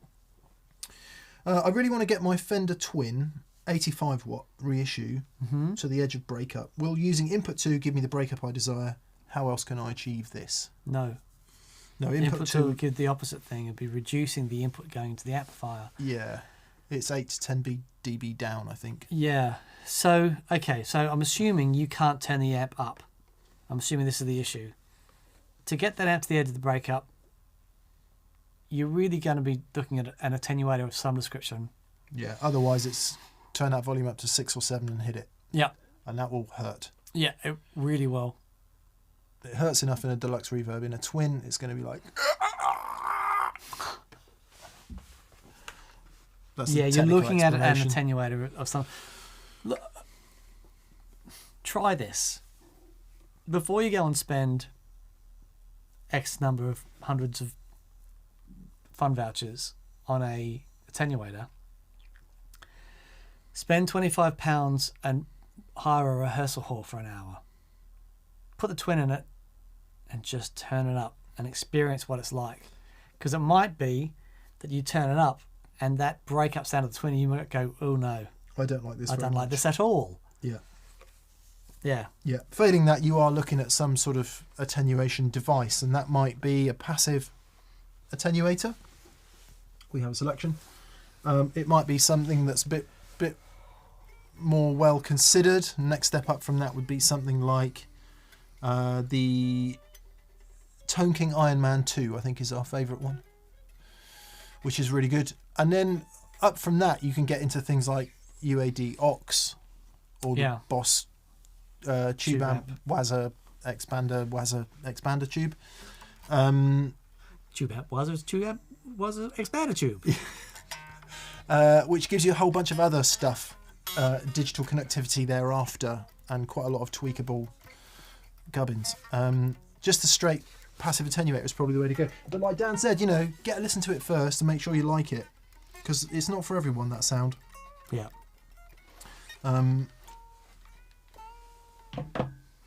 I really want to get my Fender Twin 85 watt reissue to the edge of breakup. Will using input 2 give me the breakup I desire? How else can I achieve this? No. No, Input 2 would give the opposite thing. It'd be reducing the input going to the amplifier. Yeah. It's 8 to 10 dB down, I think. Yeah. So, okay. So I'm assuming you can't turn the amp up. I'm assuming this is the issue. To get that amp to the edge of the breakup, you're really going to be looking at an attenuator of some description. Yeah. Otherwise, it's turn that volume up to 6 or 7 and hit it. Yeah. And that will hurt. Yeah, it really will. It hurts enough in a deluxe reverb. In a twin, it's going to be like... That's yeah, you're looking at an attenuator of some... Look, try this. Before you go and spend X number of hundreds of fun vouchers on a attenuator, spend £25 and hire a rehearsal hall for an hour. Put the twin in it and just turn it up and experience what it's like. Because it might be that you turn it up and that breakup sound of the twin, you might go, oh no, I don't like this. I don't like this at all. Yeah. Yeah. Yeah. Failing that, you are looking at some sort of attenuation device, and that might be a passive attenuator. We have a selection. It might be something that's a bit more well considered. Next step up from that would be something like the Tone King Iron Man 2, I think is our favourite one, which is really good. And then up from that, you can get into things like UAD Aux or the Boss tube amp, Wazza expander tube. Tube amp, Wazza expander tube. Which gives you a whole bunch of other stuff, digital connectivity thereafter, and quite a lot of tweakable gubbins. Just a straight passive attenuator is probably the way to go. But like Dan said, get a listen to it first and make sure you like it, because it's not for everyone, that sound. Yeah.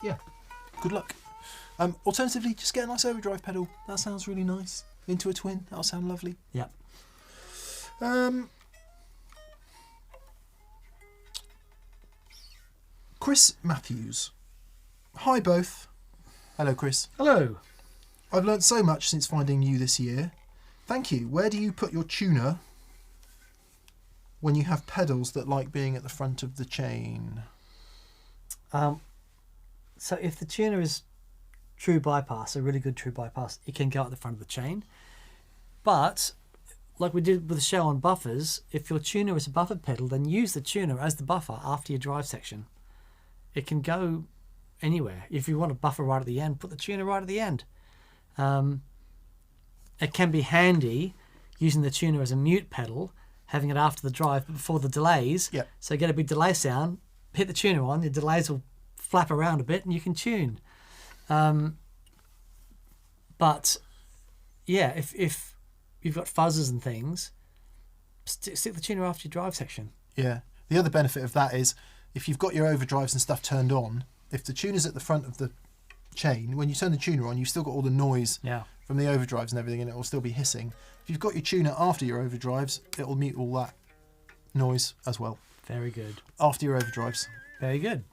Yeah. Good luck. Alternatively, just get a nice overdrive pedal. That sounds really nice. Into a twin. That'll sound lovely. Yeah. Chris Matthews. Hi both. Hello, Chris. Hello. I've learnt so much since finding you this year. Thank you. Where do you put your tuner when you have pedals that like being at the front of the chain? So if the tuner is true bypass, a really good true bypass, it can go at the front of the chain. But like we did with the show on buffers, if your tuner is a buffer pedal, then use the tuner as the buffer after your drive section. It can go anywhere. If you want a buffer right at the end, put the tuner right at the end. It can be handy using the tuner as a mute pedal, having it after the drive but before the delays. Yep. So get a big delay sound, hit the tuner on, the delays will flap around a bit and you can tune. But yeah, if you've got fuzzers and things, stick the tuner after your drive section. Yeah. The other benefit of that is if you've got your overdrives and stuff turned on, if the tuner's at the front of the chain, when you turn the tuner on, you've still got all the noise from the overdrives and everything, and it will still be hissing. If you've got your tuner after your overdrives, it will mute all that noise as well. Very good. After your overdrives. Very good.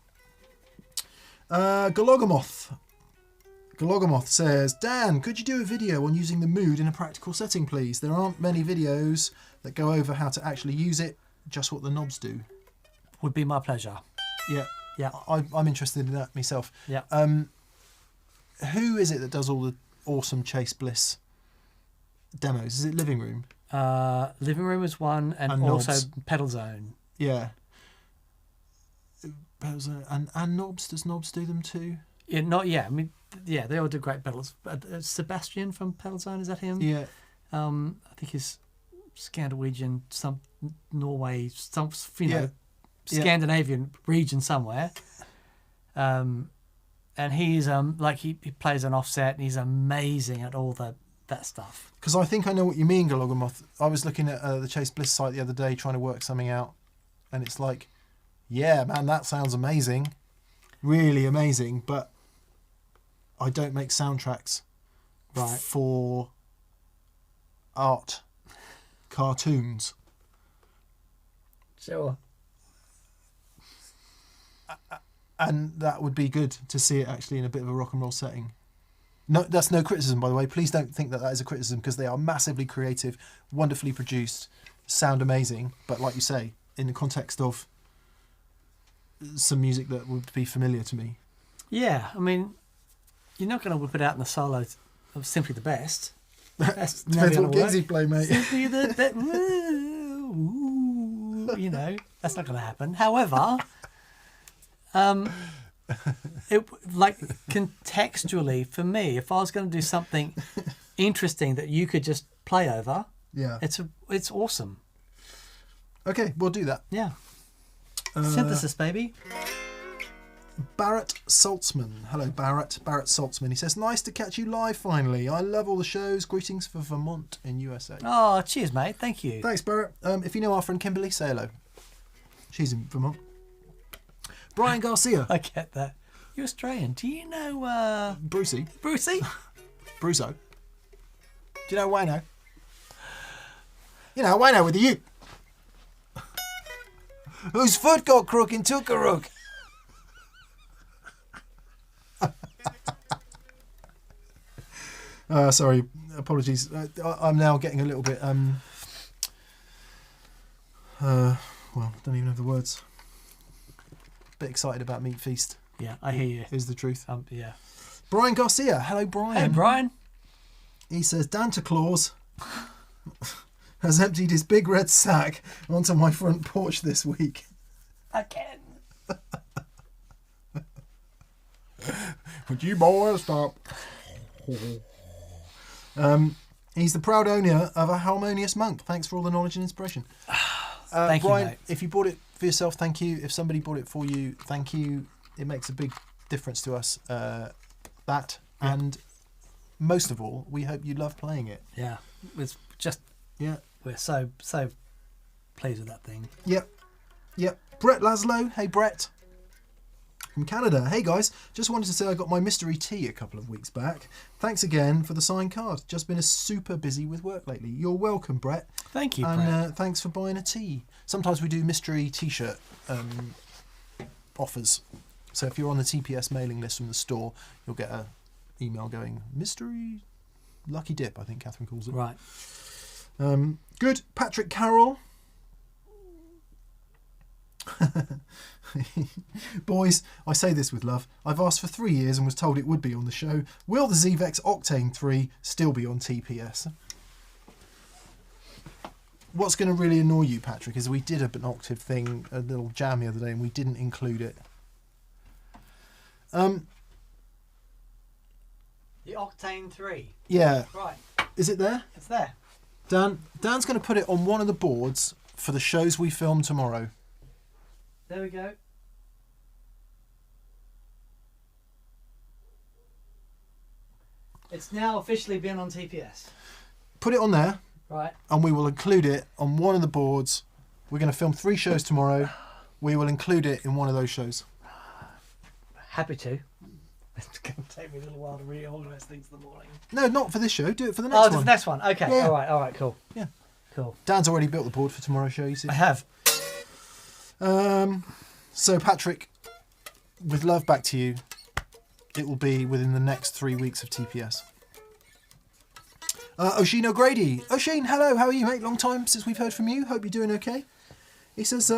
Galogamoth says, Dan, could you do a video on using the mood in a practical setting, please? There aren't many videos that go over how to actually use it, just what the knobs do. Would be my pleasure. Yeah. Yeah. I'm interested in that myself. Yeah. Who is it that does all the awesome Chase Bliss demos? Is it Living Room? Living Room is one, and also Knobs. Pedal Zone. Yeah. and Knobs. Does Knobs do them too? Yeah, I mean, yeah, they all do great pedals. Sebastian from Pedal Zone, is that him? Yeah. I think he's Scandinavian, some Norway, some Scandinavian region somewhere. And he's he plays an offset, and he's amazing at all that stuff. Because I think I know what you mean, Galogamoth. I was looking at the Chase Bliss site the other day trying to work something out, and it's like, yeah, man, that sounds amazing, really amazing, but I don't make soundtracks for art, cartoons. Sure. And that would be good to see it actually in a bit of a rock and roll setting. No, that's no criticism, by the way. Please don't think that is a criticism, because they are massively creative, wonderfully produced, sound amazing. But like you say, in the context of some music that would be familiar to me. Yeah, I mean, you're not going to whip it out in the solo of Simply the Best. That's Depends what gigs you play, mate. Simply the Best. You know, that's not going to happen. However, contextually for me, if I was going to do something interesting that you could just play over, it's awesome. Okay, we'll do that. Yeah. Synthesis, baby. Barrett Saltzman. Hello, Barrett. Barrett Saltzman. He says, nice to catch you live finally. I love all the shows. Greetings for Vermont in USA. Oh, cheers, mate. Thank you. Thanks, Barrett. If you know our friend Kimberly, say hello. She's in Vermont. Brian Garcia. I get that. You're Australian. Do you know... Brucey. Brucey? Bruso. Do you know Wayno? You know Wayno with the U. Whose foot got crook in Tookarook? Sorry, apologies. I'm now getting a little bit well, I don't even have the words. Bit excited about Meat Feast. Yeah, I hear you. Is the truth. Yeah. Brian Garcia. Hello, Brian. Hey, Brian. He says, Santa Claus has emptied his big red sack onto my front porch this week. Again. Would you boys stop? He's the proud owner of a harmonious monk. Thanks for all the knowledge and inspiration. Thank Brian, you, mate. if you bought it for yourself, thank you. If somebody bought it for you, thank you. It makes a big difference to us. And most of all, we hope you love playing it. Yeah, it's just we're so pleased with that thing. Yep. Brett Laszlo. Hey, Brett. From Canada. Hey guys, just wanted to say I got my mystery tea a couple of weeks back. Thanks again for the signed card. Just been super busy with work lately. You're welcome, Brett. Thank you, and, Brett. Thanks for buying a tea. Sometimes we do mystery t-shirt offers. So if you're on the TPS mailing list from the store, you'll get an email going, mystery lucky dip, I think Catherine calls it. Right. Good. Patrick Carroll. Boys, I say this with love. I've asked for 3 years and was told it would be on the show. Will the ZVEX Octane 3 still be on TPS? What's going to really annoy you, Patrick, is we did an octave thing, a little jam the other day, and we didn't include it. The Octane 3. Yeah. Right. Is it there? It's there. Dan's going to put it on one of the boards for the shows we film tomorrow. There we go. It's now officially been on TPS. Put it on there. Right. And we will include it on one of the boards. We're going to film 3 shows tomorrow. We will include it in one of those shows. Happy to. It's going to take me a little while to reorganise things in the morning. No, not for this show. Do it for the next one. Oh, the next one. Okay. Yeah. All right, cool. Yeah. Cool. Dan's already built the board for tomorrow's show, you see. I have. So, Patrick, with love back to you, it will be within the next 3 weeks of TPS. Oisin O'Grady. Oisin, hello. How are you, mate? Long time since we've heard from you. Hope you're doing okay. He says,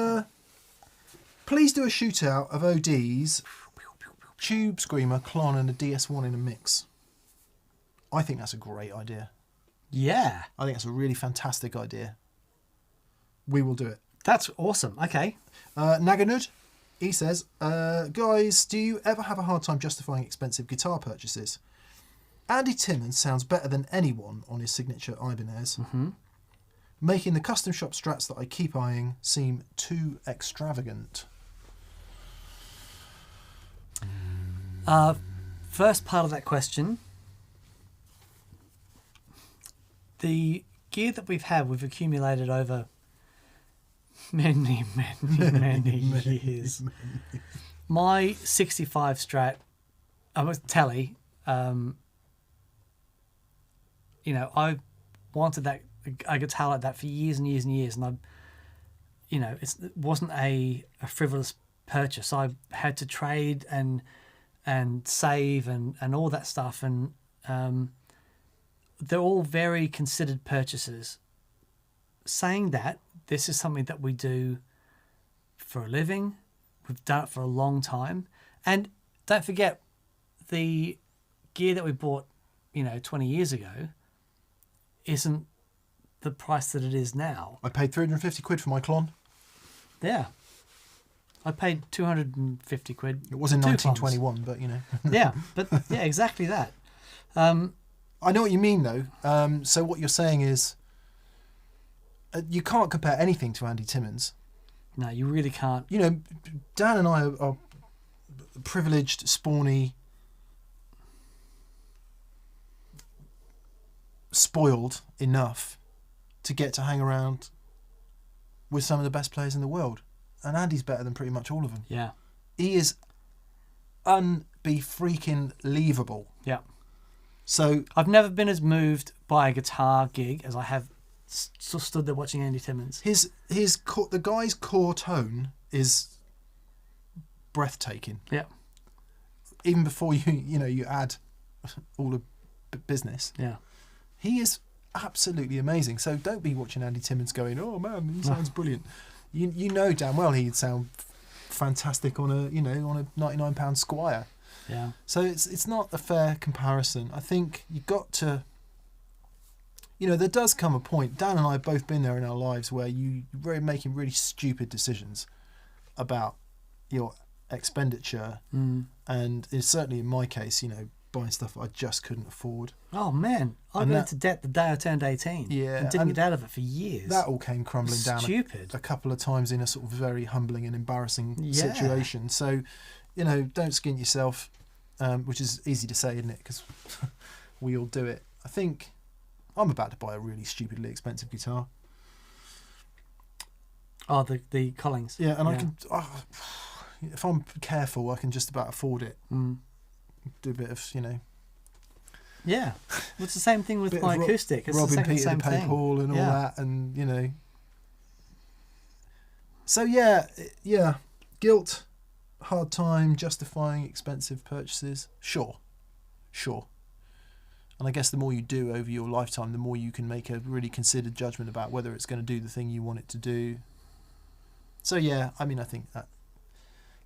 please do a shootout of ODs, Tube Screamer, Klon and a DS1 in a mix. I think that's a great idea. Yeah. I think that's a really fantastic idea. We will do it. That's awesome. Okay. Naganud. He says, guys, do you ever have a hard time justifying expensive guitar purchases? Andy Timmons sounds better than anyone on his signature Ibanez, making the custom shop Strats that I keep eyeing seem too extravagant. First part of that question, the gear that we've accumulated over many years. My 65 Strat, I was Tully. I wanted a guitar like that for years and years and years, and it wasn't a frivolous purchase. I had to trade and save and all that stuff, and they're all very considered purchases. Saying that, this is something that we do for a living. We've done it for a long time, and don't forget the gear that we bought 20 years ago isn't the price that it is now. I paid 350 quid for my Klon. Yeah. I paid 250 quid. It was in 1921, but Yeah, but yeah, exactly that. I know what you mean, though. So what you're saying is you can't compare anything to Andy Timmons. No, you really can't. Dan and I are privileged, spawny, spoiled enough to get to hang around with some of the best players in the world. And Andy's better than pretty much all of them. Yeah. He is unbe-freaking-leavable. Yeah. So I've never been as moved by a guitar gig as I have stood there watching Andy Timmons. the guy's core tone is breathtaking. Yeah. Even before you add all the business. Yeah. He is absolutely amazing. So don't be watching Andy Timmons going, oh man, he sounds brilliant. You know damn well he'd sound fantastic on a £99 Squire. Yeah. So it's not a fair comparison. I think you've got to, there does come a point. Dan and I have both been there in our lives where you're making really stupid decisions about your expenditure, and it's certainly in my case, buying stuff I just couldn't afford. Oh man, I got into debt the day I turned 18. Yeah, and didn't get out of it for years. That all came crumbling down Stupid. a couple of times in a sort of very humbling and embarrassing situation. So, don't skint yourself, which is easy to say, isn't it? Because we all do it. I think I'm about to buy a really stupidly expensive guitar. Oh, the Collings. Yeah, and I can, if I'm careful, I can just about afford it. Do a bit of, Yeah, well, it's the same thing with my acoustic. It's robbing exactly Peter the to same pay thing. Paul and all that, and So yeah, guilt, hard time justifying expensive purchases. Sure, and I guess the more you do over your lifetime, the more you can make a really considered judgment about whether it's going to do the thing you want it to do. So yeah, I think that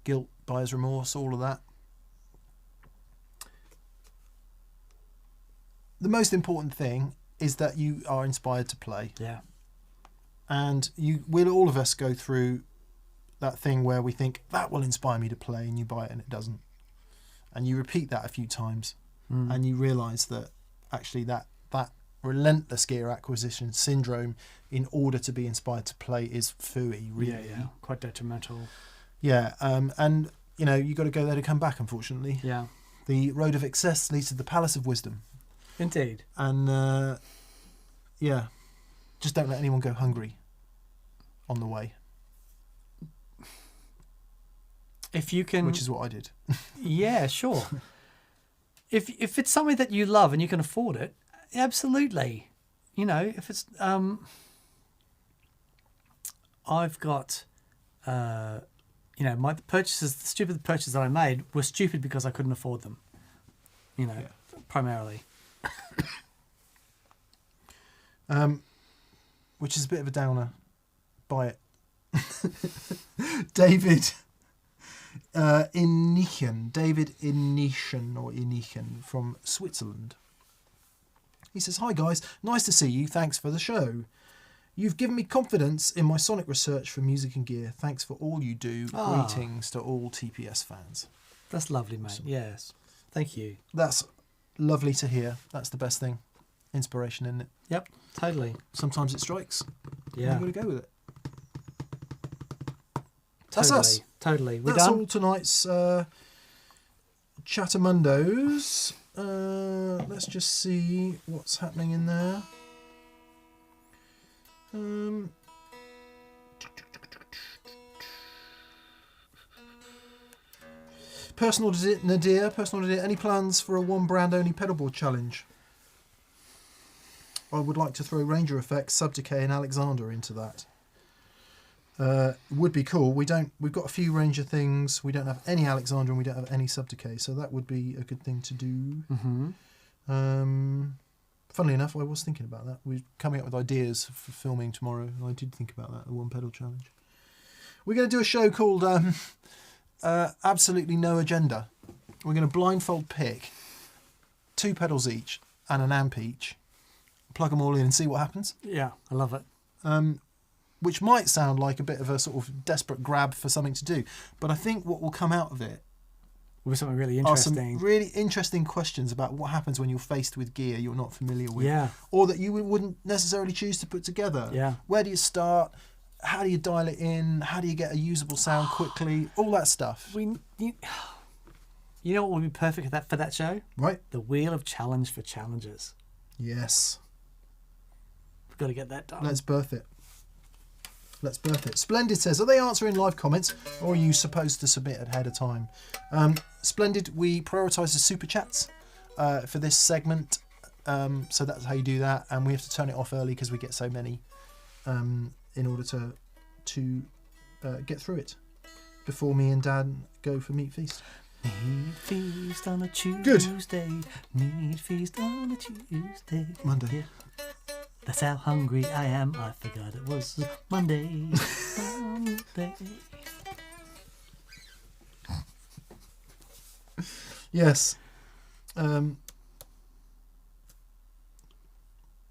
guilt, buyer's remorse, all of that. The most important thing is that you are inspired to play. Yeah. And all of us go through that thing where we think that will inspire me to play, and you buy it and it doesn't. And you repeat that a few times, and you realise that actually that relentless gear acquisition syndrome in order to be inspired to play is phooey, really. Yeah, quite detrimental. Yeah, and you got to go there to come back, unfortunately. Yeah. The road of excess leads to the palace of wisdom. Indeed. And just don't let anyone go hungry on the way. If you can, which is what I did. Yeah, sure. If it's something that you love and you can afford it, absolutely. If it's I've got my purchases, the stupid purchases that I made were stupid because I couldn't afford them. Primarily. Which is a bit of a downer. Buy it. David Inichen from Switzerland. He says, "Hi guys, nice to see you. Thanks for the show. You've given me confidence in my sonic research for music and gear. Thanks for all you do. Ah. Greetings to all TPS fans. That's lovely, mate. Yes. Thank you. That's lovely to hear. That's the best thing. Inspiration, isn't it? Yep, totally. Sometimes it strikes. Yeah. You've got to go with it. That's Totally. us. Totally. We're That's done? all tonight's Chattermundos. Let's just see what's happening in there. Personal Nadir, any plans for a one brand only pedalboard challenge? I would like to throw Ranger Effects, Sub-Decay and Alexander into that. Would be cool. We've got a few Ranger things. We don't have any Alexander and we don't have any Sub-Decay, so that would be a good thing to do. Funnily enough, I was thinking about that. We're coming up with ideas for filming tomorrow, and I did think about that, the one pedal challenge. We're going to do a show called Absolutely No Agenda. We're going to blindfold pick 2 pedals each and an amp each, plug them all in and see what happens. Yeah, I love it. Which might sound like a bit of a sort of desperate grab for something to do, but I think what will come out of it Will be something really are interesting. some really interesting questions about what happens when you're faced with gear you're not familiar with, Yeah. or that you wouldn't necessarily choose to put together. Yeah. Where do you start? How do you dial it in? How do you get a usable sound quickly? All that stuff. You know what would be perfect for that show? Right? The Wheel of Challenge for Challengers. Yes. We've got to get that done. Let's birth it. Let's birth it. Splendid says, are they answering live comments or are you supposed to submit ahead of time? Splendid, we prioritise the super chats for this segment. So that's how you do that. And we have to turn it off early because we get so many in order to get through it before me and Dan go for Meat Feast. Meat feast on a Tuesday. Meat feast on a Tuesday. Monday. Yeah. That's how hungry I am. I forgot it was Monday. Monday. Yes.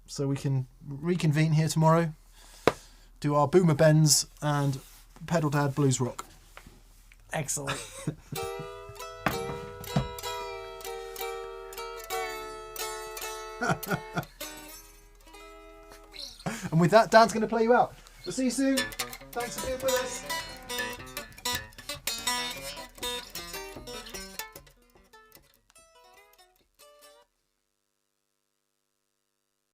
So we can reconvene here tomorrow, do our Boomer Bends and Pedal Dad Blues Rock. Excellent. And with that, Dan's going to play you out. We'll see you soon. Thanks for being with us.